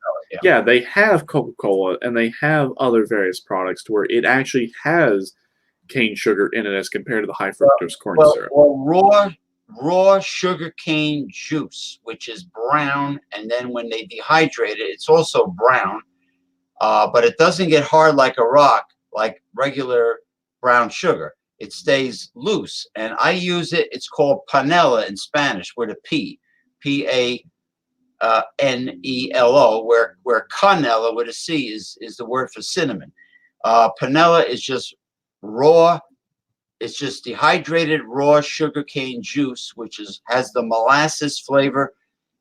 They have Coca-Cola and they have other various products to where it actually has cane sugar in it as compared to the high fructose corn syrup. Well, raw sugar cane juice, which is brown, and then when they dehydrate it, it's also brown, but it doesn't get hard like a rock, like regular brown sugar. It stays loose, and I use it. It's called panela in Spanish, with a P, P-A-N-E-L-O, where canela with a C is the word for cinnamon. Panela is just raw. It's just dehydrated raw sugarcane juice, which has the molasses flavor,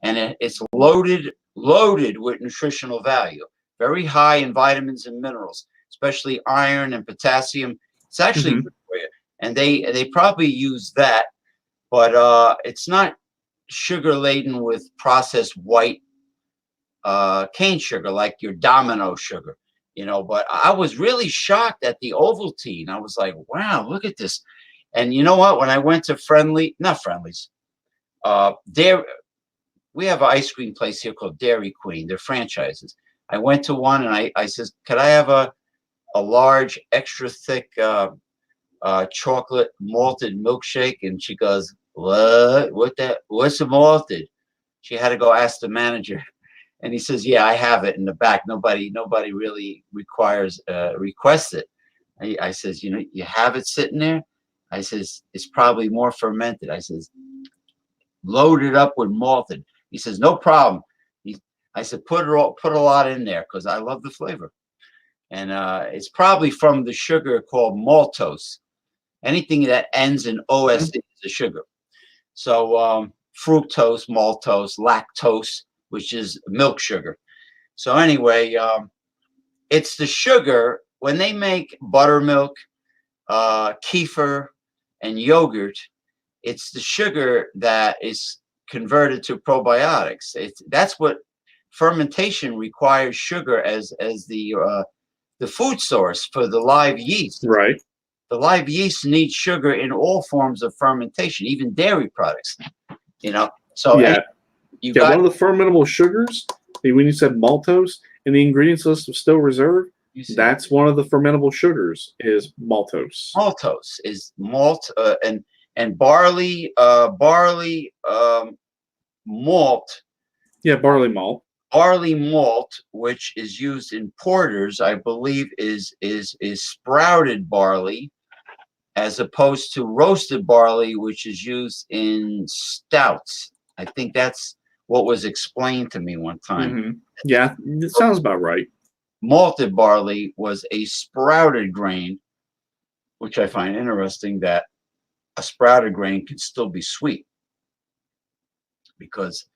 and it's loaded with nutritional value, very high in vitamins and minerals, especially iron and potassium. It's actually good for you, and they probably use that, but it's not sugar laden with processed white cane sugar like your Domino sugar. You know, but I was really shocked at the Ovaltine. I was like, wow, look at this. And you know what? When I went to we have an ice cream place here called Dairy Queen. They're franchises. I went to one and I says, could I have a large, extra thick chocolate malted milkshake? And she goes, what? What's a malted? She had to go ask the manager. And he says, yeah, I have it in the back. Nobody really requests it. I says, you have it sitting there? I says, it's probably more fermented. I says, loaded up with malted. He says, no problem. I said, put a lot in there because I love the flavor. And it's probably from the sugar called maltose. Anything that ends in OS is a sugar. So fructose, maltose, lactose, which is milk sugar. So anyway, it's the sugar. When they make buttermilk, kefir, and yogurt, it's the sugar that is converted to probiotics. That's what fermentation requires, sugar as the food source for the live yeast. Right. The live yeast needs sugar in all forms of fermentation, even dairy products. So Yeah. You Yeah, got one of the fermentable sugars, when you said maltose, in the ingredients list of Still Reserve, that's one of the fermentable sugars is maltose. Maltose is malt and barley malt. Yeah, barley malt. Barley malt, which is used in porters, I believe, is sprouted barley, as opposed to roasted barley, which is used in stouts. I think that's what was explained to me one time. Mm-hmm. Yeah, it sounds about right. Malted barley was a sprouted grain, which I find interesting that a sprouted grain can still be sweet because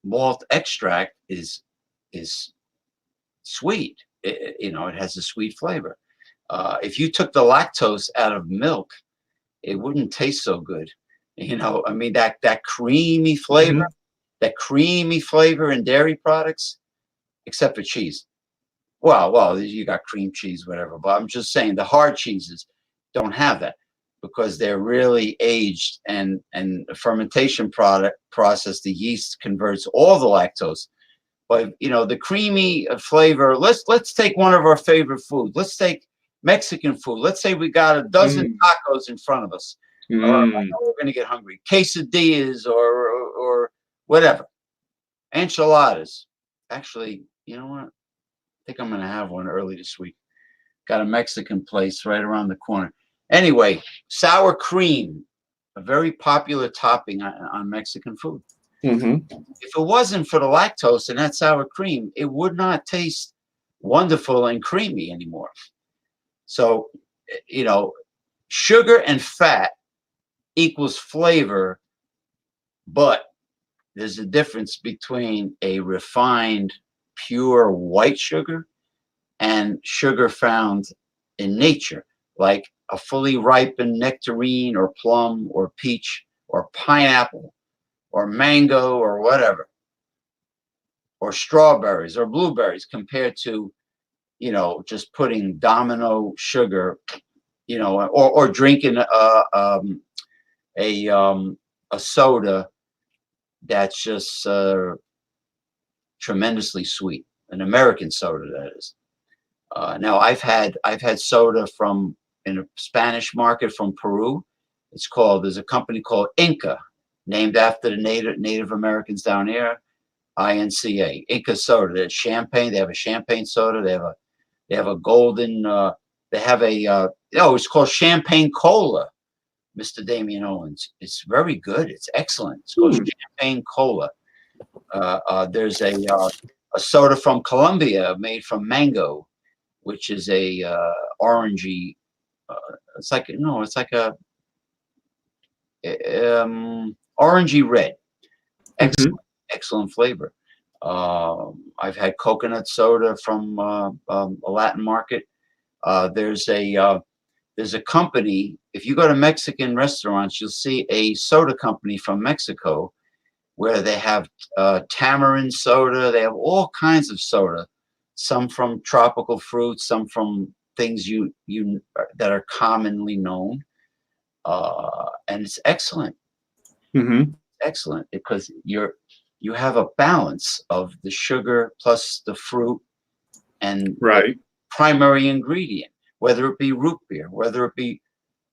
malt extract is sweet. It has a sweet flavor. If you took the lactose out of milk, it wouldn't taste so good. I mean, that creamy flavor, that creamy flavor in dairy products, except for cheese. Well, you got cream cheese, whatever. But I'm just saying the hard cheeses don't have that because they're really aged, and the fermentation process, the yeast converts all the lactose. But the creamy flavor. Let's take one of our favorite foods. Let's take Mexican food. Let's say we got a dozen tacos in front of us. I know we're going to get hungry. Quesadillas or whatever. Enchiladas. Actually, you know what? I think I'm going to have one early this week. Got a Mexican place right around the corner. Anyway, sour cream, a very popular topping on Mexican food. If it wasn't for the lactose in that sour cream, it would not taste wonderful and creamy anymore. So, sugar and fat equals flavor, but there's a difference between a refined, pure white sugar and sugar found in nature, like a fully ripened nectarine or plum or peach or pineapple or mango or whatever, or strawberries or blueberries, compared to, just putting domino sugar, or drinking a soda that's just tremendously sweet, an American soda, that is. Now I've had soda in a Spanish market from Peru. There's a company called Inca, named after the Native Americans down here. INCA, Inca soda. There's champagne. They have a champagne soda. They have a golden. They have it's called champagne cola. Mr. Damian Owens. It's very good. It's excellent. It's called champagne cola. There's a soda from Colombia made from mango, which is a orangey. It's like a orangey red. Excellent flavor. I've had coconut soda from a Latin market. There's a company. If you go to Mexican restaurants, you'll see a soda company from Mexico where they have tamarind soda. They have all kinds of soda. Some from tropical fruits, some from things that are commonly known, and it's excellent. Excellent, because you have a balance of the sugar plus the fruit and the primary ingredient, whether it be root beer, whether it be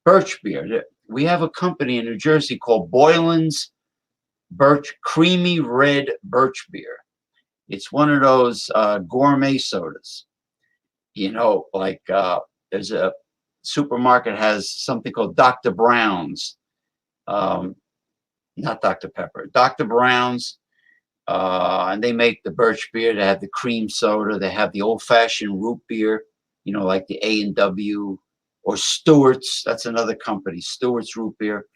birch beer. We have a company in New Jersey called Boylan's Creamy Red Birch Beer. It's one of those gourmet sodas. There's a supermarket has something called Dr. Brown's. not Dr. Pepper, Dr. Brown's, and they make the birch beer. They have the cream soda. They have the old-fashioned root beer, like the A&W or Stewart's. That's another company, Stewart's root beer.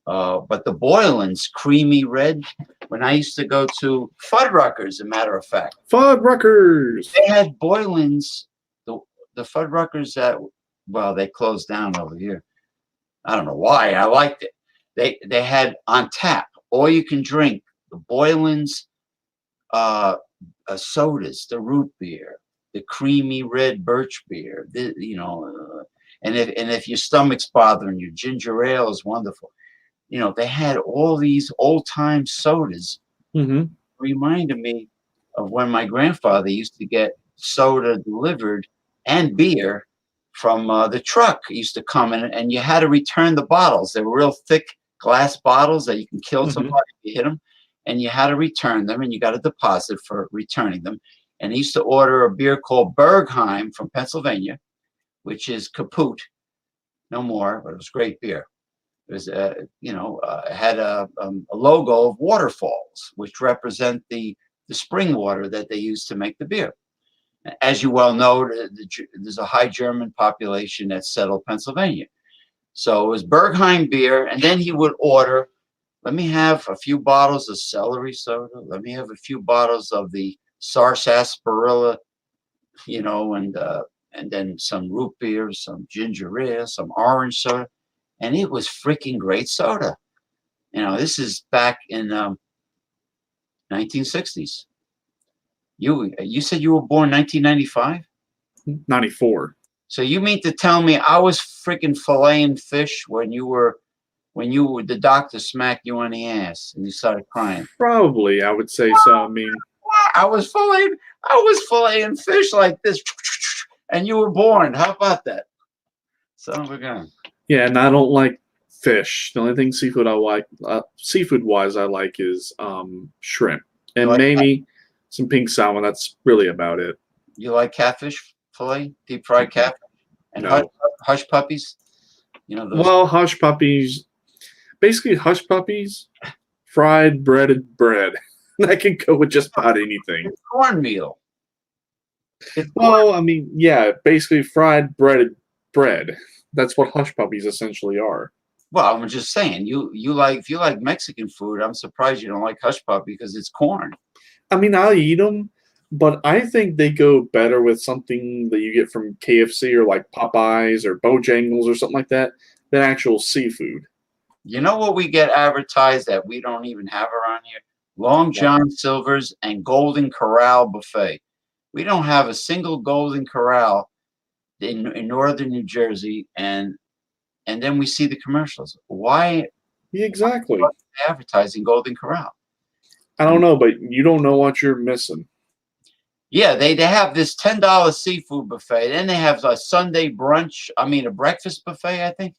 But the Boylan's creamy red. When I used to go to Fuddruckers, as a matter of fact, Fuddruckers. they had Boylan's, the Fuddruckers they closed down over here. I don't know why. I liked it. They had on tap, all you can drink, the Boylan's sodas, the root beer, the creamy red birch beer. And if your stomach's bothering you, ginger ale is wonderful. They had all these old time sodas. Mm-hmm. Reminded me of when my grandfather used to get soda delivered and beer from the truck. He used to come in, and you had to return the bottles. They were real thick glass bottles that you can kill somebody if you hit them, and you had to return them, and you got a deposit for returning them. And he used to order a beer called Bergheim from Pennsylvania, which is kaput, no more, but it was great beer. It was, had a logo of waterfalls, which represent the spring water that they use to make the beer. As you well know, there's a high German population that settled Pennsylvania. So it was Bergheim beer, and then he would order, let me have a few bottles of celery soda. Let me have a few bottles of the sarsaparilla, and then some root beer, some ginger ale, some orange soda. And it was freaking great soda. This is back in 1960s. You said you were born 1995? 94. So you mean to tell me I was freaking filleting fish when the doctor smacked you on the ass and you started crying? Probably, I would say so. I mean, I was filleting fish like this, and you were born. How about that? Son of a gun. yeah, and I don't like fish. The only thing seafood I like, seafood-wise, I like is shrimp and maybe some pink salmon. That's really about it. You like catfish fillet, deep fried catfish, and hush puppies? Those. Well, hush puppies, basically hush puppies, fried breaded bread. I can go with just about anything. It's cornmeal. Well, I mean, yeah, basically fried breaded bread. That's what hush puppies essentially are. Well, I'm just saying, if you like Mexican food, I'm surprised you don't like hush puppy because it's corn. I mean, I'll eat them, but I think they go better with something that you get from KFC or like Popeyes or Bojangles or something like that than actual seafood. You know what we get advertised that we don't even have around here? Long John Silver's and Golden Corral buffet. We don't have a single Golden Corral in northern New Jersey, and then we see the commercials. Why? Yeah, exactly. Advertising Golden Corral. I don't know, but you don't know what you're missing. Yeah, they have this $10 seafood buffet. Then they have a Sunday brunch. I mean, a breakfast buffet, I think.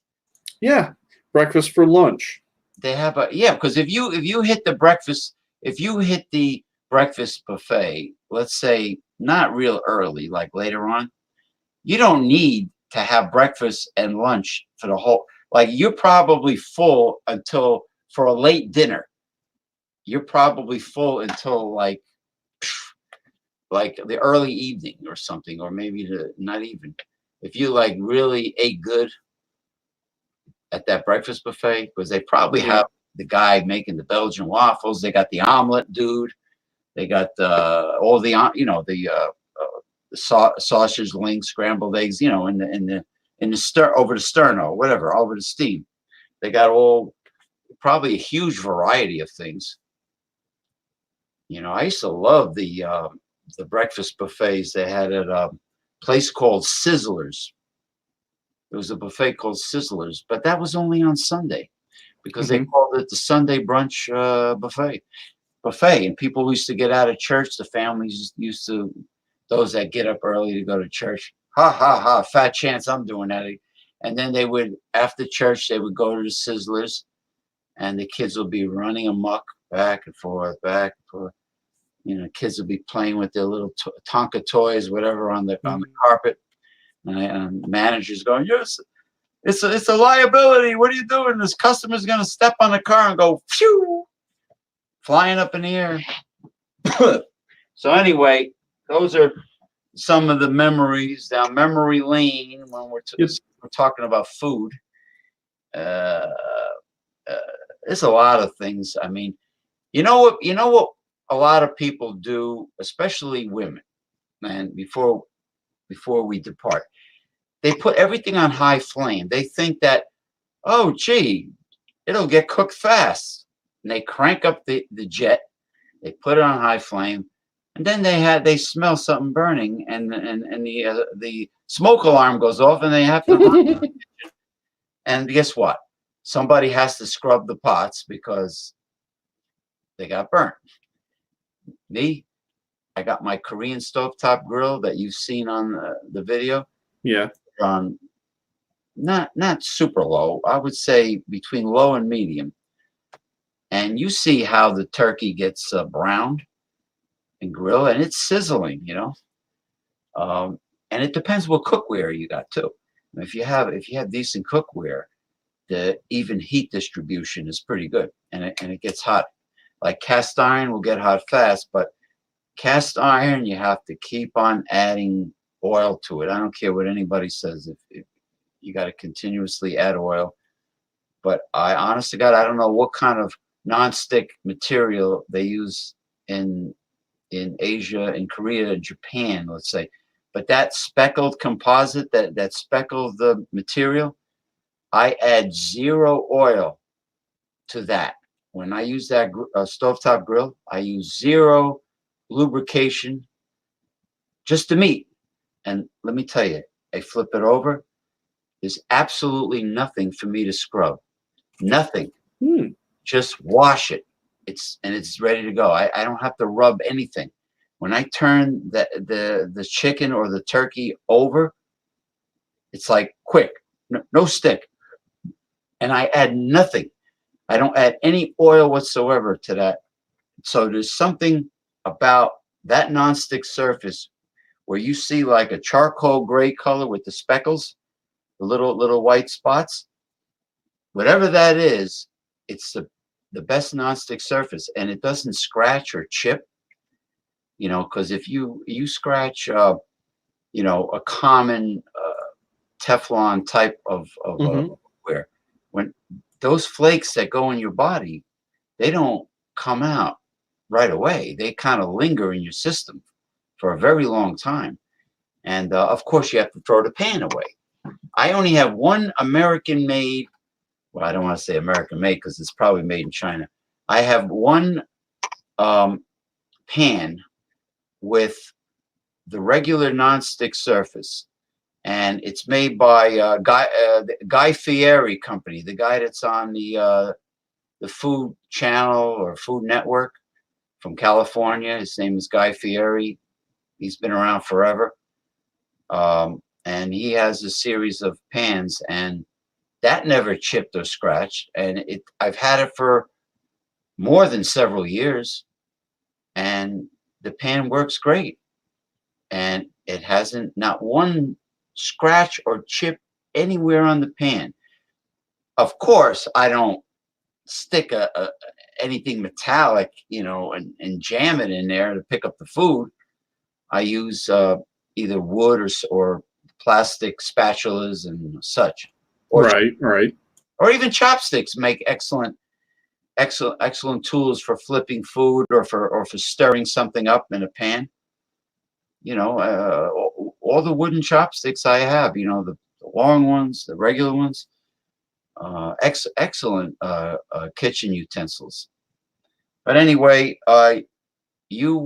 Yeah, breakfast for lunch. They have because if you hit the breakfast buffet, let's say not real early, like later on, you don't need to have breakfast and lunch for the whole. Like you're probably full until for a late dinner. You're probably full until like the early evening or something, or maybe not even. If you like really ate good at that breakfast buffet, because they probably have the guy making the Belgian waffles. They got the omelet dude. They got all the sausage links, scrambled eggs, in the over the sterno, whatever, over the steam. They got probably a huge variety of things. I used to love the breakfast buffets they had at a place called Sizzlers. There was a buffet called Sizzlers, but that was only on Sunday because they called it the Sunday brunch buffet. And people used to get out of church. The families used to, those that get up early to go to church. Ha, ha, ha, fat chance I'm doing that. And then they would, after church, they would go to the Sizzlers and the kids would be running amok back and forth. Kids would be playing with their little Tonka toys, whatever, on the carpet. And the manager's going, yes, It's a liability. What are you doing? This customer's gonna step on the car and go phew, flying up in the air. So anyway, those are some of the memories down memory lane when we're talking about food. Uh, there's a lot of things. I mean, you know what? You know what? A lot of people do, especially women, man. Before we depart, they put everything on high flame. They think that, oh, gee, it'll get cooked fast. And they crank up the jet. They put it on high flame, and then they smell something burning, and the smoke alarm goes off, and they have to run. And guess what? Somebody has to scrub the pots because they got burnt. Me, I got my Korean stovetop grill that you've seen on the video. Yeah. On not super low. I would say between low and medium. And you see how the turkey gets browned and grilled, and it's sizzling, you know. And it depends what cookware you got too. If you have decent cookware, the even heat distribution is pretty good, and it gets hot. Like cast iron will get hot fast, but cast iron you have to keep on adding oil to it. I don't care what anybody says, if you got to continuously add oil. But I, honest to God, I don't know what kind of nonstick material they use in Asia, in Korea, and Japan, let's say. But that speckled composite, that speckled the material, I add 0 oil to that. When I use that stovetop grill, I use 0 lubrication, just the meat. And let me tell you, I flip it over. There's absolutely nothing for me to scrub. Nothing. Just wash it. It's ready to go. I don't have to rub anything. When I turn the chicken or the turkey over, it's like quick, no stick. And I add nothing. I don't add any oil whatsoever to that. So there's something about that nonstick surface where you see like a charcoal gray color with the speckles, the little white spots. Whatever that is, it's the best nonstick surface, and it doesn't scratch or chip. You know, because if you scratch, you know, a common Teflon type of ware, when those flakes that go in your body, they don't come out right away. They kind of linger in your system for a very long time. And of course, you have to throw the pan away. I only have one American-made, well, I don't want to say American-made because it's probably made in China. I have one pan with the regular nonstick surface, and it's made by Guy Fieri company, the guy that's on the Food Channel or Food Network from California. His name is Guy Fieri. He's been around forever, and he has a series of pans, and that never chipped or scratched. And I've had it for more than several years, and the pan works great. And it hasn't, not one scratch or chip anywhere on the pan. Of course, I don't stick anything metallic, you know, and jam it in there to pick up the food. I use either wood or plastic spatulas and such. Or, right. Or even chopsticks make excellent tools for flipping food or for stirring something up in a pan. You know, all the wooden chopsticks I have, you know, the long ones, the regular ones, excellent kitchen utensils. But anyway, you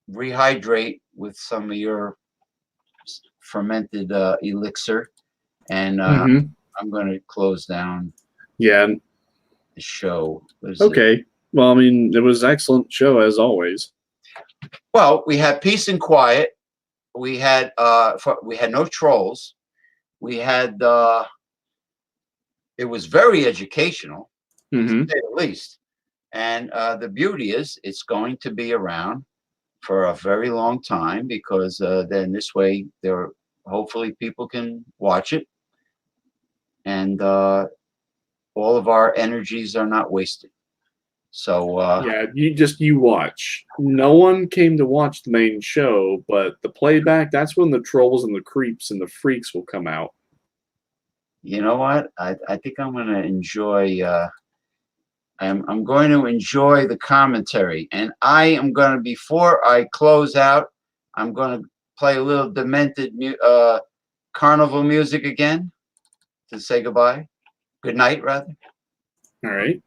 rehydrate with some of your fermented elixir, and I'm going to close down. Yeah. The show. Okay. Well, I mean, it was an excellent show as always. Well, we had peace and quiet. We had no trolls. We had it was very educational, to say the least. And the beauty is it's going to be around for a very long time because then this way hopefully people can watch it. and all of our energies are not wasted. So Yeah, you watch. No one came to watch the main show, but the playback, that's when the trolls and the creeps and the freaks will come out. you know what? I think I'm going to enjoy. I'm going to enjoy the commentary, and I am going to, before I close out, I'm going to play a little demented carnival music again to say goodbye. Good night, rather. All right.